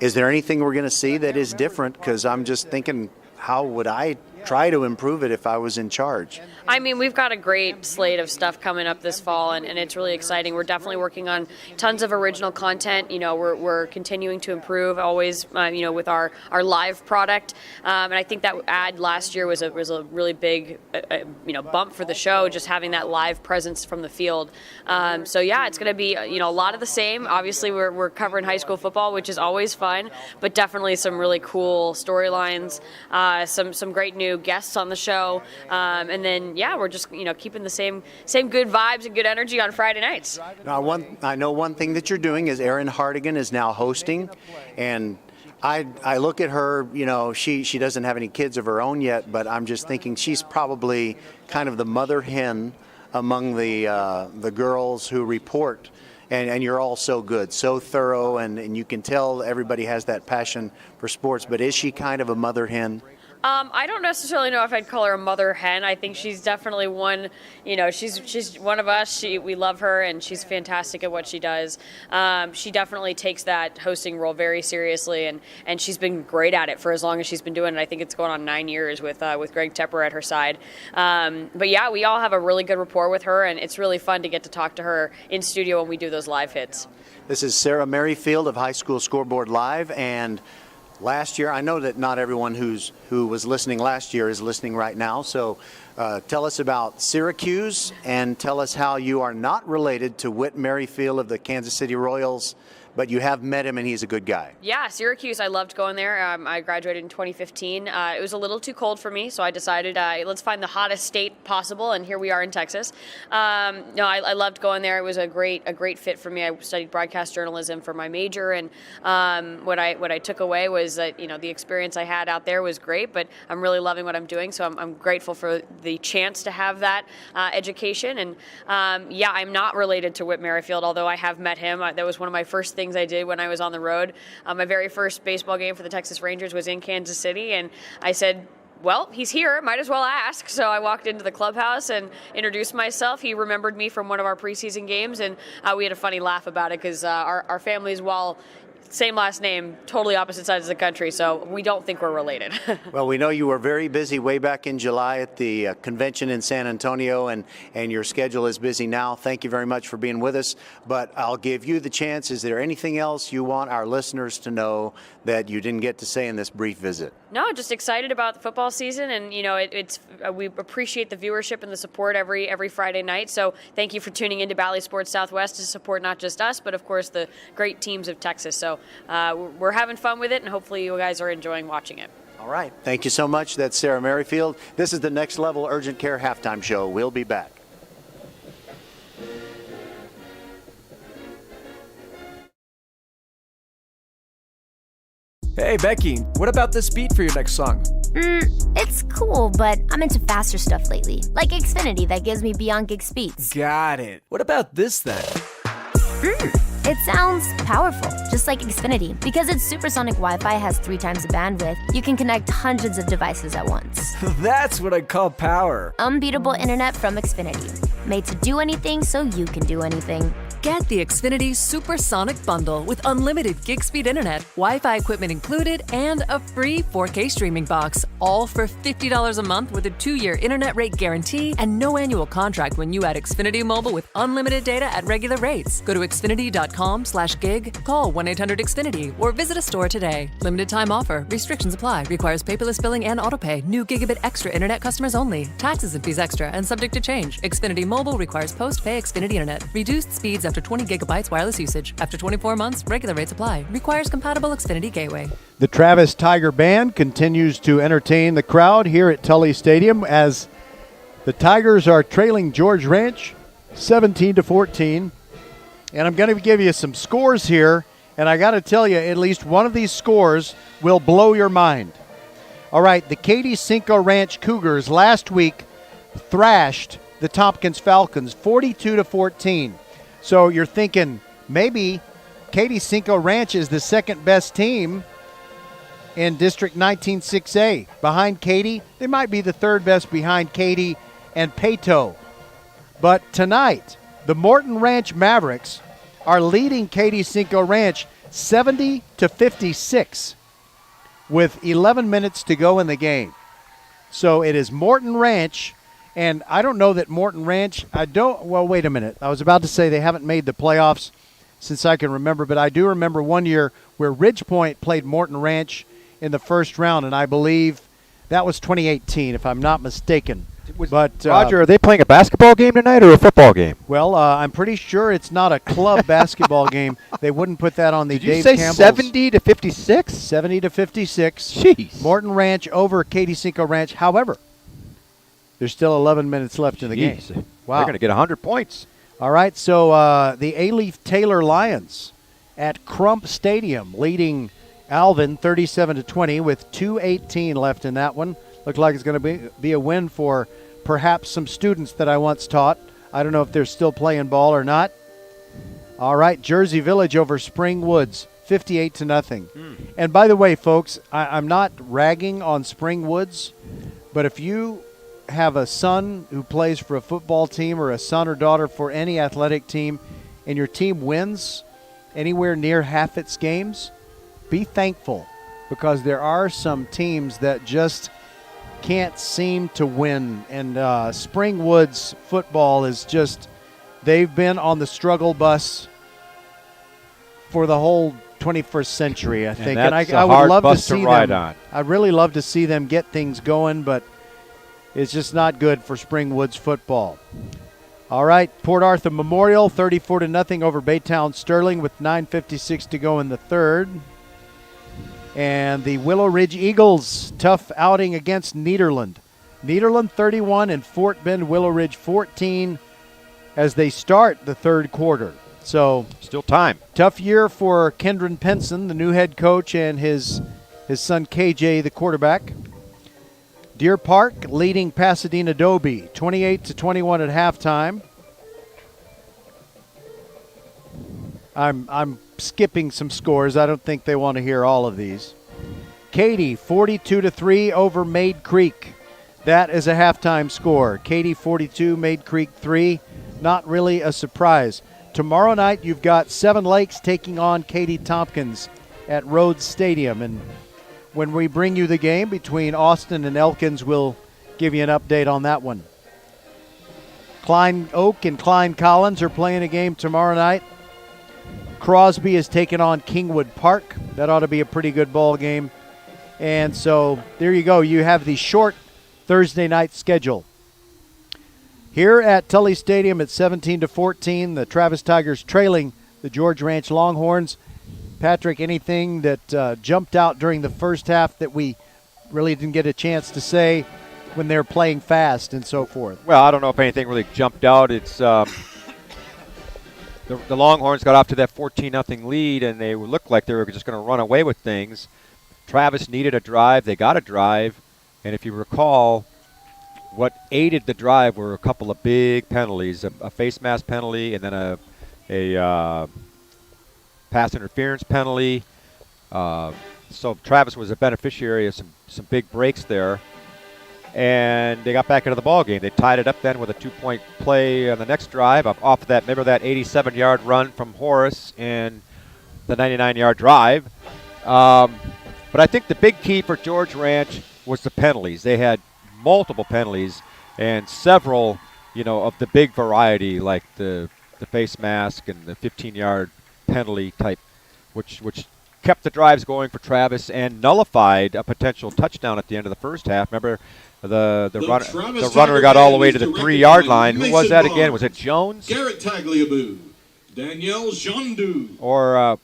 Is there anything we're going to see that is different? Because I'm just thinking, how would I try to improve it if I was in charge? I mean, we've got a great slate of stuff coming up this fall, and it's really exciting. We're definitely working on tons of original content. You know, we're continuing to improve always, with our live product. And I think that ad last year was a really big, bump for the show, just having that live presence from the field. So yeah, it's going to be, a lot of the same. Obviously, we're covering high school football, which is always fun, but definitely some really cool storylines, some great news. new guests on the show. And then, yeah, we're just, keeping the same good vibes and good energy on Friday nights. Now, I know one thing that you're doing is Erin Hardigan is now hosting, and I look at her, she doesn't have any kids of her own yet, but I'm just thinking she's probably kind of the mother hen among the girls who report. And you're all so good, so thorough, and you can tell everybody has that passion for sports. But is she kind of a mother hen? I don't necessarily know if I'd call her a mother hen. I think she's definitely one, she's one of us. We love her, and she's fantastic at what she does. She definitely takes that hosting role very seriously, and she's been great at it for as long as she's been doing it. I think it's going on 9 years with Greg Tepper at her side. But yeah, we all have a really good rapport with her, and it's really fun to get to talk to her in studio when we do those live hits. This is Sarah Merrifield of High School Scoreboard Live, and last year, I know that not everyone who was listening last year is listening right now, so tell us about Syracuse and tell us how you are not related to Whit Merrifield of the Kansas City Royals, but you have met him and he's a good guy. Yeah, Syracuse, I loved going there. I graduated in 2015. It was a little too cold for me, so I decided let's find the hottest state possible, and here we are in Texas. I loved going there. It was a great fit for me. I studied broadcast journalism for my major, and what I took away was that the experience I had out there was great, but I'm really loving what I'm doing, so I'm grateful for the chance to have that education. And I'm not related to Whit Merrifield, although I have met him. That was one of my first things I did when I was on the road. My very first baseball game for the Texas Rangers was in Kansas City, and I said, well, he's here, might as well ask. So I walked into the clubhouse and introduced myself. He remembered me from one of our preseason games, and we had a funny laugh about it because our families, while same last name, totally opposite sides of the country, so we don't think we're related. Well, we know you were very busy way back in July at the convention in San Antonio, and your schedule is busy now. Thank you very much for being with us, but I'll give you the chance. Is there anything else you want our listeners to know that you didn't get to say in this brief visit? No, just excited about the football season, and we appreciate the viewership and the support every Friday night. So thank you for tuning into Bally Sports Southwest to support not just us, but of course the great teams of Texas. So we're having fun with it, and hopefully you guys are enjoying watching it. All right, thank you so much. That's Sarah Merrifield. This is the Next Level Urgent Care Halftime Show. We'll be back. Hey, Becky, what about this beat for your next song? It's cool, but I'm into faster stuff lately, like Xfinity that gives me beyond gig speeds. Got it. What about this then? It sounds powerful, just like Xfinity. Because its supersonic Wi-Fi has 3 times the bandwidth, you can connect hundreds of devices at once. That's what I call power. Unbeatable internet from Xfinity. Made to do anything so you can do anything. Get the Xfinity Supersonic Bundle with unlimited gig speed internet, Wi-Fi equipment included, and a free 4K streaming box, all for $50 a month with a 2-year internet rate guarantee and no annual contract when you add Xfinity Mobile with unlimited data at regular rates. Go to xfinity.com/gig, call 1-800-XFINITY, or visit a store today. Limited time offer. Restrictions apply. Requires paperless billing and autopay. New gigabit extra internet customers only. Taxes and fees extra and subject to change. Xfinity Mobile requires post-pay Xfinity internet. Reduced speeds after 20 gigabytes wireless usage. After 24 months, regular rates apply. Requires compatible Xfinity gateway. The Travis Tiger Band continues to entertain the crowd here at Tully Stadium as the Tigers are trailing George Ranch 17-14. And I'm going to give you some scores here, and I got to tell you, at least one of these scores will blow your mind. All right, the Katy Cinco Ranch Cougars last week thrashed the Tompkins Falcons 42-14. So you're thinking maybe Katy Cinco Ranch is the second best team in District 19-6A. Behind Katy, they might be the third best behind Katy and Peyto. But tonight, the Morton Ranch Mavericks are leading Katy Cinco Ranch 70-56 with 11 minutes to go in the game. So it is Morton Ranch. And I don't know that Morton Ranch, well, wait a minute. I was about to say they haven't made the playoffs since I can remember, but I do remember one year where Ridgepoint played Morton Ranch in the first round, and I believe that was 2018, if I'm not mistaken. But Roger, are they playing a basketball game tonight or a football game? Well, I'm pretty sure it's not a club basketball game. They wouldn't put that on the Did you Dave say Campbell's. 70 to 56? 70 to 56. Jeez. Morton Ranch over Katy Cinco Ranch. However, there's still 11 minutes left in the game. Wow. They're going to get 100 points. All right, so the A-Leaf Taylor Lions at Crump Stadium leading Alvin 37-20 with 2:18 left in that one. Looks like it's going to be a win for perhaps some students that I once taught. I don't know if they're still playing ball or not. All right, Jersey Village over Spring Woods, 58-0. And by the way, folks, I'm not ragging on Spring Woods, but if you have a son who plays for a football team or a son or daughter for any athletic team and your team wins anywhere near half its games, be thankful, because there are some teams that just can't seem to win. And Spring Woods football is just, they've been on the struggle bus for the whole 21st century, I think. And that's I a would hard love bus to see to ride them. on. I'd really love to see them get things going, but it's just not good for Spring Woods football. All right, Port Arthur Memorial 34-0 over Baytown Sterling with 9:56 to go in the third. And the Willow Ridge Eagles, tough outing against Nederland. Nederland 31 and Fort Bend Willow Ridge 14 as they start the third quarter. So still time. Tough year for Kendron Penson, the new head coach, and his son KJ, the quarterback. Deer Park leading Pasadena Dobie 28-21 at halftime. I'm skipping some scores. I don't think they want to hear all of these. Katy 42-3 over Maid Creek. That is a halftime score. Katy 42, Maid Creek 3. Not really a surprise. Tomorrow night you've got Seven Lakes taking on Katy Tompkins at Rhodes Stadium, and when we bring you the game between Austin and Elkins, we'll give you an update on that one. Klein Oak and Klein Collins are playing a game tomorrow night. Crosby is taking on Kingwood Park. That ought to be a pretty good ball game. And so there you go. You have the short Thursday night schedule. Here at Tully Stadium at 17-14, the Travis Tigers trailing the George Ranch Longhorns. Patrick, anything that jumped out during the first half that we really didn't get a chance to say when they're playing fast and so forth? Well, I don't know if anything really jumped out. It's the Longhorns got off to that 14-0 lead, and they looked like they were just going to run away with things. Travis needed a drive. They got a drive. And if you recall, what aided the drive were a couple of big penalties, a face mask penalty and then a pass interference penalty. So Travis was a beneficiary of some big breaks there. And they got back into the ball game. They tied it up then with a 2-point play on the next drive. Off of that, remember that 87-yard run from Horace and the 99-yard drive. But I think the big key for George Ranch was the penalties. They had multiple penalties and several, of the big variety, like the face mask and the 15-yard penalty type, which kept the drives going for Travis and nullified a potential touchdown at the end of the first half. Remember, the runner got all the way to the 3-yard line. Who was that again? Was it Jones? Garrett Tagliabue, Danielle Jondu, or I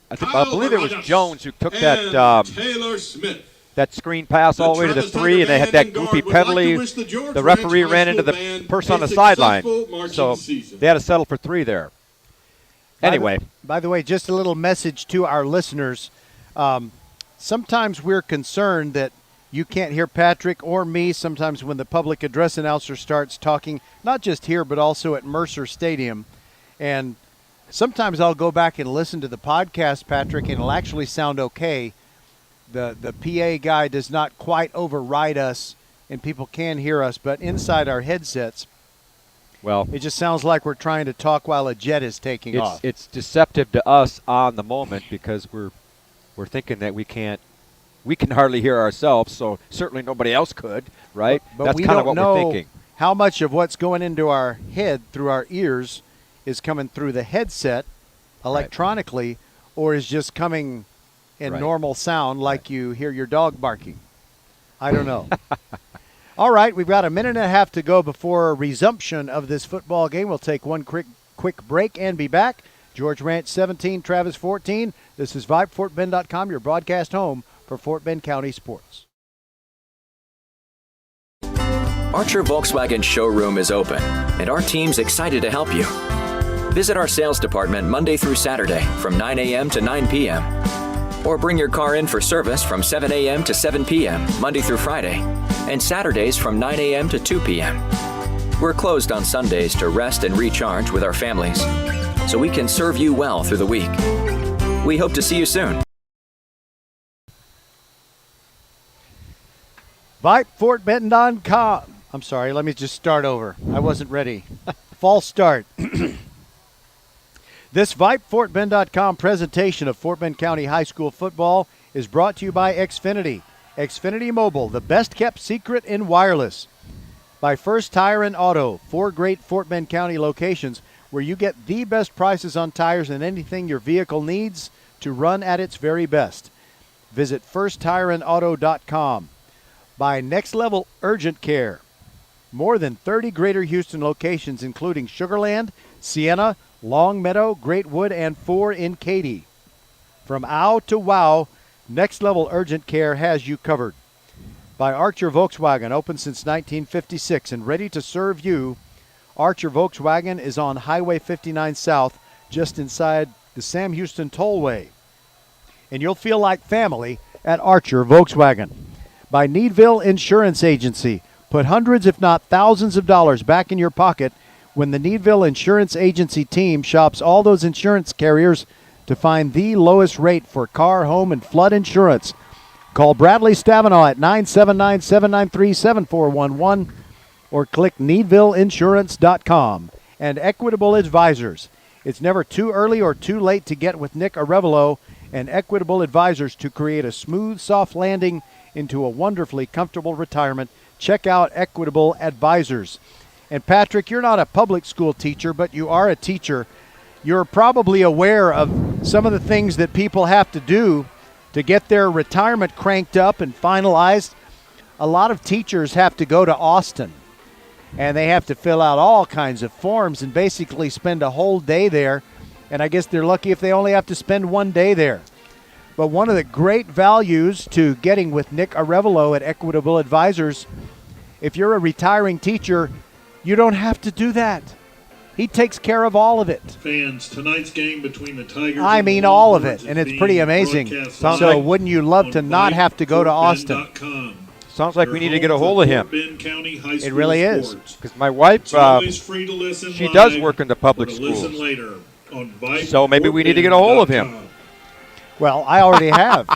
believe it was Jones who took that Taylor Smith. That screen pass all the way to the 3, and they had that goofy penalty. The referee ran into the person on the sideline, so they had to settle for 3 there. Anyway. By the way, just a little message to our listeners. Sometimes we're concerned that you can't hear Patrick or me sometimes when the public address announcer starts talking, not just here but also at Mercer Stadium. And sometimes I'll go back and listen to the podcast, Patrick, and it'll actually sound okay. The PA guy does not quite override us, and people can hear us, but inside our headsets, well, it just sounds like we're trying to talk while a jet is taking off. It's deceptive to us on the moment because we're thinking that we can hardly hear ourselves, so certainly nobody else could, right? But that's we kind of don't what know we're thinking. How much of what's going into our head through our ears is coming through the headset electronically, or is just coming in normal sound like you hear your dog barking. I don't know. All right, we've got a minute and a half to go before resumption of this football game. We'll take one quick break and be back. George Ranch 17, Travis 14. This is Vype, FortBend.com, your broadcast home for Fort Bend County sports. Archer Volkswagen showroom is open, and our team's excited to help you. Visit our sales department Monday through Saturday from 9 a.m. to 9 p.m. Or bring your car in for service from 7 a.m. to 7 p.m. Monday through Friday, and Saturdays from 9 a.m. to 2 p.m. We're closed on Sundays to rest and recharge with our families, so we can serve you well through the week. We hope to see you soon. Vype, FortBend.com. I'm sorry, let me just start over. I wasn't ready. False start. This Vype, FortBend.com presentation of Fort Bend County High School football is brought to you by Xfinity. Xfinity Mobile, the best kept secret in wireless. By First Tire and Auto, 4 great Fort Bend County locations where you get the best prices on tires and anything your vehicle needs to run at its very best. Visit firsttireandauto.com. By Next Level Urgent Care. More than 30 Greater Houston locations, including Sugarland, Sienna, Longmeadow, Greatwood, and 4 in Katy. From OW to WOW, Next Level Urgent Care has you covered. By Archer Volkswagen, open since 1956 and ready to serve you. Archer Volkswagen is on Highway 59 South, just inside the Sam Houston Tollway. And you'll feel like family at Archer Volkswagen. By Needville Insurance Agency, put hundreds if not thousands of dollars back in your pocket when the Needville Insurance Agency team shops all those insurance carriers to find the lowest rate for car, home, and flood insurance. Call Bradley Stavanaugh at 979-793-7411 or click needvilleinsurance.com. And Equitable Advisors. It's never too early or too late to get with Nick Arevalo and Equitable Advisors to create a smooth, soft landing into a wonderfully comfortable retirement. Check out Equitable Advisors. And Patrick, you're not a public school teacher, but you are a teacher. You're probably aware of some of the things that people have to do to get their retirement cranked up and finalized. A lot of teachers have to go to Austin, and they have to fill out all kinds of forms and basically spend a whole day there. And I guess they're lucky if they only have to spend one day there. But one of the great values to getting with Nick Arevalo at Equitable Advisors, if you're a retiring teacher, you don't have to do that. He takes care of all of it. Fans, tonight's game between the Tigers I mean all of it, and it's pretty amazing. So wouldn't you love to not have to go to Austin? Sounds like we need to get a hold of him. It really is. Because my wife, she does work in the public schools. So maybe we need to get a hold of him. Well, I already have.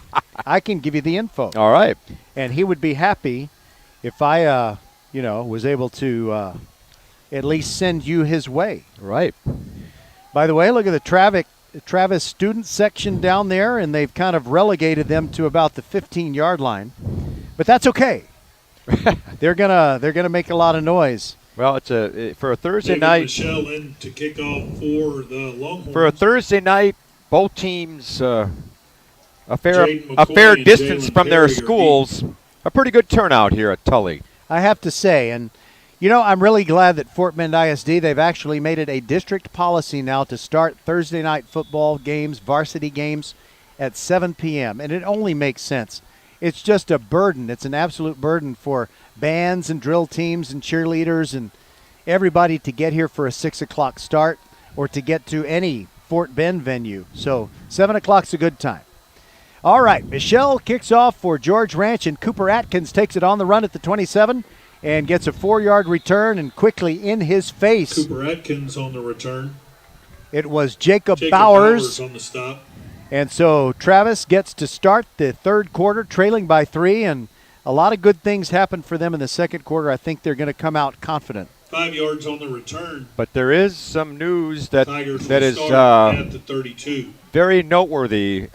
I can give you the info. All right. And he would be happy if I, was able to at least send you his way. Right. By the way, look at the Travis student section down there, and they've kind of relegated them to about the 15-yard line. But that's okay. They're gonna make a lot of noise. Well, it's for a Thursday night. Michelle in to kick off for the Longhorns. For a Thursday night, both teams a fair distance from their schools. A pretty good turnout here at Tully. I have to say, and I'm really glad that Fort Bend ISD, they've actually made it a district policy now to start Thursday night football games, varsity games, at 7 p.m. And it only makes sense. It's just a burden. It's an absolute burden for bands and drill teams and cheerleaders and everybody to get here for a 6 o'clock start or to get to any Fort Bend venue. So 7 o'clock's a good time. All right, Michelle kicks off for George Ranch, and Cooper Atkins takes it on the run at the 27 and gets a 4-yard return and quickly in his face. Cooper Atkins on the return. It was Jacob Bowers on the stop. And so Travis gets to start the third quarter trailing by 3, and a lot of good things happened for them in the second quarter. I think they're going to come out confident. 5 yards on the return. But there is some news that is at the 32. Very noteworthy.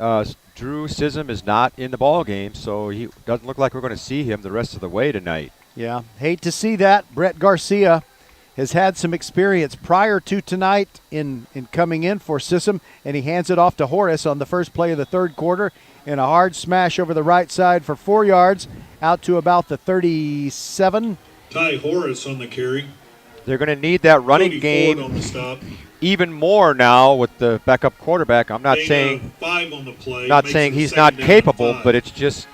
Drew Sism is not in the ball game, so he doesn't look like we're going to see him the rest of the way tonight. Yeah, hate to see that. Brett Garcia has had some experience prior to tonight in coming in for Sissom, and he hands it off to Horace on the first play of the third quarter, and a hard smash over the right side for 4 yards out to about the 37. Ty Horace on the carry. They're going to need that running Cody game Ford on the stop. even more now with the backup quarterback. I'm not saying 5 on the play. not makes saying it a he's second not down and capable, 5. but it's just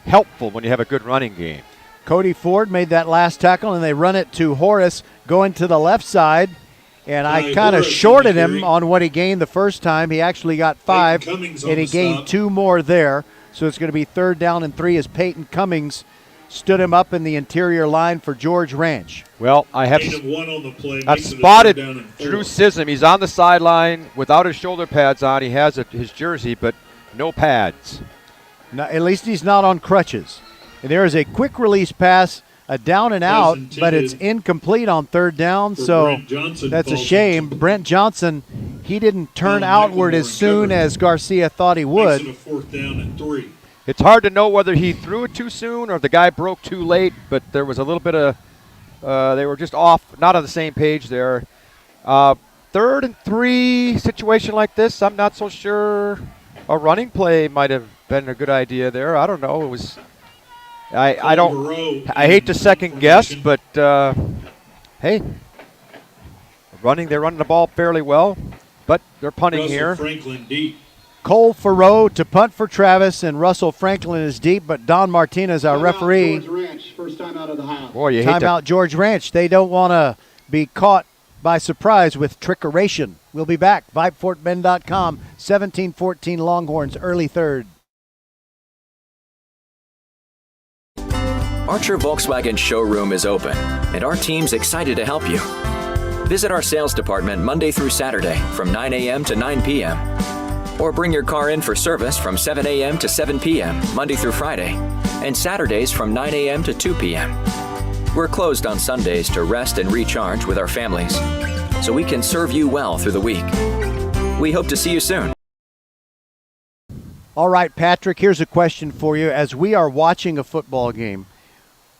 helpful when you have a good running game. Cody Ford made that last tackle, and they run it to Horace going to the left side. And I kind of shorted him on what he gained the first time. He actually got 5, and he gained 2 more there. So it's going to be 3rd down and 3 as Peyton Cummings stood him up in the interior line for George Ranch. Well, I've spotted Drew Sissom. He's on the sideline without his shoulder pads on. He has his jersey, but no pads. No, at least he's not on crutches. And there is a quick release pass, a down and out, but it's incomplete on 3rd down, so that's a shame. Brent Johnson, he didn't turn outward as soon as Garcia thought he would. Makes it a 4th down and 3. It's hard to know whether he threw it too soon or the guy broke too late, but there was a little bit of they were just off, not on the same page there. 3rd and 3 situation like this, I'm not so sure a running play might have been a good idea there. I don't know. It was I hate to second guess, but hey, they're running the ball fairly well, but they're punting Russell here. Franklin deep. Cole Farrow to punt for Travis, and Russell Franklin is deep, but Don Martinez, our referee. George Ranch, first time out of the house. Boy, you hate Timeout George Ranch. They don't want to be caught by surprise with trickeration. We'll be back. VypeFortBend.com, 17-14 Longhorns, early 3rd. Archer Volkswagen showroom is open, and our team's excited to help you. Visit our sales department Monday through Saturday from 9 a.m. to 9 p.m. Or bring your car in for service from 7 a.m. to 7 p.m. Monday through Friday, and Saturdays from 9 a.m. to 2 p.m. We're closed on Sundays to rest and recharge with our families, so we can serve you well through the week. We hope to see you soon. All right, Patrick, here's a question for you. As we are watching a football game,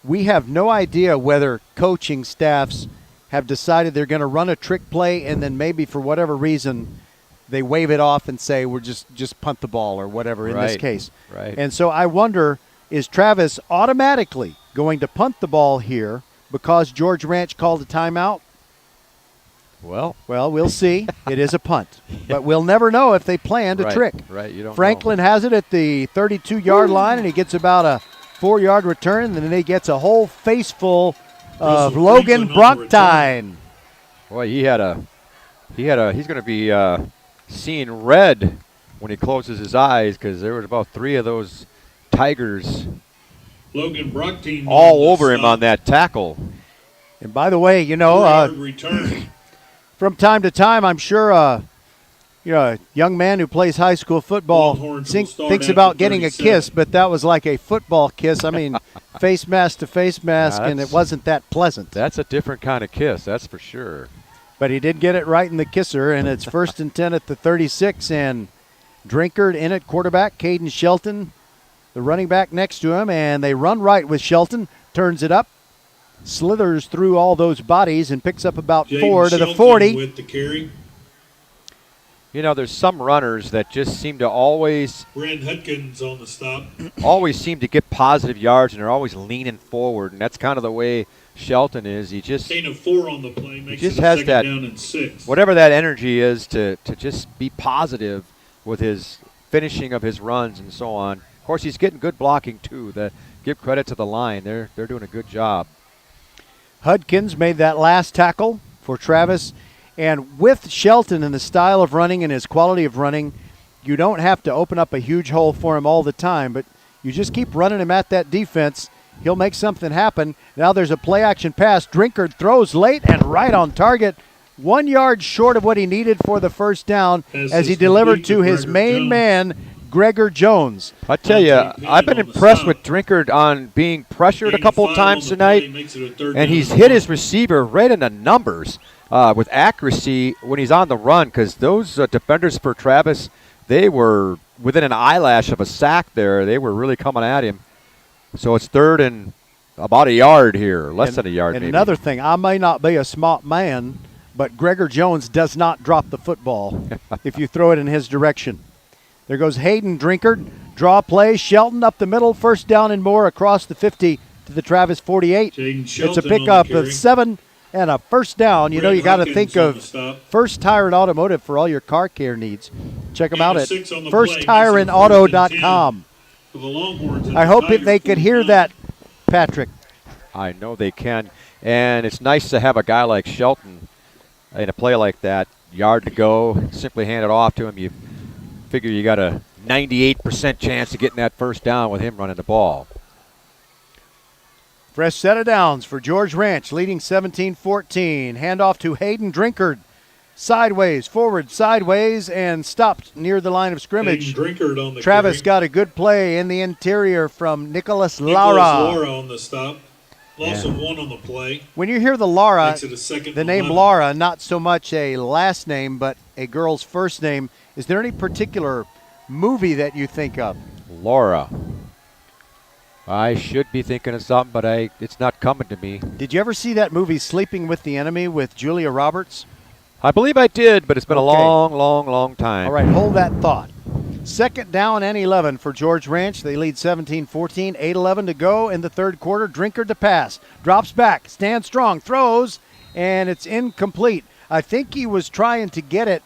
we have no idea whether coaching staffs have decided they're going to run a trick play and then maybe for whatever reason they wave it off and say we're just punt the ball or whatever in this case. Right. And so I wonder, is Travis automatically going to punt the ball here because George Ranch called a timeout? Well, we'll see. It is a punt. But we'll never know if they planned a trick. Right, you don't Franklin has it at the 32-yard line, and he gets about a 4-yard return, and then he gets a whole face full of Logan Brontine. Boy, he's going to be seeing red when he closes his eyes because there was about 3 of those Tigers Logan Brontine all over him on that tackle. And by the way, return. From time to time, I'm sure a young man who plays high school football thinks about getting a kiss, but that was like a football kiss. I mean, face mask to face mask, and it wasn't that pleasant. That's a different kind of kiss, that's for sure. But he did get it right in the kisser, and it's 1st and 10 at the 36, and Drinkard in at quarterback, Caden Shelton, the running back next to him, and they run right with Shelton, turns it up, slithers through all those bodies, and picks up about 4 to the 40. With the carry. You know, there's some runners that just seem to always Brand Hutkins on the stop. always seem to get positive yards, and they're always leaning forward, and that's kind of the way Shelton is. He just gain of 4 on the play makes just it a has second that down and 6. whatever that energy is to just be positive with his finishing of his runs and so on. Of course, he's getting good blocking too. Give credit to the line; they're doing a good job. Hudkins made that last tackle for Travis. And with Shelton and the style of running and his quality of running, you don't have to open up a huge hole for him all the time, but you just keep running him at that defense. He'll make something happen. Now there's a play-action pass. Drinkard throws late and right on target. 1 yard short of what he needed for the first down as he delivered to his main man, Gregor Jones. I tell you, I've been impressed with Drinkard on being pressured a couple of times tonight, and he's hit his receiver right in the numbers with accuracy when he's on the run, because those defenders for Travis, they were within an eyelash of a sack there. They were really coming at him. So it's 3rd and about a yard here, less than a yard and maybe. another thing, I may not be a smart man, but Gregor Jones does not drop the football if you throw it in his direction. There goes Hayden Drinkard. Draw play. Shelton up the middle. First down and more across the 50 to the Travis 48. It's a pickup of 7 and a first down. You know, you got to think of First Tire and Automotive for all your car care needs. Check them out at firsttireandauto.com. I hope they could hear that, Patrick. I know they can. And it's nice to have a guy like Shelton in a play like that. Yard to go. Simply hand it off to him. You figure you got a 98% chance of getting that first down with him running the ball. Fresh set of downs for George Ranch, leading 17-14. Handoff to Hayden Drinkard. Sideways, forward, sideways, and stopped near the line of scrimmage. On the Travis carry. got a good play in the interior from Nicholas Nicholas Lara. Laura on the stop. Loss of 1 on the play. When you hear the Lara, Makes it a second the and name 11. Laura, not so much a last name, but a girl's first name, is there any particular movie that you think of? Laura. I should be thinking of something, but it's not coming to me. Did you ever see that movie Sleeping with the Enemy with Julia Roberts? I believe I did, but it's been a Okay. long time. All right, hold that thought. Second down and 11 for George Ranch. They lead 17-14, 8:11 to go in the third quarter. Drinkard to pass. Drops back, stands strong, throws, and it's incomplete. I think he was trying to get it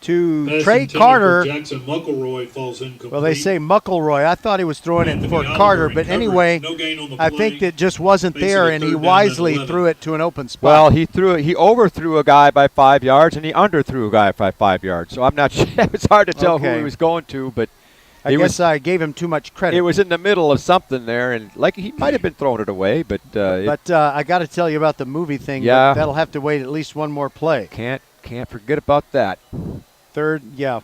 to Pass Trey intended Carter. for Jackson Muckleroy falls incomplete. Well, they say Muckleroy. I thought he was throwing it Anthony for Oliver Carter, in but coverage. anyway, No gain on the I play. think it just wasn't Makes it there, a and he third down and wisely 11. threw it to an open spot. Well, he overthrew a guy by 5 yards, and he underthrew a guy by 5 yards. So I'm not sure. It's hard to tell who Okay. he was going to, but I guess I gave him too much credit. it was in the middle of something there, and like he might have been throwing it away, but I got to tell you about the movie thing. Yeah. But that'll have to wait at least one more play. Can't forget about that. Third, yeah.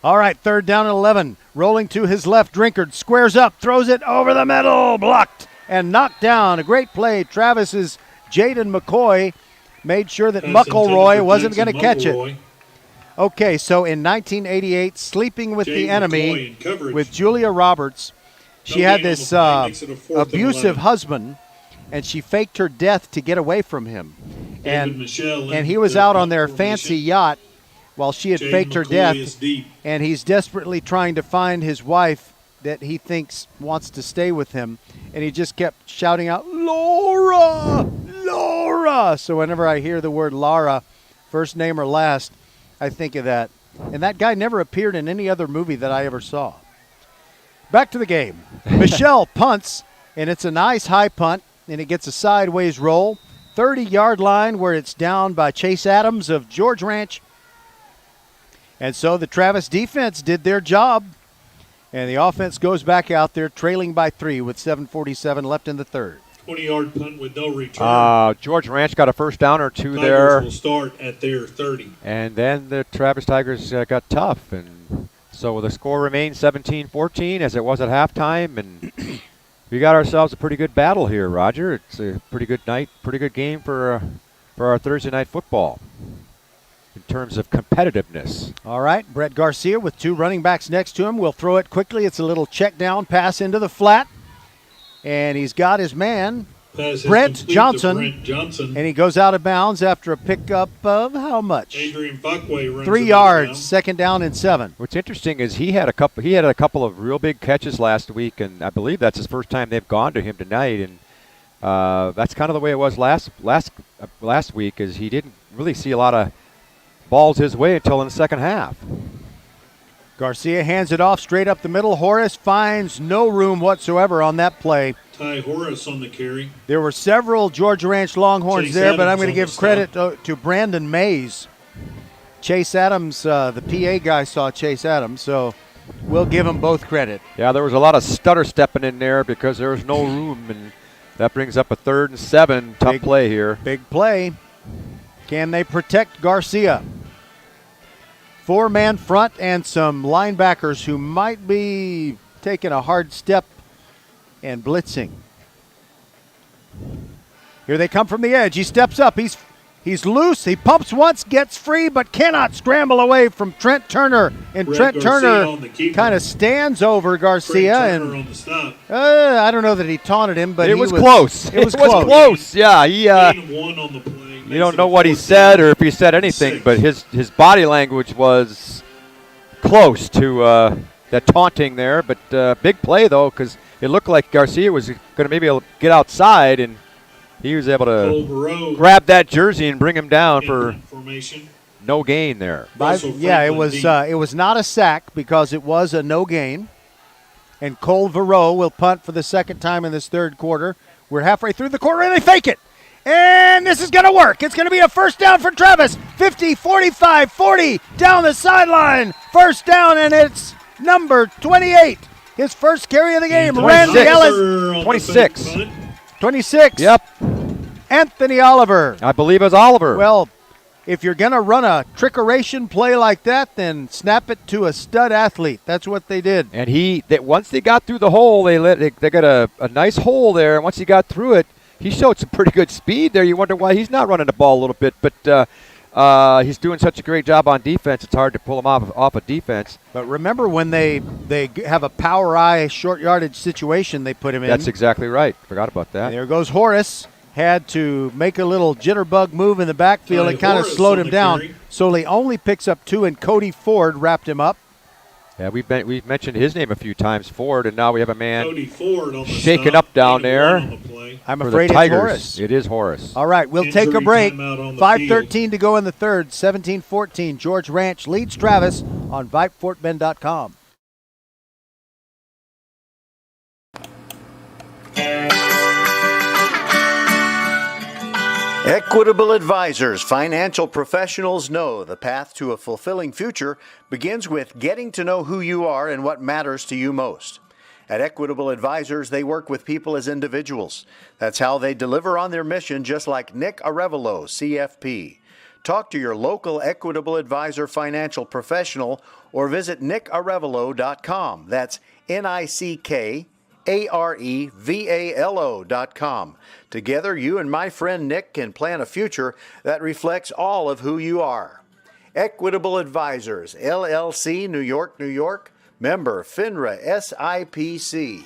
All right, third down and 11. Rolling to his left, Drinkard squares up, throws it over the middle, blocked and knocked down. A great play. Travis's Jaden McCoy made sure that Pass Muckleroy intended for wasn't going to Jackson catch it. Muckleroy. Okay, so in 1988, Sleeping with the Jaden McCoy Enemy in coverage. with Julia Roberts, she No had gain on this the play, makes it a fourth and abusive 11. husband, and she faked her death to get away from him. David Michelle And in he was the out on their formation. fancy yacht while she had Jaden faked her McCoy death, is deep. and he's desperately trying to find his wife that he thinks wants to stay with him, and he just kept shouting out, "Laura! Laura!" So whenever I hear the word Laura, first name or last, I think of that. And that guy never appeared in any other movie that I ever saw. Back to the game. Michelle punts, and it's a nice high punt, and it gets a sideways roll. 30-yard line where it's down by Chase Adams of George Ranch. And so the Travis defense did their job, and the offense goes back out there trailing by 3 with 7:47 left in the third. 20-yard punt with no return. George Ranch got a first down or two Tigers there. will start at their 30. And then the Travis Tigers got tough, and so the score remains 17-14 as it was at halftime, and we got ourselves a pretty good battle here, Roger. It's a pretty good night, pretty good game for our Thursday night football in terms of competitiveness. All right, Brett Garcia with 2 running backs next to him will throw it quickly. It's a little check down pass into the flat, and he's got his man, Pass is Brent complete to Johnson, Brent Johnson. and he goes out of bounds after a pickup of how much? Adrian Fakwe runs 3 it yards, down. second down and 7. What's interesting is he had a couple of real big catches last week, and I believe that's his first time they've gone to him tonight. And that's kind of the way it was last week, is he didn't really see a lot of balls his way until in the second half. Garcia hands it off straight up the middle. Horace finds no room whatsoever on that play. Ty Horace on the carry. There were several Georgia Ranch Longhorns Chase there, but I'm Adams going to on give the credit to Brandon Mays. Chase Adams, the PA guy, saw Chase Adams, so we'll give them both credit. Yeah, there was a lot of stutter stepping in there because there was no room, and that brings up a 3rd and 7. Tough play here. Big play. Can they protect Garcia? 4-man front and some linebackers who might be taking a hard step and blitzing. Here they come from the edge. He steps up. He's He's loose. He pumps once, gets free, but cannot scramble away from Trent Turner. And Trent Turner kind of stands over Garcia. And I don't know that he taunted him, but it was close. It was close. Yeah, One on the play. you don't know what he said or if he said anything, but his body language was close to that taunting there. But big play, though, because it looked like Garcia was going to maybe get outside, and he was able to grab that jersey and bring him down for no gain there. It was not a sack because it was a no gain. And Cole Vereau will punt for the second time in this third quarter. We're halfway through the quarter, and they fake it. And this is going to work. It's going to be a first down for Travis. 50, 45, 40 down the sideline. First down, and it's number 28. His first carry of the game. Randy Ellis. 26. 26. Yep. Anthony Oliver. I believe it was Oliver. Well, if you're going to run a trickeration play like that, then snap it to a stud athlete. That's what they did. And once they got through the hole, they got a nice hole there. And once he got through it, he showed some pretty good speed there. You wonder why he's not running the ball a little bit. But he's doing such a great job on defense, it's hard to pull him off of defense. But remember when they have a power eye short yardage situation they put him in. That's exactly right. Forgot about that. And there goes Horace. Had to make a little jitterbug move in the backfield. It kind of slowed him down. Carry. So he only picks up 2, and Cody Ford wrapped him up. Yeah, we've mentioned his name a few times, Ford, and now we have a man Cody Ford on the shaking stop, up down there. I'm for afraid the it's Tigers. Horace. It is Horace. All right, we'll take a Injury break. timeout on the 5:13 to go in the third. 17-14. George Ranch leads Travis on VypeFortBend.com. Equitable Advisors financial professionals know the path to a fulfilling future begins with getting to know who you are and what matters to you most. At Equitable Advisors, they work with people as individuals. That's how they deliver on their mission, just like Nick Arevalo, CFP. Talk to your local Equitable Advisor financial professional or visit nickarevalo.com. That's NICKAREVALO.com. Together, you and my friend Nick can plan a future that reflects all of who you are. Equitable Advisors, LLC, New York, New York. Member FINRA SIPC.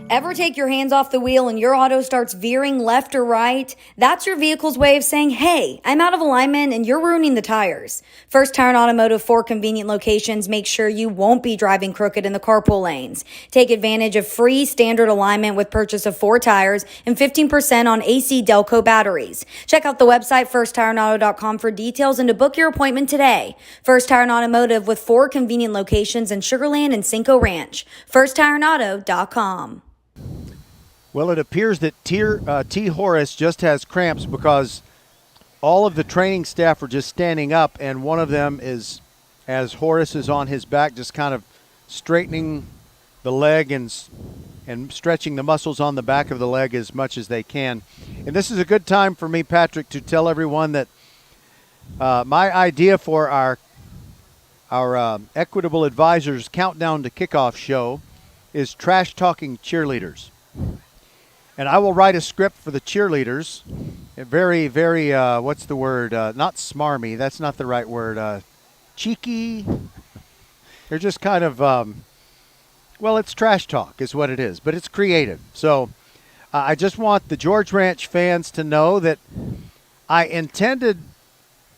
Ever take your hands off the wheel and your auto starts veering left or right? That's your vehicle's way of saying, hey, I'm out of alignment and you're ruining the tires. First Tire and Automotive, 4 convenient locations, make sure you won't be driving crooked in the carpool lanes. Take advantage of free standard alignment with purchase of 4 tires and 15% on AC Delco batteries. Check out the website firsttireandauto.com for details and to book your appointment today. First Tire and Automotive with 4 convenient locations in Sugar Land and Cinco Ranch. FirstTireandAuto.com. Well, it appears that T. Horace just has cramps because all of the training staff are just standing up, and one of them is, as Horace is on his back, just kind of straightening the leg and stretching the muscles on the back of the leg as much as they can. And this is a good time for me, Patrick, to tell everyone that my idea for our Equitable Advisors Countdown to Kickoff show is trash talking cheerleaders. And I will write a script for the cheerleaders. Very, very, what's the word? Not smarmy. That's not the right word. Cheeky. They're just kind of, well, it's trash talk is what it is, but it's creative. So I just want the George Ranch fans to know that I intended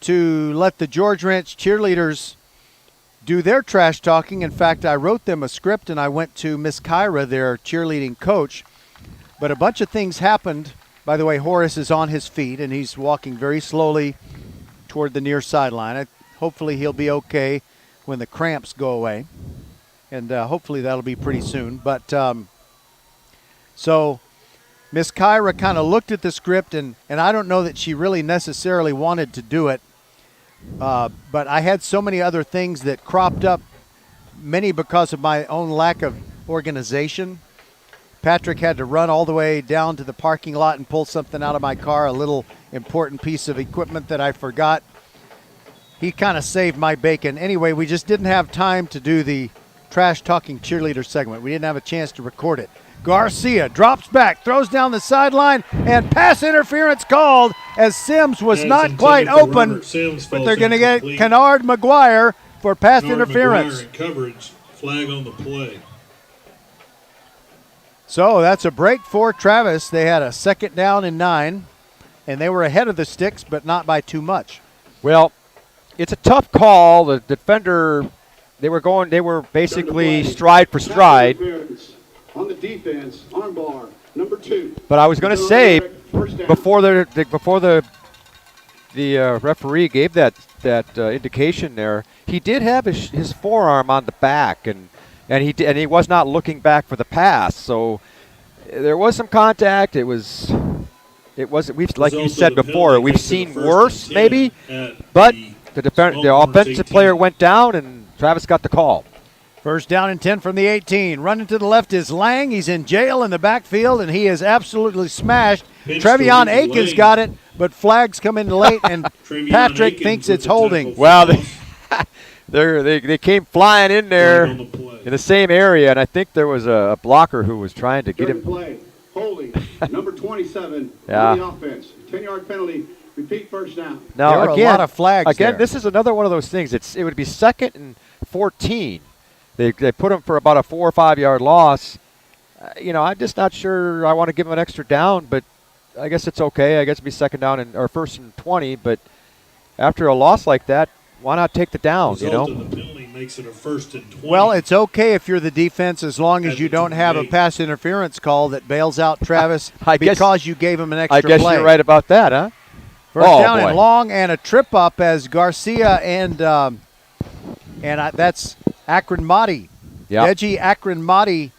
to let the George Ranch cheerleaders do their trash talking. In fact, I wrote them a script and I went to Miss Kyra, their cheerleading coach. But a bunch of things happened. By the way, Horace is on his feet and he's walking very slowly toward the near sideline. Hopefully he'll be okay when the cramps go away. And hopefully that'll be pretty soon. But so Miss Kyra kind of looked at the script and I don't know that she really necessarily wanted to do it. But I had so many other things that cropped up, many because of my own lack of organization. Patrick had to run all the way down to the parking lot and pull something out of my car, a little important piece of equipment that I forgot. He kind of saved my bacon. Anyway, we just didn't have time to do the trash talking cheerleader segment. We didn't have a chance to record it. Garcia drops back, throws down the sideline, and pass interference called as Sims was not quite open. But they're going to get Kennard McGuire for pass interference. McGuire in coverage, flag on the play. So that's a break for Travis. They had a 2nd down and 9, and they were ahead of the sticks, but not by too much. Well, it's a tough call. The defender, they were basically stride for stride. On the defense, armbar, number 2. But I was going to say, before the referee gave that indication there, he did have his forearm on the back, and he was not looking back for the pass. So there was some contact. We've, like you said before, we've seen worse maybe, but the offensive player went down, and Travis got the call. 1st down and 10 from the 18. Running to the left is Lang. He's in jail in the backfield, and he is absolutely smashed. Trevion Aikens got it, but flags come in late, and Patrick thinks it's holding. Well, they came flying in there in the same area, and I think there was a blocker who was trying to get him. Play. Holding, number 27 yeah. on the offense. 10-yard penalty. Repeat 1st down. Now, there were again, a lot of flags again, there. This is another one of those things. It would be 2nd and 14. They put him for about a 4 or 5 yard loss. I'm just not sure I want to give him an extra down, but I guess it's okay. I guess it'd be 2nd down or 1st and 20. But after a loss like that, why not take the down? Result of the penalty makes it a 1st and 20. Well, it's okay if you're the defense as long as you don't have a pass interference call that bails out Travis because you gave him an extra play. I guess you're right about that, huh? 1st down and long, and a trip up as Garcia and that's Akron Mahdi. Yep. Deji Akron Mahdi,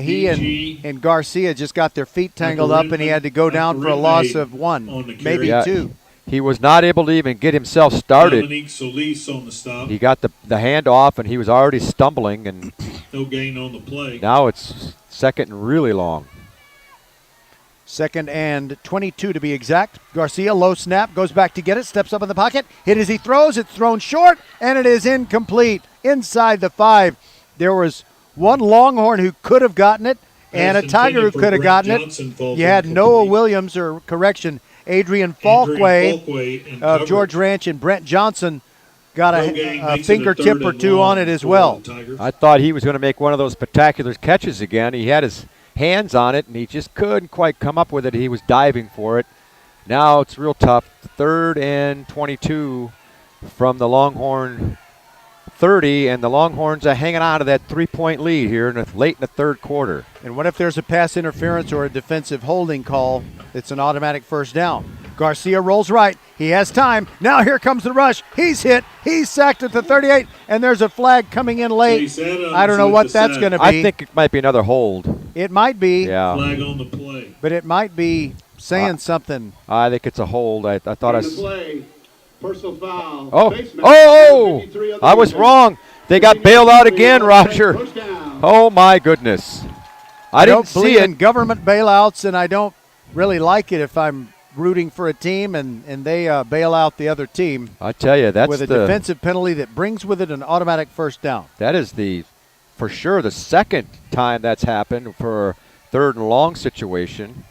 he and Garcia just got their feet tangled up, and he had to go down for a loss of 1, maybe 2. He was not able to even get himself started. Dominique Solis on the stop. He got the handoff, and he was already stumbling. And no gain on the play. Now it's 2nd and really long. 2nd and 22 to be exact. Garcia, low snap, goes back to get it, steps up in the pocket, hit as he throws, it's thrown short, and it is incomplete inside the 5. There was one Longhorn who could have gotten it, and a Tiger who could have gotten it. You had Noah Williams, or correction, Adrian Falkway of George Ranch, and Brent Johnson got a fingertip or 2 on it as well. I thought he was going to make one of those spectacular catches again. He had his hands on it, and he just couldn't quite come up with it. He was diving for it. Now it's real tough. 3rd and 22 from the Longhorn 30, and the Longhorns are hanging on to that 3-point lead here late in the 3rd quarter. And what if there's a pass interference or a defensive holding call? It's an automatic 1st down. Garcia rolls right. He has time. Now here comes the rush. He's hit. He's sacked at the 38, and there's a flag coming in late. I don't know what that's going to be. I think it might be another hold. It might be. Yeah. Flag on the play. But it might be saying something. I think it's a hold. I thought Personal foul. I was wrong. They got bailed out again, Roger. Oh, my goodness. I don't believe in government bailouts, and I don't really like it if I'm rooting for a team and they bail out the other team. I tell you, that's with a defensive penalty that brings with it an automatic 1st down. That is for sure the 2nd time that's happened for a 3rd and long situation.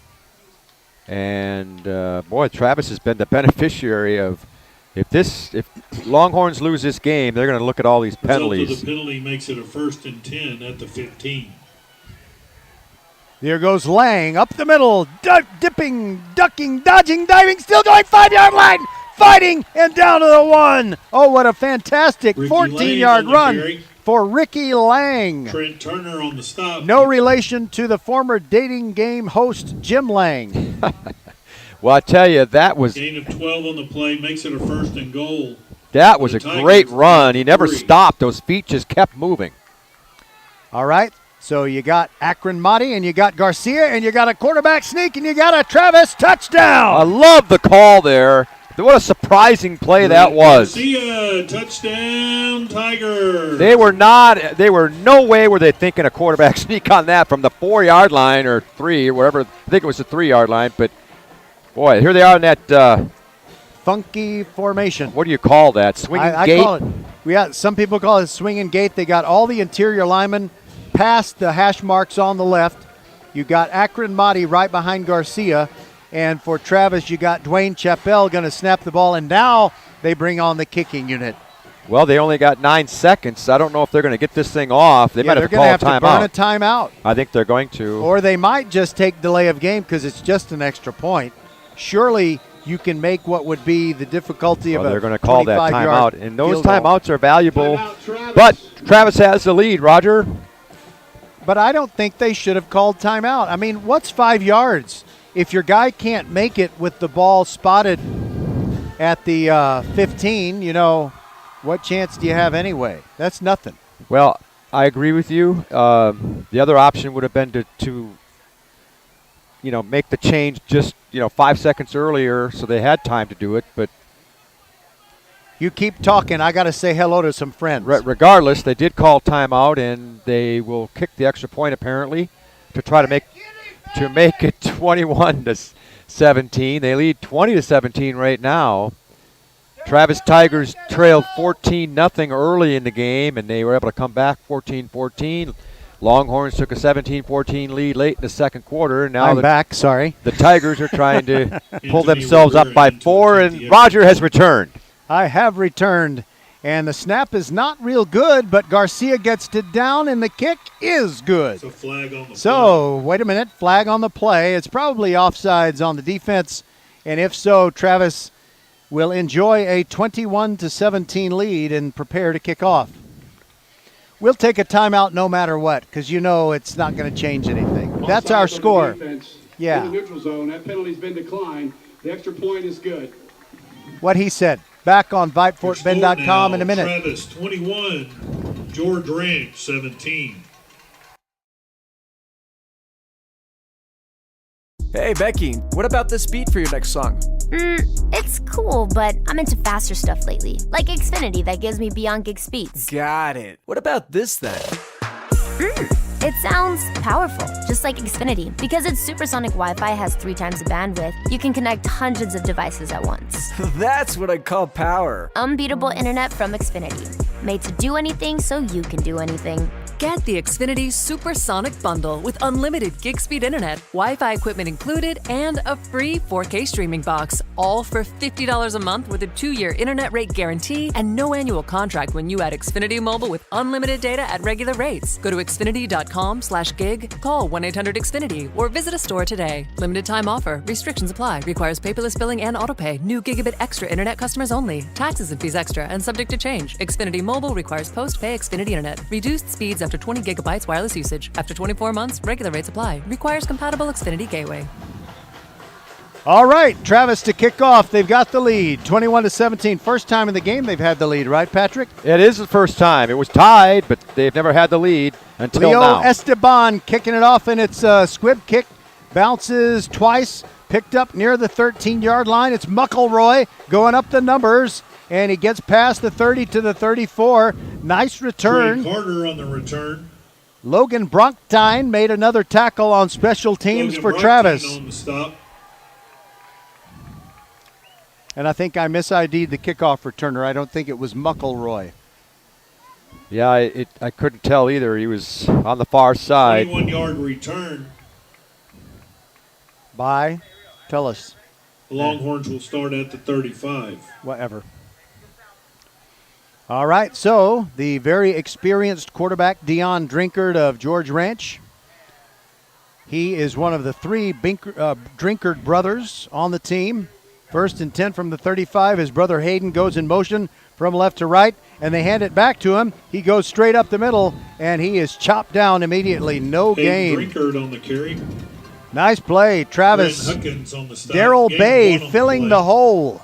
And, boy, Travis has been the beneficiary of if Longhorns lose this game, they're going to look at all these penalties. Result of the penalty makes it a 1st and 10 at the 15. There goes Lang up the middle, dipping, ducking, dodging, diving, still going 5-yard line, fighting, and down to the 1. Oh, what a fantastic 14-yard run for Ricky Lang. Trent Turner on the stop. No relation to the former dating game host Jim Lang. Well, I tell you, that was gain of 12 on the play, makes it a 1st and goal. That was a great run. He never stopped. Those feet just kept moving. All right. So you got Akron Mahdi, and you got Garcia, and you got a quarterback sneak, and you got a Travis touchdown. I love the call there. What a surprising play that was. Garcia, touchdown, Tiger. They were no way were they thinking a quarterback sneak on that from the 4-yard line or 3 or whatever. I think it was the 3-yard line, but boy, here they are in that funky formation. What do you call that? Swinging I gate? call it, Some people call it a swinging gate. They got all the interior linemen past the hash marks on the left. You got Akron Mahdi right behind Garcia. And for Travis, you got Dwayne Chappelle going to snap the ball. And now they bring on the kicking unit. Well, they only got 9 seconds. I don't know if they're going to get this thing off. They might have to call to burn a timeout. I think they're going to. Or they might just take delay of game because it's just an extra point. Surely you can make what would be the difficulty of they're going to call that timeout. And those timeouts are valuable. Travis. But Travis has the lead, Roger. But I don't think they should have called timeout. I mean, what's 5 yards? If your guy can't make it with the ball spotted at the 15, what chance do you have anyway? That's nothing. Well, I agree with you. The other option would have been to make the change just, 5 seconds earlier so they had time to do it. But you keep talking. I got to say hello to some friends. Regardless, they did call timeout, and they will kick the extra point apparently to try to make it 21-17. They lead 20-17 right now. Travis Tigers trailed 14-0 early in the game, and they were able to come back 14-14. Longhorns took a 17-14 lead late in the second quarter. Now sorry. The Tigers are trying to pull themselves up by 4, and Roger has returned. I have returned, and the snap is not real good, but Garcia gets it down, and the kick is good. It's a flag on the play. Wait a minute, flag on the play. It's probably offsides on the defense, and if so, Travis will enjoy a 21-17 lead and prepare to kick off. We'll take a timeout no matter what, because it's not going to change anything. That's our score. Yeah. In the neutral zone, that penalty's been declined. The extra point is good. What he said. Back on VypeFortBend.com in a minute. Travis 21, George Ranch 17. Hey, Becky, what about this beat for your next song? It's cool, but I'm into faster stuff lately. Like Xfinity that gives me beyond gig speeds. Got it. What about this then? It sounds powerful, just like Xfinity. Because its supersonic Wi-Fi has 3 times the bandwidth, you can connect hundreds of devices at once. That's what I call power. Unbeatable internet from Xfinity. Made to do anything so you can do anything. Get the Xfinity Supersonic Bundle with unlimited gig speed internet, Wi-Fi equipment included, and a free 4K streaming box, all for $50 a month with a 2-year internet rate guarantee and no annual contract when you add Xfinity Mobile with unlimited data at regular rates. Go to xfinity.com/gig, call 1-800-XFINITY, or visit a store today. Limited time offer. Restrictions apply. Requires paperless billing and autopay. New Gigabit Extra internet customers only. Taxes and fees extra and subject to change. Xfinity Mobile requires post-pay Xfinity internet. Reduced speeds after 20 gigabytes wireless usage. After 24 months, regular rates apply. Requires compatible Xfinity gateway. All right, Travis to kick off. They've got the lead, 21-17. First time in the game they've had the lead, right, Patrick? It is the first time. It was tied, but they've never had the lead until Leo now. Esteban kicking it off, and it's a squib kick. Bounces twice, picked up near the 13-yard line. It's McElroy going up the numbers, and he gets past the 30 to the 34. Nice return. Trey Carter on the return. Logan Bronktine made another tackle on special teams for Travis. On the stop. And I think I mis-ID'd the kickoff returner. I don't think it was McElroy. Yeah, I couldn't tell either. He was on the far side. 21-yard return. By? Tell us. The Longhorns will start at the 35. Whatever. All right, so the very experienced quarterback, Deion Drinkard of George Ranch. He is one of the 3 Drinkard brothers on the team. 1st and 10 from the 35. His brother Hayden goes in motion from left to right, and they hand it back to him. He goes straight up the middle, and he is chopped down immediately. No gain. Drinkard on the carry. Nice play. Travis. Darrell Bay filling the hole.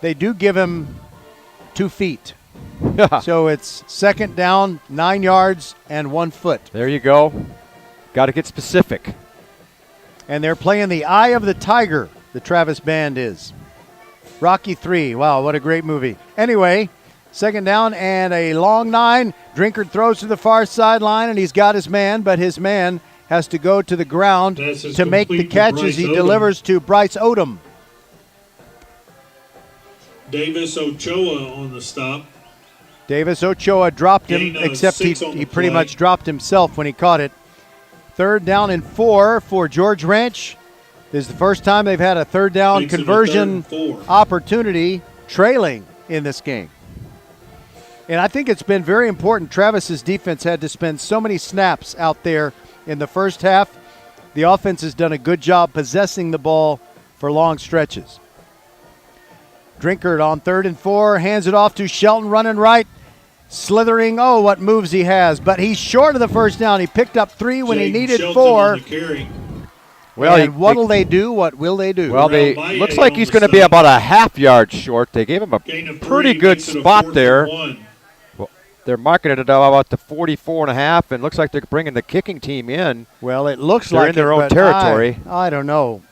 They do give him 2 feet. So it's 2nd down, 9 yards, and 1 foot. There you go. Got to get specific. And they're playing the Eye of the Tiger, the Travis Band is. Rocky 3. Wow, what a great movie. Anyway, 2nd down and a long 9. Drinkard throws to the far sideline, and he's got his man, but his man has to go to the ground to make the catch as he delivers to Bryce Odom. Davis Ochoa on the stop. Davis Ochoa dropped him, except he pretty much dropped himself when he caught it. 3rd down and 4 for George Ranch. This is the first time they've had a 3rd down conversion opportunity trailing in this game. And I think it's been very important. Travis's defense had to spend so many snaps out there in the first half. The offense has done a good job possessing the ball for long stretches. Drinkard on 3rd and 4, hands it off to Shelton running right, slithering. Oh, what moves he has. But he's short of the first down. He picked up 3 when he needed Shelton 4. on the carry. Well, what'll they do? What will they do? Well, looks like he's going to be about a half yard short. They gave him a pretty good spot there. Well, they're marking it at about the 44.5, and looks like they're bringing the kicking team in. Well, it looks they're like in their own territory. I don't know.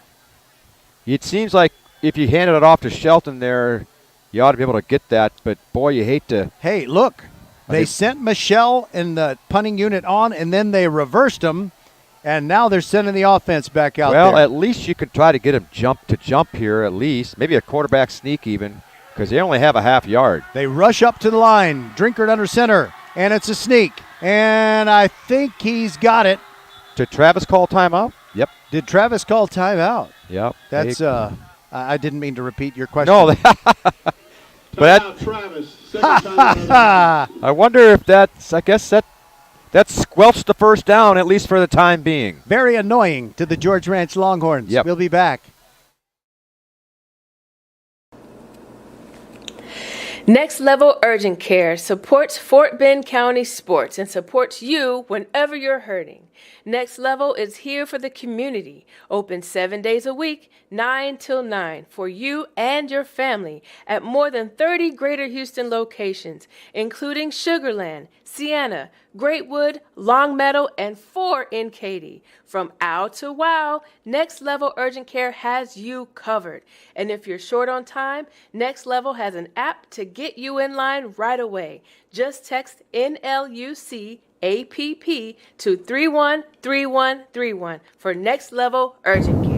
It seems like if you handed it off to Shelton there, you ought to be able to get that. But, boy, you hate to. Hey, look. They sent Michelle and the punting unit on, and then they reversed them. And now they're sending the offense back out there. Well, at least you can try to get him jump here at least. Maybe a quarterback sneak even, because they only have a half yard. They rush up to the line. Drinkard under center, and it's a sneak. And I think he's got it. Did Travis call timeout? Yep. Did Travis call timeout? Yep. That's I didn't mean to repeat your question. No. But Travis, I wonder if that's, I guess that squelched the first down, at least for the time being. Very annoying to the George Ranch Longhorns. Yep. We'll be back. Next Level Urgent Care supports Fort Bend County sports and supports you whenever you're hurting. Next Level is here for the community, open 7 days a week, 9 till 9, for you and your family at more than 30 Greater Houston locations, including Sugarland, Sienna, Greatwood, Longmeadow, and 4 in Katy. From ow to wow, Next Level Urgent Care has you covered. And if you're short on time, Next Level has an app to get you in line right away. Just text NLUC APP to 313131 for Next Level Urgent Care.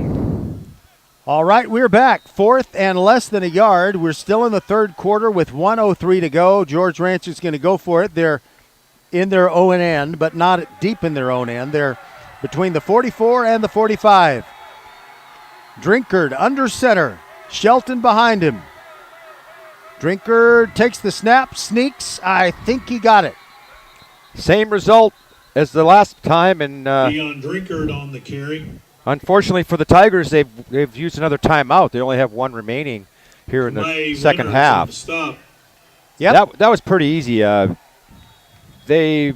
All right, we're back. 4th and less than a yard. We're still in the 3rd quarter with 1:03 to go. George Ranch is going to go for it. They're in their own end, but not deep in their own end. They're between the 44 and the 45. Drinkard under center. Shelton behind him. Drinkard takes the snap, sneaks. I think he got it. Same result as the last time, and Dion Drinkard on the carry. Unfortunately for the Tigers, they've used another timeout. They only have one remaining here in the second half. Yeah, that was pretty easy. They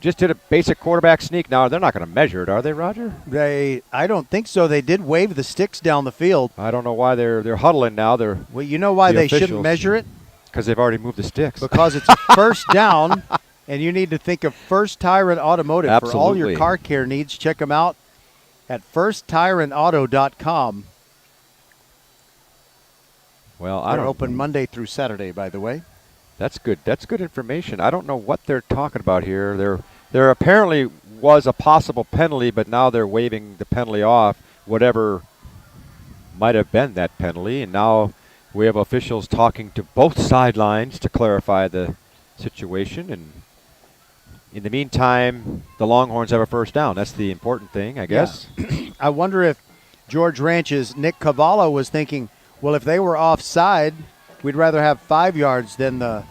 just did a basic quarterback sneak. Now they're not going to measure it, are they, Roger? I don't think so. They did wave the sticks down the field. I don't know why they're huddling now. Well, you know why they shouldn't measure it? Because they've already moved the sticks. Because it's a first down, and you need to think of First Tyrant Automotive. Absolutely. For all your car care needs. Check them out at firsttyrantauto.com. Well, They're open Monday through Saturday, by the way. That's good. That's good information. I don't know what they're talking about here. There apparently was a possible penalty, but now they're waving the penalty off, whatever might have been that penalty. And now we have officials talking to both sidelines to clarify the situation. And in the meantime, the Longhorns have a first down. That's the important thing, I guess. Yeah. I wonder if George Ranch's Nick Cavallo was thinking, well, if they were offside, we'd rather have 5 yards than the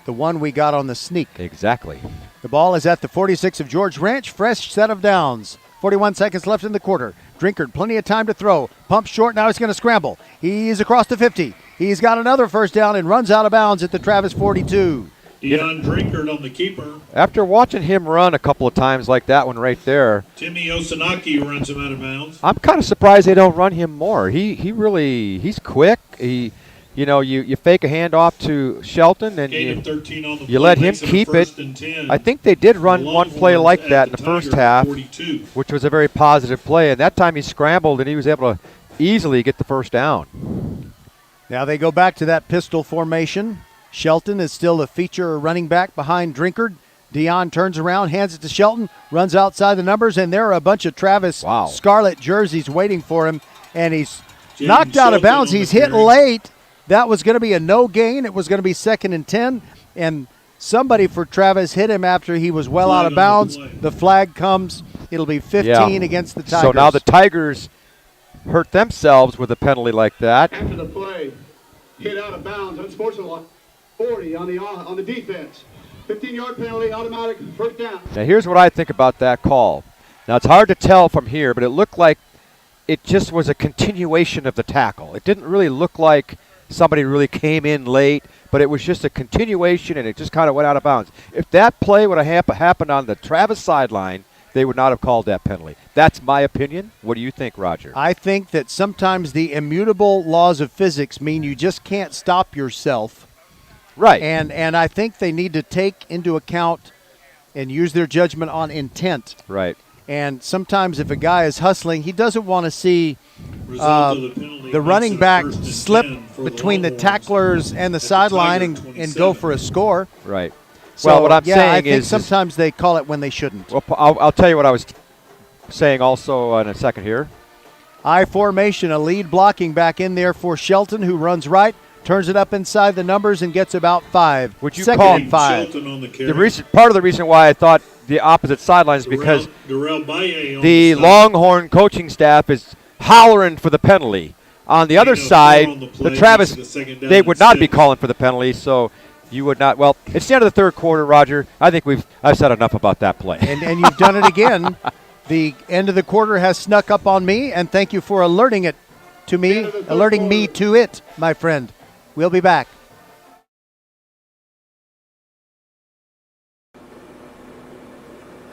one we got on the sneak. Exactly. The ball is at the 46 of George Ranch. Fresh set of downs. 41 seconds left in the quarter. Drinkard, plenty of time to throw. Pump short, now he's going to scramble. He's across the 50. He's got another first down and runs out of bounds at the Travis 42. Dion Drinkard on the keeper. After watching him run a couple of times like that one right there, Timmy Osanaki runs him out of bounds. I'm kind of surprised they don't run him more. He's quick. You fake a handoff to Shelton and you let him keep it. I think they did run one play like that in the first half, which was a very positive play. And that time he scrambled and he was able to easily get the first down. Now they go back to that pistol formation. Shelton is still the feature running back behind Drinkard. Dion turns around, hands it to Shelton, runs outside the numbers, and there are a bunch of Travis Scarlet jerseys waiting for him, and he's knocked out of bounds. He's hit late. That was going to be a no gain. It was going to be 2nd and 10, and somebody for Travis hit him after he was well out of bounds. The flag comes. It'll be 15 against the Tigers. So now the Tigers hurt themselves with a penalty like that. After the play, hit out of bounds, unsportsmanlike, 40 on the defense. 15-yard penalty, automatic, first down. Now here's what I think about that call. Now it's hard to tell from here, but it looked like it just was a continuation of the tackle. It didn't really look like somebody really came in late, but it was just a continuation, and it just kind of went out of bounds. If that play would have happened on the Travis sideline, they would not have called that penalty. That's my opinion. What do you think, Roger? I think that sometimes the immutable laws of physics mean you just can't stop yourself. Right. And I think they need to take into account and use their judgment on intent. Right. And sometimes if a guy is hustling, he doesn't want to see the running back slip between the tacklers and the sideline and go for a score. Right. So, well, what I'm saying I think is sometimes they call it when they shouldn't. Well, I'll tell you what I was saying also in a second here. I formation, a lead blocking back in there for Shelton, who runs right, turns it up inside the numbers and gets about 5. Would you 2nd call and 5? Part of the reason why I thought the opposite sideline is because the Longhorn coaching staff is hollering for the penalty. On the other side, the Travis, they would not be calling for the penalty, so you would not. Well, it's the end of the 3rd quarter, Roger. I think I've said enough about that play. And you've done it again. The end of the quarter has snuck up on me, and thank you for alerting me to it, my friend. We'll be back.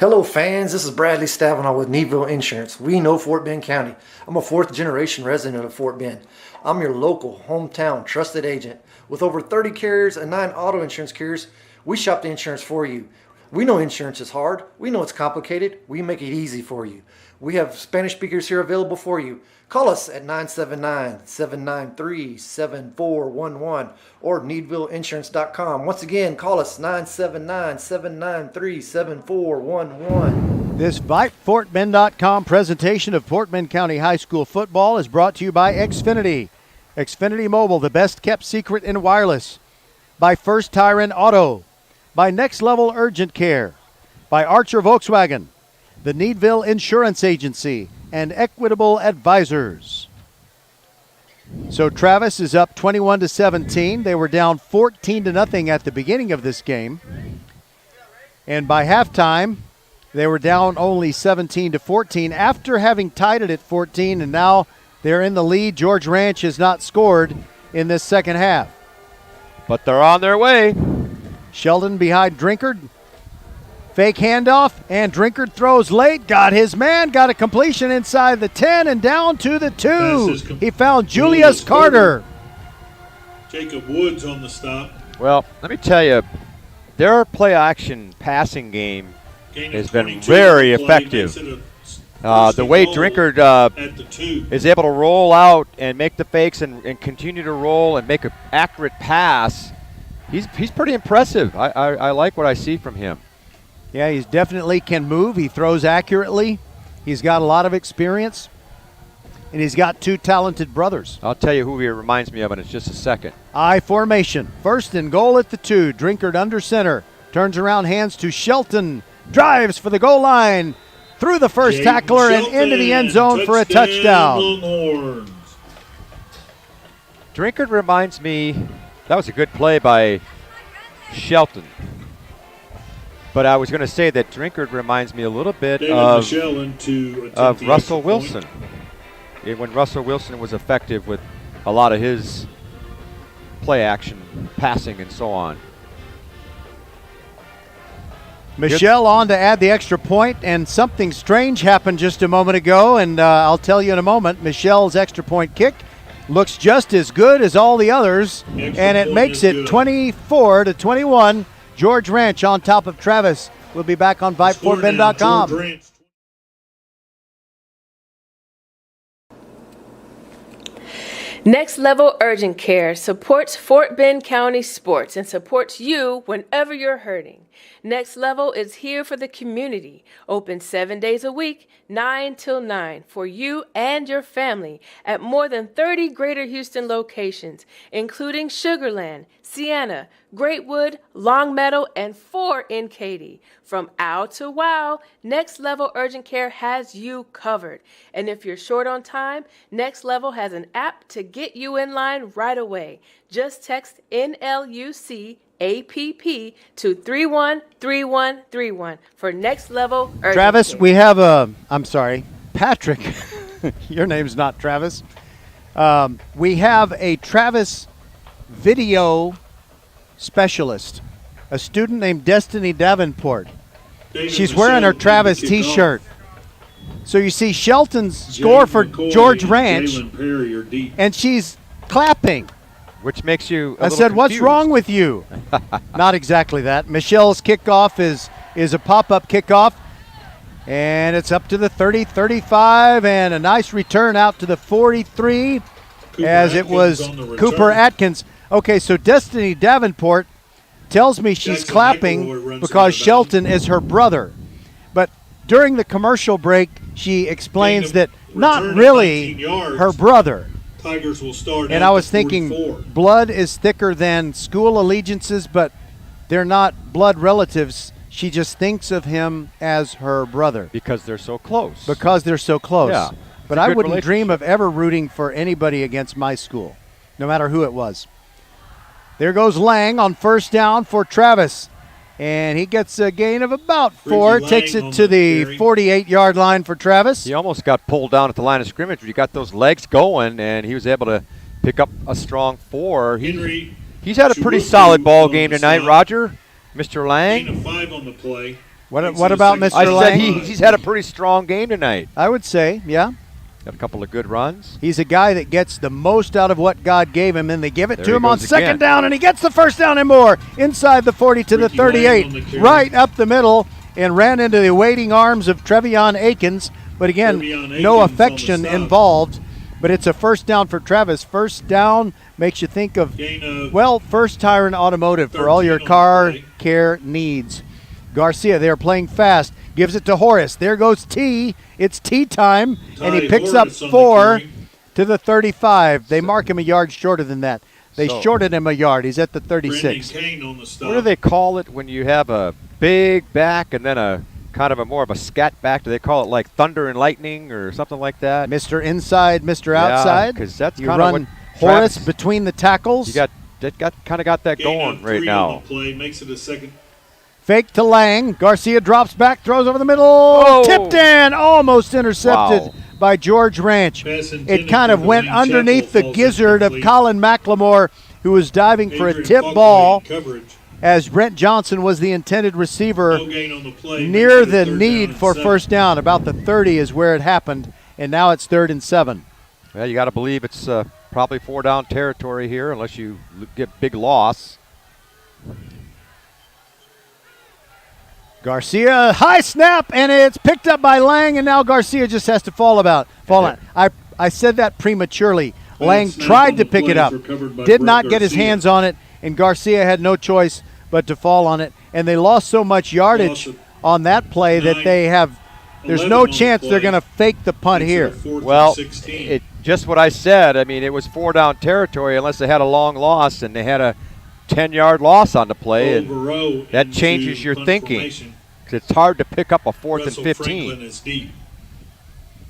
Hello fans, this is Bradley Stavanaugh with Needville Insurance. We know Fort Bend County. I'm a 4th generation resident of Fort Bend. I'm your local, hometown, trusted agent. With over 30 carriers and 9 auto insurance carriers, we shop the insurance for you. We know insurance is hard. We know it's complicated. We make it easy for you. We have Spanish speakers here available for you. Call us at 979-793-7411 or needvilleinsurance.com. Once again, call us 979-793-7411. This VypeFortBend.com presentation of Fort Bend County High School football is brought to you by Xfinity. Xfinity Mobile, the best kept secret in wireless. By First Tire and Auto. By Next Level Urgent Care. By Archer Volkswagen. The Needville Insurance Agency. And Equitable Advisors. So Travis is up 21-17. They were down 14-0 at the beginning of this game. And by halftime, they were down only 17-14 after having tied it at 14, and now they're in the lead. George Ranch has not scored in this second half. But they're on their way. Sheldon behind Drinkard. Fake handoff, and Drinkard throws late. Got his man, got a completion inside the 10 and down to the 2. He found Julius Carter. Jacob Woods on the stop. Well, let me tell you, their play-action passing game has been very effective. The way Drinkard is able to roll out and make the fakes and continue to roll and make an accurate pass, he's pretty impressive. I like what I see from him. Yeah, he definitely can move. He throws accurately. He's got a lot of experience. And he's got 2 talented brothers. I'll tell you who he reminds me of in just a second. I formation. 1st and goal at the 2. Drinkard under center. Turns around, hands to Shelton. Drives for the goal line. Through the first tackler and into the end zone for a touchdown. Drinkard reminds me, that was a good play by Shelton. But I was going to say that Drinkard reminds me a little bit of Russell Wilson. When Russell Wilson was effective with a lot of his play action, passing, and so on. Michelle on to add the extra point, and something strange happened just a moment ago, and I'll tell you in a moment. Michelle's extra point kick looks just as good as all the others, and it makes it 24-21. George Ranch on top of Travis. We'll be back on VypeFortBend.com. Next Level Urgent Care supports Fort Bend County sports and supports you whenever you're hurting. Next Level is here for the community, open 7 days a week, 9 till 9, for you and your family at more than 30 Greater Houston locations, including Sugarland, Sienna, Greatwood, Longmeadow, and 4 in Katy. From ow to wow, Next Level Urgent Care has you covered. And if you're short on time, Next Level has an app to get you in line right away. Just text NLUC APP to 313131 for Next Level Urgent Travis, Care. we have I'm sorry, Patrick. Your name's not Travis. We have a Travis video specialist, a student named Destiny Davenport. She's wearing her Travis T-shirt. So you see Shelton's score for George Ranch, and she's clapping. Which makes you I said, what's wrong with you? Not exactly that. Michelle's kickoff is a pop-up kickoff, and it's up to the 30, 35, and a nice return out to the 43 as it was Cooper Atkins. Okay, so Destiny Davenport tells me she's clapping because Shelton is her brother. But during the commercial break, she explains that not really her brother. Tigers will start. And I was thinking blood is thicker than school allegiances, but they're not blood relatives. She just thinks of him as her brother. Because they're so close. Because they're so close. Yeah. But I wouldn't dream of ever rooting for anybody against my school, no matter who it was. There goes Lang on first down for Travis. And he gets a gain of about 4, takes it to the 48-yard line for Travis. He almost got pulled down at the line of scrimmage. He got those legs going, and he was able to pick up a strong 4. He's had a pretty solid ball game tonight, Roger. Mr. Lang. Gain of 5 on the play. What about Mr. Lang? I said he's had a pretty strong game tonight. I would say, yeah. Got a couple of good runs. He's a guy that gets the most out of what God gave him, and they give it to him on second down, and he gets the first down and more inside the 40 to the 38, right up the middle, and ran into the waiting arms of Trevion Akins. But again, no affection involved. But it's a first down for Travis. First down makes you think of, well, First Tire and Automotive for all your car care needs. Garcia, they're playing fast. Gives it to Horace. There goes T. It's T time, and he picks up 4 to the 35. They mark him a yard shorter than that. They shorted him a yard. He's at the 36. What do they call it when you have a big back and then a kind of a more of a scat back? Do they call it like thunder and lightning or something like that? Mr. Inside, Mr. Outside. Because that's you kind of run Horace between the tackles. You kind of got that going right now. On the play makes it a second. Fake to Lang. Garcia drops back, throws over the middle. Tipped in, almost intercepted by George Ranch. It kind of went underneath the gizzard of Colin McLemore, who was diving for a tip ball, as Brent Johnson was the intended receiver near the need for first down. About the 30 is where it happened, and now it's 3rd and 7. Well, you got to believe it's probably 4 down territory here, unless you get big loss. Garcia, high snap, and it's picked up by Lang, and now Garcia just has to fall out. I said that prematurely. Lang tried to pick it up, did not get his hands on it, and Garcia had no choice but to fall on it. And they lost so much yardage on that play that there's no chance they're going to fake the punt here. Well, just what I said. I mean, it was 4 down territory unless they had a long loss, and they had a 10-yard loss on the play, and that changes your thinking. It's hard to pick up a 4th and 15.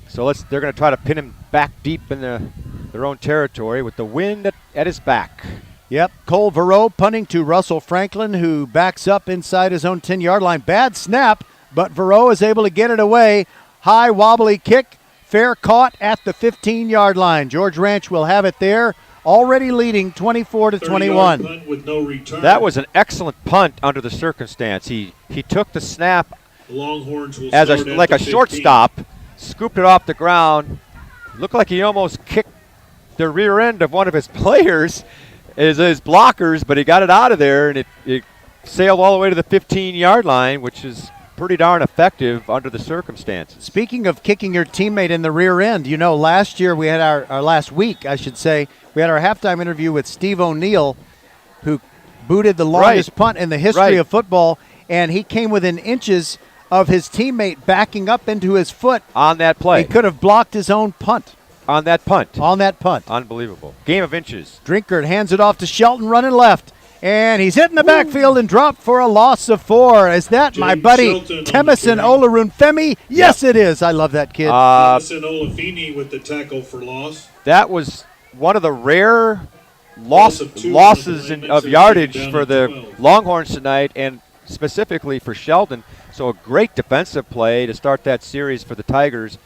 So they're going to try to pin him back deep in their own territory with the wind at his back. Yep, Cole Verreau punting to Russell Franklin, who backs up inside his own 10-yard line. Bad snap, but Verreau is able to get it away. High wobbly kick, fair caught at the 15-yard line. George Ranch will have it there, already leading 24 to 21. Punt with no return. That was an excellent punt under the circumstance. He took the snap Longhorns will as start a shortstop, scooped it off the ground. Looked like he almost kicked the rear end of one of his players, his blockers, but he got it out of there, and it sailed all the way to the 15-yard line, which is pretty darn effective under the circumstances. Speaking of kicking your teammate in the rear end, you know, last year we had our last week, I should say, we had our halftime interview with Steve O'Neill, who booted the longest punt in the history of football, and he came within inches of his teammate backing up into his foot. On that play. He could have blocked his own punt. On that punt. On that punt. Unbelievable. Game of inches. Drinkard hands it off to Shelton running left. And he's hit in the backfield and dropped for a loss of 4. Is that my buddy Temison Olarunfemi? Yes, it is. I love that kid. Temison Olafini with the tackle for loss. That was one of the rare losses of yardage for the Longhorns tonight, and specifically for Sheldon. So a great defensive play to start that series for the Tigers.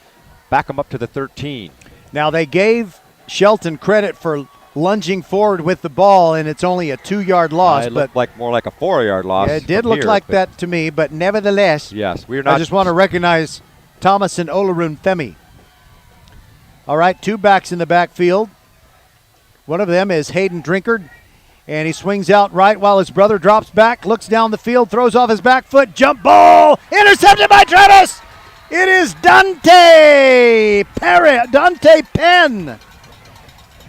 Back them up to the 13. Now, they gave Shelton credit for lunging forward with the ball, and it's only a 2-yard loss. It looked like more like a 4-yard loss. Yeah, it did look like that to me, but nevertheless, yes, we're not. I just want to recognize Thomas and Olarunfemi. All right, 2 backs in the backfield. One of them is Hayden Drinkard, and he swings out right while his brother drops back, looks down the field, throws off his back foot, jump ball, intercepted by Travis. It is Dante Penn.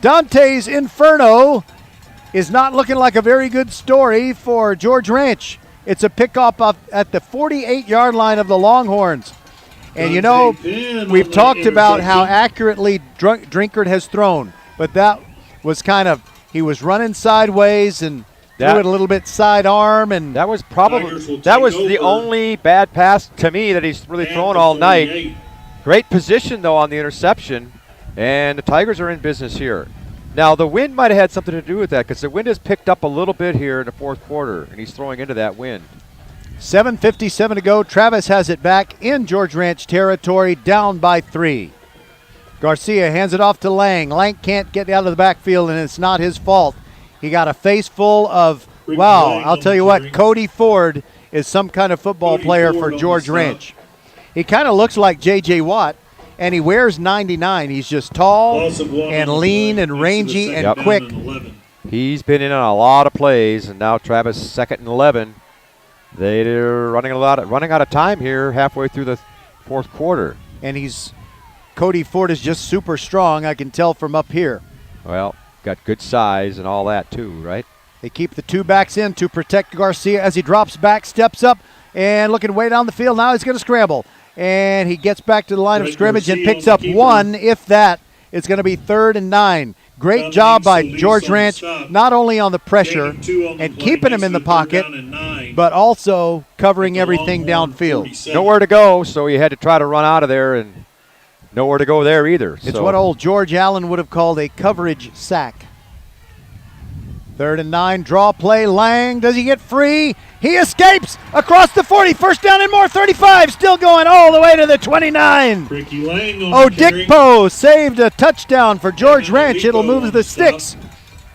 Dante's Inferno is not looking like a very good story for George Ranch. It's a pickup up at the 48-yard line of the Longhorns. And, you know, we've talked about how accurately Drinkard has thrown, but that was kind of, he was running sideways and threw it a little bit sidearm, and that was the only bad pass to me that he's really thrown all night. Great position, though, on the interception. And the Tigers are in business here. Now, the wind might have had something to do with that, because the wind has picked up a little bit here in the fourth quarter, and he's throwing into that wind. 7:57 to go. Travis has it back in George Ranch territory, down by 3. Garcia hands it off to Lang. Lang can't get out of the backfield, and it's not his fault. He got a face full of, wow, I'll tell you what, Cody Ford is some kind of football player for George Ranch. He kind of looks like J.J. Watt. And he wears 99. He's just tall and lean and rangy and quick. He's been in on a lot of plays, and now Travis 2nd and 11. They're running out of time here halfway through the fourth quarter. And Cody Ford is just super strong, I can tell from up here. Well, got good size and all that too, right? They keep the 2 backs in to protect Garcia as he drops back, steps up, and looking way down the field. Now he's going to scramble. And he gets back to the line of scrimmage and picks up 1, if that. It's going to be 3rd and 9. Great job by George Ranch, not only on the pressure and keeping him in the pocket, but also covering everything downfield. Nowhere to go, so he had to try to run out of there, and nowhere to go there either. It's what old George Allen would have called a coverage sack. 3rd and 9, draw play, Lang, does he get free? He escapes across the 40, 1st down and more, 35, still going all the way to the 29. Ricky Lang Odikpo saved a touchdown for George Ranch. It'll move the sticks.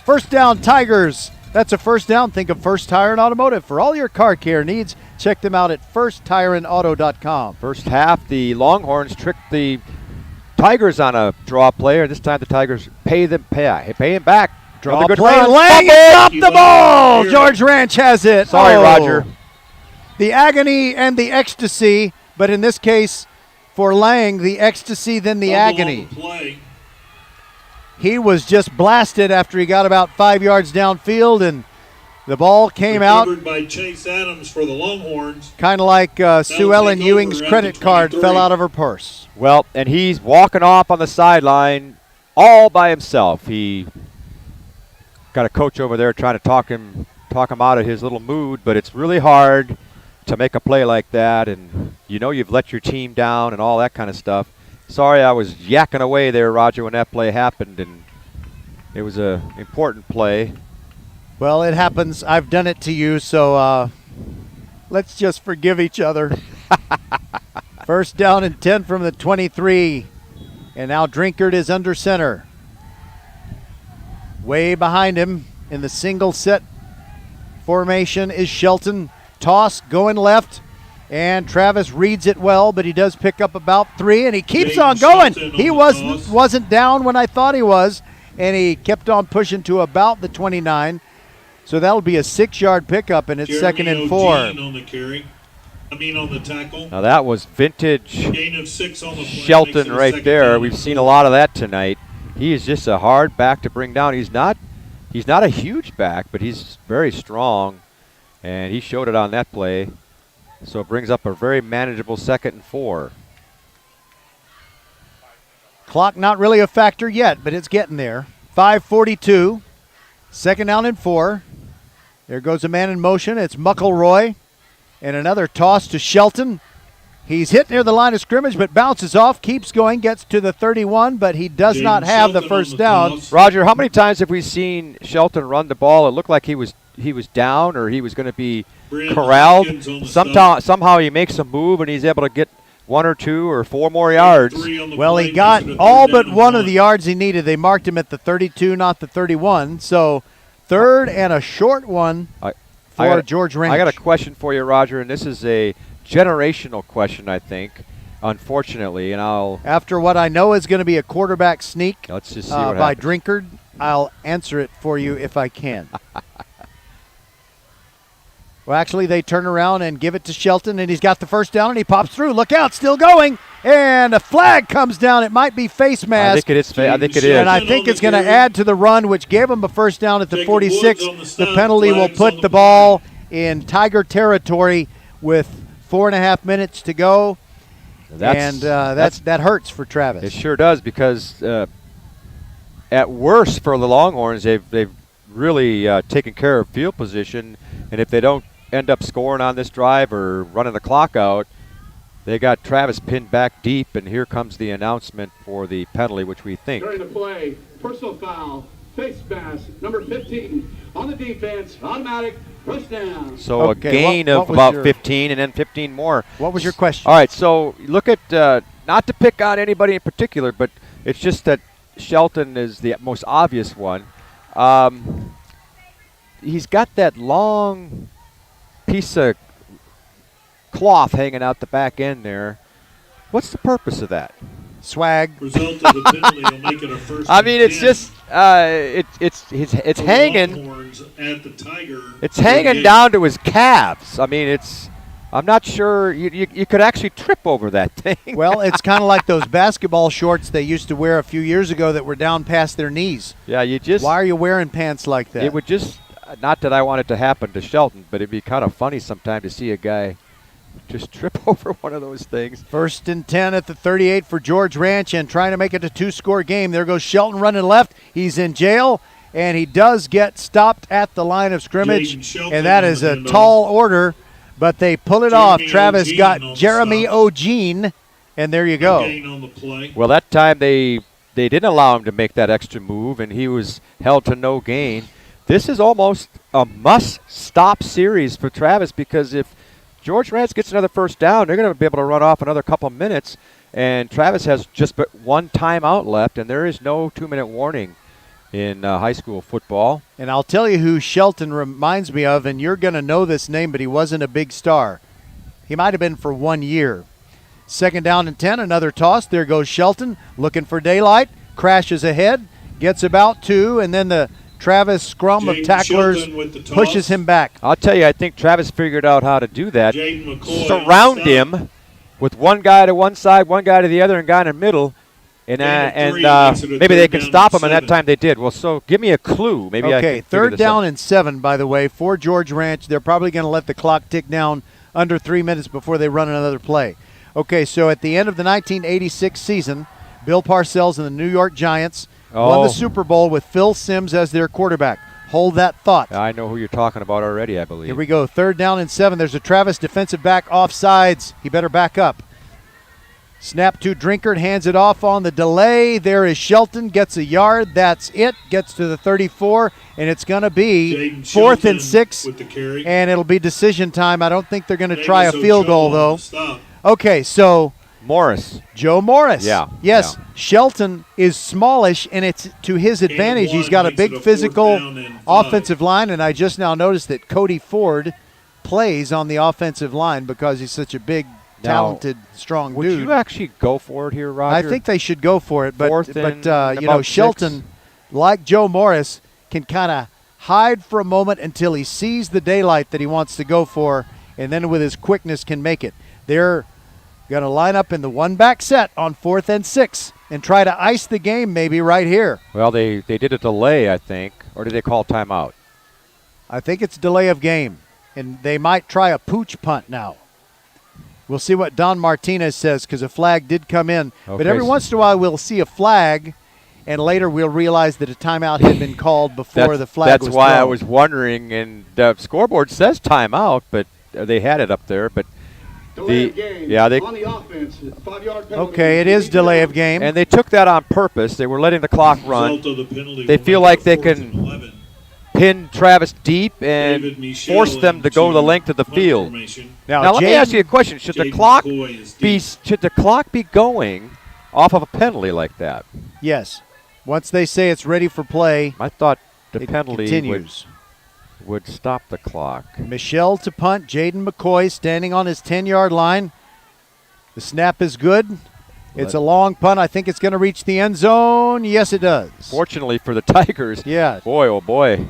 1st down, Tigers. That's a 1st down. Think of First Tire and Automotive. For all your car care needs, check them out at firsttireandauto.com. First half, the Longhorns tricked the Tigers on a draw play, and this time the Tigers pay him back. Draw play, Lang dropped the ball. George Ranch has it. Sorry, Roger. The agony and the ecstasy, but in this case, for Lang, the ecstasy, then the agony. He was just blasted after he got about 5 yards downfield, and the ball came out. Recovered by Chase Adams for the Longhorns. Kind of like Sue Ellen Ewing's credit card fell out of her purse. Well, and he's walking off on the sideline all by himself. He got a coach over there trying to talk him out of his little mood, but it's really hard to make a play like that, and you know you've let your team down and all that kind of stuff. Sorry I was yakking away there, Roger, when that play happened, and it was an important play. Well, it happens. I've done it to you, so let's just forgive each other. 1st down and 10 from the 23, and now Drinkard is under center. Way behind him in the single set formation is Shelton. Toss going left, and Travis reads it well, but he does pick up about 3, and he keeps on going. He wasn't down when I thought he was, and he kept on pushing to about the 29. So that'll be a 6-yard pickup, and it's Jeremy 2nd and 4. O'Gene on the carry. On the tackle. Now that was vintage Gain of 6 on the play, Shelton right there. We've seen a lot of that tonight. He is just a hard back to bring down. He's not a huge back, but he's very strong, and he showed it on that play. So it brings up a very manageable 2nd and 4. Clock not really a factor yet, but it's getting there. 5:42, 2nd down and 4. There goes a man in motion. It's McElroy. And another toss to Shelton. He's hit near the line of scrimmage, but bounces off, keeps going, gets to the 31, but he does not have the first down. Roger, how many times have we seen Shelton run the ball? It looked like he was down or he was going to be corralled. Somehow he makes a move and he's able to get 1 or 2 or 4 more yards. Well, he got all but 1 of the yards he needed. They marked him at the 32, not the 31. So 3rd and a short one for George Ranch. I got a question for you, Roger, and this is a generational question, I think, unfortunately. And after what I know is going to be a quarterback sneak let's just see what by happens. Drinkard, I'll answer it for you if I can. Well, actually, they turn around and give it to Shelton, and he's got the first down, and he pops through. Look out, still going. And a flag comes down. It might be face mask. I think it is. And I think it's going to add to the run, which gave him a first down at the 46. The penalty will put the ball in Tiger territory with 4.5 minutes to go. That hurts for Travis. It sure does, because at worst for the Longhorns, they've really taken care of field position, and if they don't end up scoring on this drive or running the clock out, they got Travis pinned back deep, and here comes the announcement for the penalty, which we think. During the play, personal foul, face mask, number 15 on the defense, automatic, first down. So a gain of about 15 and then 15 more. What was your question? All right, so look at, not to pick on anybody in particular, but it's just that Shelton is the most obvious one. He's got that long piece of cloth hanging out the back end there. What's the purpose of that? Swag. Result of the penalty will make it a first. I mean, it's just it's hanging. At the Tiger. It's hanging down to his calves. I mean, I'm not sure you could actually trip over that thing. Well, it's kind of like those basketball shorts they used to wear a few years ago that were down past their knees. Yeah, Why are you wearing pants like that? It would just, not that I want it to happen to Shelton, but it'd be kind of funny sometime to see a guy just trip over one of those things. 1st and 10 at the 38 for George Ranch, and trying to make it a 2-score game. There goes Shelton running left. He's in jail, and he does get stopped at the line of scrimmage, and that is a tall order, but they pull it off. Travis got Jeremy O'Gene, and there you go. Well, that time they didn't allow him to make that extra move, and he was held to no gain. This is almost a must-stop series for Travis, because if George Ranch gets another first down, they're going to be able to run off another couple minutes, and Travis has just but 1 timeout left, and there is no 2-minute warning in high school football. And I'll tell you who Shelton reminds me of, and you're going to know this name, but he wasn't a big star. He might have been for 1 year. 2nd down and 10, another toss. There goes Shelton looking for daylight, crashes ahead, gets about 2, and then the Travis scrum of tacklers pushes him back. I'll tell you, I think Travis figured out how to do that. Surround him with one guy to one side, one guy to the other, and guy in the middle. And maybe they can stop him, and that time they did. Well, so give me a clue. Maybe I can figure this 3rd down out. and 7, by the way, for George Ranch. They're probably going to let the clock tick down under 3 minutes before they run another play. Okay, so at the end of the 1986 season, Bill Parcells and the New York Giants won the Super Bowl with Phil Simms as their quarterback. Hold that thought. I know who you're talking about already, I believe. Here we go. 3rd down and 7. There's a Travis defensive back offsides. He better back up. Snap to Drinkard, hands it off on the delay. There is Shelton, gets a yard. That's it. Gets to the 34, and it's going to be 4th and 6, and it'll be decision time. I don't think they're going to try a field goal, though. Okay, so Joe Morris. Yeah. Yes, yeah. Shelton is smallish, and it's to his advantage. He's got a big physical offensive line, and I just now noticed that Cody Ford plays on the offensive line because he's such a big, talented, strong would dude. Would you actually go for it here, Roger? I think they should go for it, but about Shelton, 6. like Joe Morris, can kind of hide for a moment until he sees the daylight that he wants to go for, and then with his quickness can make it. They're going to line up in the one-back set on 4th and 6 and try to ice the game maybe right here. Well, they did a delay, I think, or did they call timeout? I think it's delay of game, and they might try a pooch punt now. We'll see what Don Martinez says because a flag did come in. Okay. But every once in a while we'll see a flag, and later we'll realize that a timeout had been called before the flag was That's why thrown. I was wondering, and the scoreboard says timeout, but they had it up there. But Delay of game yeah, they on the offense, 5-yard penalty. Okay, it is delay of game. and they took that on purpose. They were letting the clock run. Result of the penalty They will feel make like it they 4th and can 11. pin Travis deep and David Michel force them to go the length of the punt field. formation. Now let me ask you a question: Should the Jaden clock McCoy is be going off of a penalty like that? Yes. Once they say it's ready for play, I thought the it penalty continues. would stop the clock. Michelle to punt. Jaden McCoy standing on his 10-yard line. The snap is good. It's a long punt. I think it's going to reach the end zone. Yes, it does. Fortunately for the Tigers, yeah. Boy, oh boy.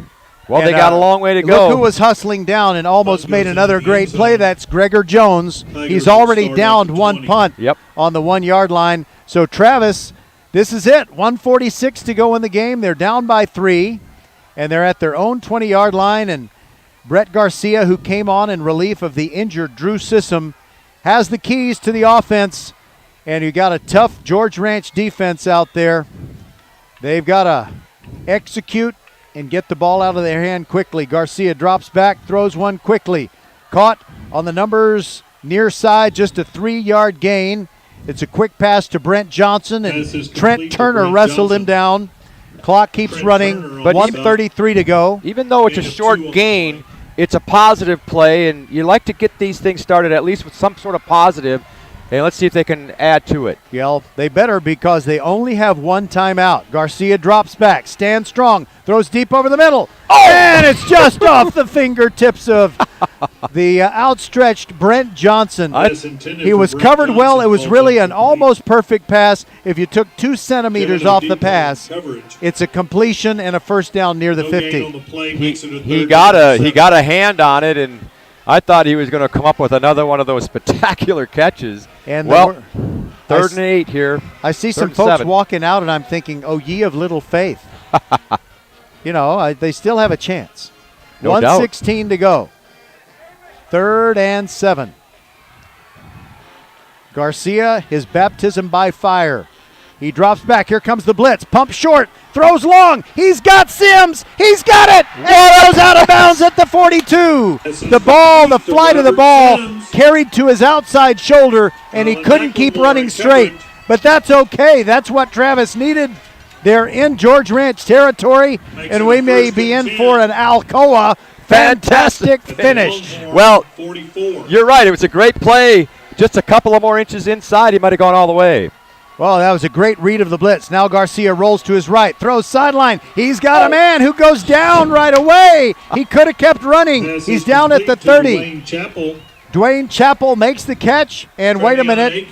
Well, And, they got a long way to go. Look who was hustling down and almost made another great play. That's Gregor Jones. Tigers He's will already start downed at the one 20. punt Yep. on the 1-yard line. So Travis, this is it. 1:46 to go in the game. They're down by 3, and they're at their own 20-yard line. And Brett Garcia, who came on in relief of the injured Drew Sissom, has the keys to the offense. And you got a tough George Ranch defense out there. They've got to execute and get the ball out of their hand quickly. Garcia drops back, throws one quickly. Caught on the numbers near side, just a 3-yard gain. It's a quick pass to Brent Johnson, and Trent Turner wrestled him down. Clock keeps running, but 1:33 to go. Even though it's a short gain, it's a positive play, and you like to get these things started at least with some sort of positive. And let's see if they can add to it. Yeah, they better because they only have one timeout. Garcia drops back, stands strong, throws deep over the middle. Oh! And it's just off the fingertips of the outstretched Brent Johnson. He was covered well. It was really an almost perfect pass. If you took 2 centimeters off the pass, it's a completion and a first down near the 50. He got a hand on it, and I thought he was going to come up with another one of those spectacular catches. And well, 3rd and 8 here. I see some 3rd and folks 7. walking out, and I'm thinking, oh, ye of little faith. They still have a chance. No 1:16 to go. 3rd and 7. Garcia, his baptism by fire. He drops back. Here comes the blitz. Pump short. Throws long. He's got Sims. He's got it. And he goes out of bounds at the 42. The flight of the ball carried to his outside shoulder, and he couldn't keep running straight. But that's okay. That's what Travis needed. They're in George Ranch territory, and we may be in for an Alcoa fantastic finish. Well, you're right. It was a great play. Just a couple of more inches inside, he might have gone all the way. Well, that was a great read of the blitz. Now Garcia rolls to his right, throws sideline. He's got a man who goes down right away. He could have kept running. He's down at the 30. Dwayne Chappell makes the catch, and wait a minute.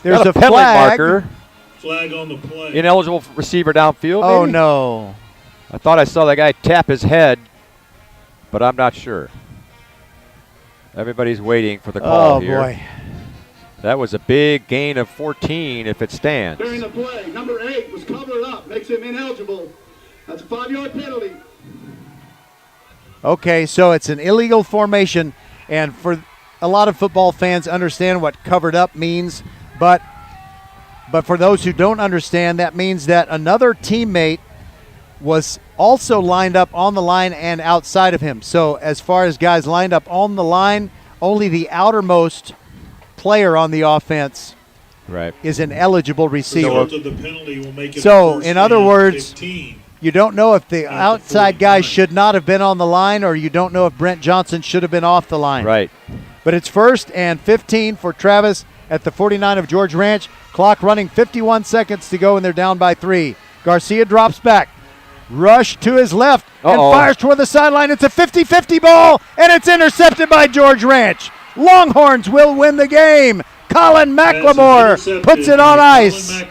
There's a penalty flag. marker. Flag on the play. Ineligible receiver downfield. Oh, maybe? no. I thought I saw that guy tap his head, but I'm not sure. Everybody's waiting for the call here. Oh, boy. That was a big gain of 14 if it stands. During the play, number 8 was covered up, makes him ineligible. That's a 5-yard penalty. Okay, so it's an illegal formation, and for a lot of football fans understand what covered up means, but for those who don't understand, that means that another teammate was also lined up on the line and outside of him. So as far as guys lined up on the line, only the outermost player on the offense is an eligible receiver. So in other words, 15. you don't know if the outside guy should not have been on the line, or you don't know if Brent Johnson should have been off the line. Right. But it's 1st and 15 for Travis at the 49 of George Ranch. Clock running, 51 seconds to go, and they're down by 3. Garcia drops back. Rush to his left and fires toward the sideline. It's a 50-50 ball, and it's intercepted by George Ranch. Longhorns will win the game. Colin McLemore puts it on ice.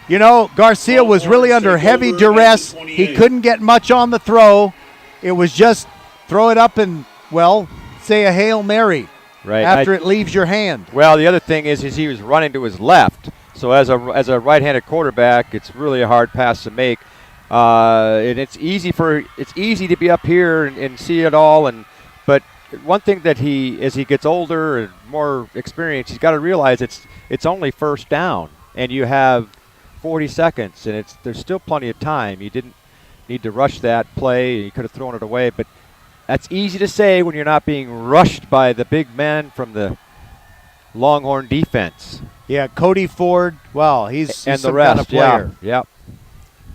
You know, Garcia was really under heavy duress. He couldn't get much on the throw. It was just throw it up and, well, say a Hail Mary right after it leaves your hand. Well, the other thing is he was running to his left. So as a right-handed quarterback, it's really a hard pass to make. And it's easy to be up here and see it all. But one thing that as he gets older and more experienced, he's got to realize it's only first down, and you have 40 seconds, and there's still plenty of time. You didn't need to rush that play. You could have thrown it away, but that's easy to say when you're not being rushed by the big men from the Longhorn defense. Yeah, Cody Ford. Wow, he's and some the rest. kind of player. Yeah.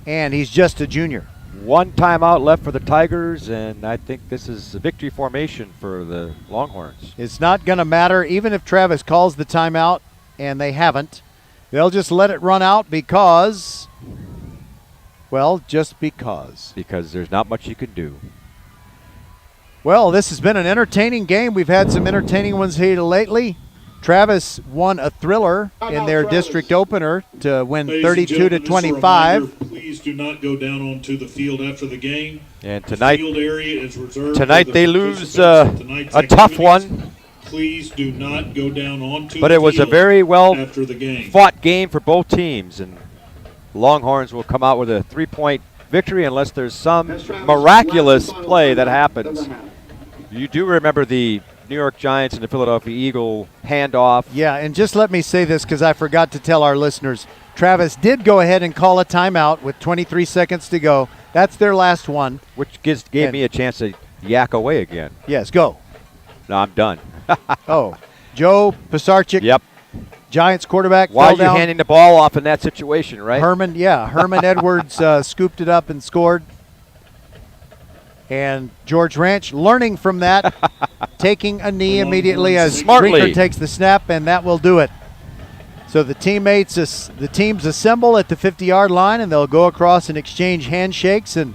And he's just a junior. One timeout left for the Tigers, and I think this is a victory formation for the Longhorns. It's not going to matter, even if Travis calls the timeout, and they haven't. They'll just let it run out because, well, just because. Because there's not much you can do. Well, this has been an entertaining game. We've had some entertaining ones here lately. Travis won a thriller in their district opener to win 32-25. Please do not go down onto the field after the game. And tonight, the field area is reserved tonight for the they lose a tough one. Please do not go down onto but the it was a field very well after the game. fought game for both teams, and Longhorns will come out with a 3-point victory unless there's some miraculous play that happens. You do remember the New York Giants and the Philadelphia Eagle handoff. Yeah, and just let me say this because I forgot to tell our listeners. Travis did go ahead and call a timeout with 23 seconds to go. That's their last one. Which gave me a chance to yak away again. Yes, go. No, I'm done. Oh, Joe Pisarcik. Yep. Giants quarterback. Why fell are you down. handing the ball off in that situation, right? Herman Edwards scooped it up and scored. And George Ranch learning from that, taking a knee immediately as Brinker takes the snap, and that will do it. So the teams assemble at the 50-yard line, and they'll go across and exchange handshakes. And,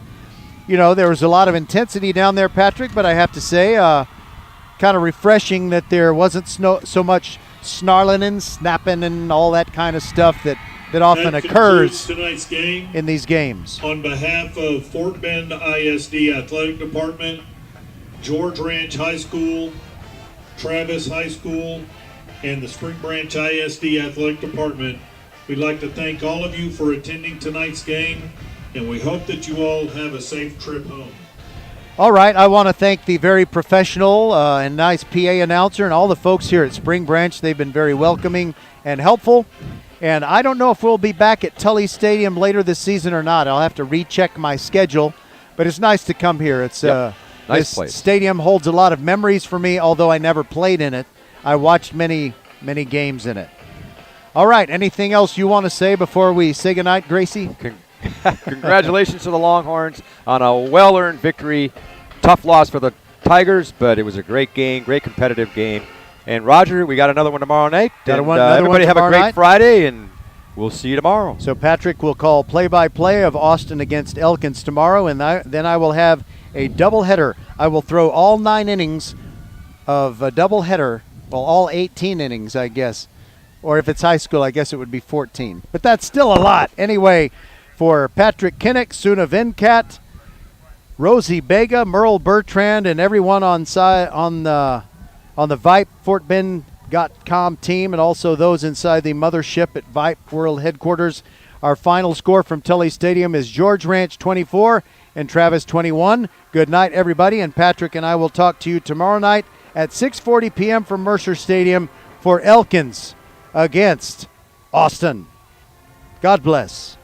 there was a lot of intensity down there, Patrick, but I have to say, kind of refreshing that there wasn't so much snarling and snapping and all that kind of stuff that often occurs tonight's game. In these games. On behalf of Fort Bend ISD Athletic Department, George Ranch High School, Travis High School, and the Spring Branch ISD Athletic Department, we'd like to thank all of you for attending tonight's game, and we hope that you all have a safe trip home. All right, I want to thank the very professional and nice PA announcer and all the folks here at Spring Branch. They've been very welcoming and helpful. And I don't know if we'll be back at Tully Stadium later this season or not. I'll have to recheck my schedule. But it's nice to come here. It's nice this place. Stadium holds a lot of memories for me, although I never played in it. I watched many, many games in it. All right, anything else you want to say before we say goodnight, Gracie? Congratulations to the Longhorns on a well-earned victory. Tough loss for the Tigers, but it was a great game, great competitive game. And Roger, we got another one tomorrow night. Everybody have a great Friday, and we'll see you tomorrow. So Patrick will call play-by-play of Austin against Elkins tomorrow, and then I will have a doubleheader. I will throw all 9 innings of a doubleheader, well, all 18 innings, I guess. Or if it's high school, I guess it would be 14. But that's still a lot. Anyway, for Patrick Kinnick, Suna Venkat, Rosie Bega, Merle Bertrand, and everyone on the Vype FortBend.com team, and also those inside the mothership at Vype World Headquarters. Our final score from Tully Stadium is George Ranch 24 and Travis 21. Good night, everybody, and Patrick and I will talk to you tomorrow night at 6:40 p.m. from Mercer Stadium for Elkins against Austin. God bless.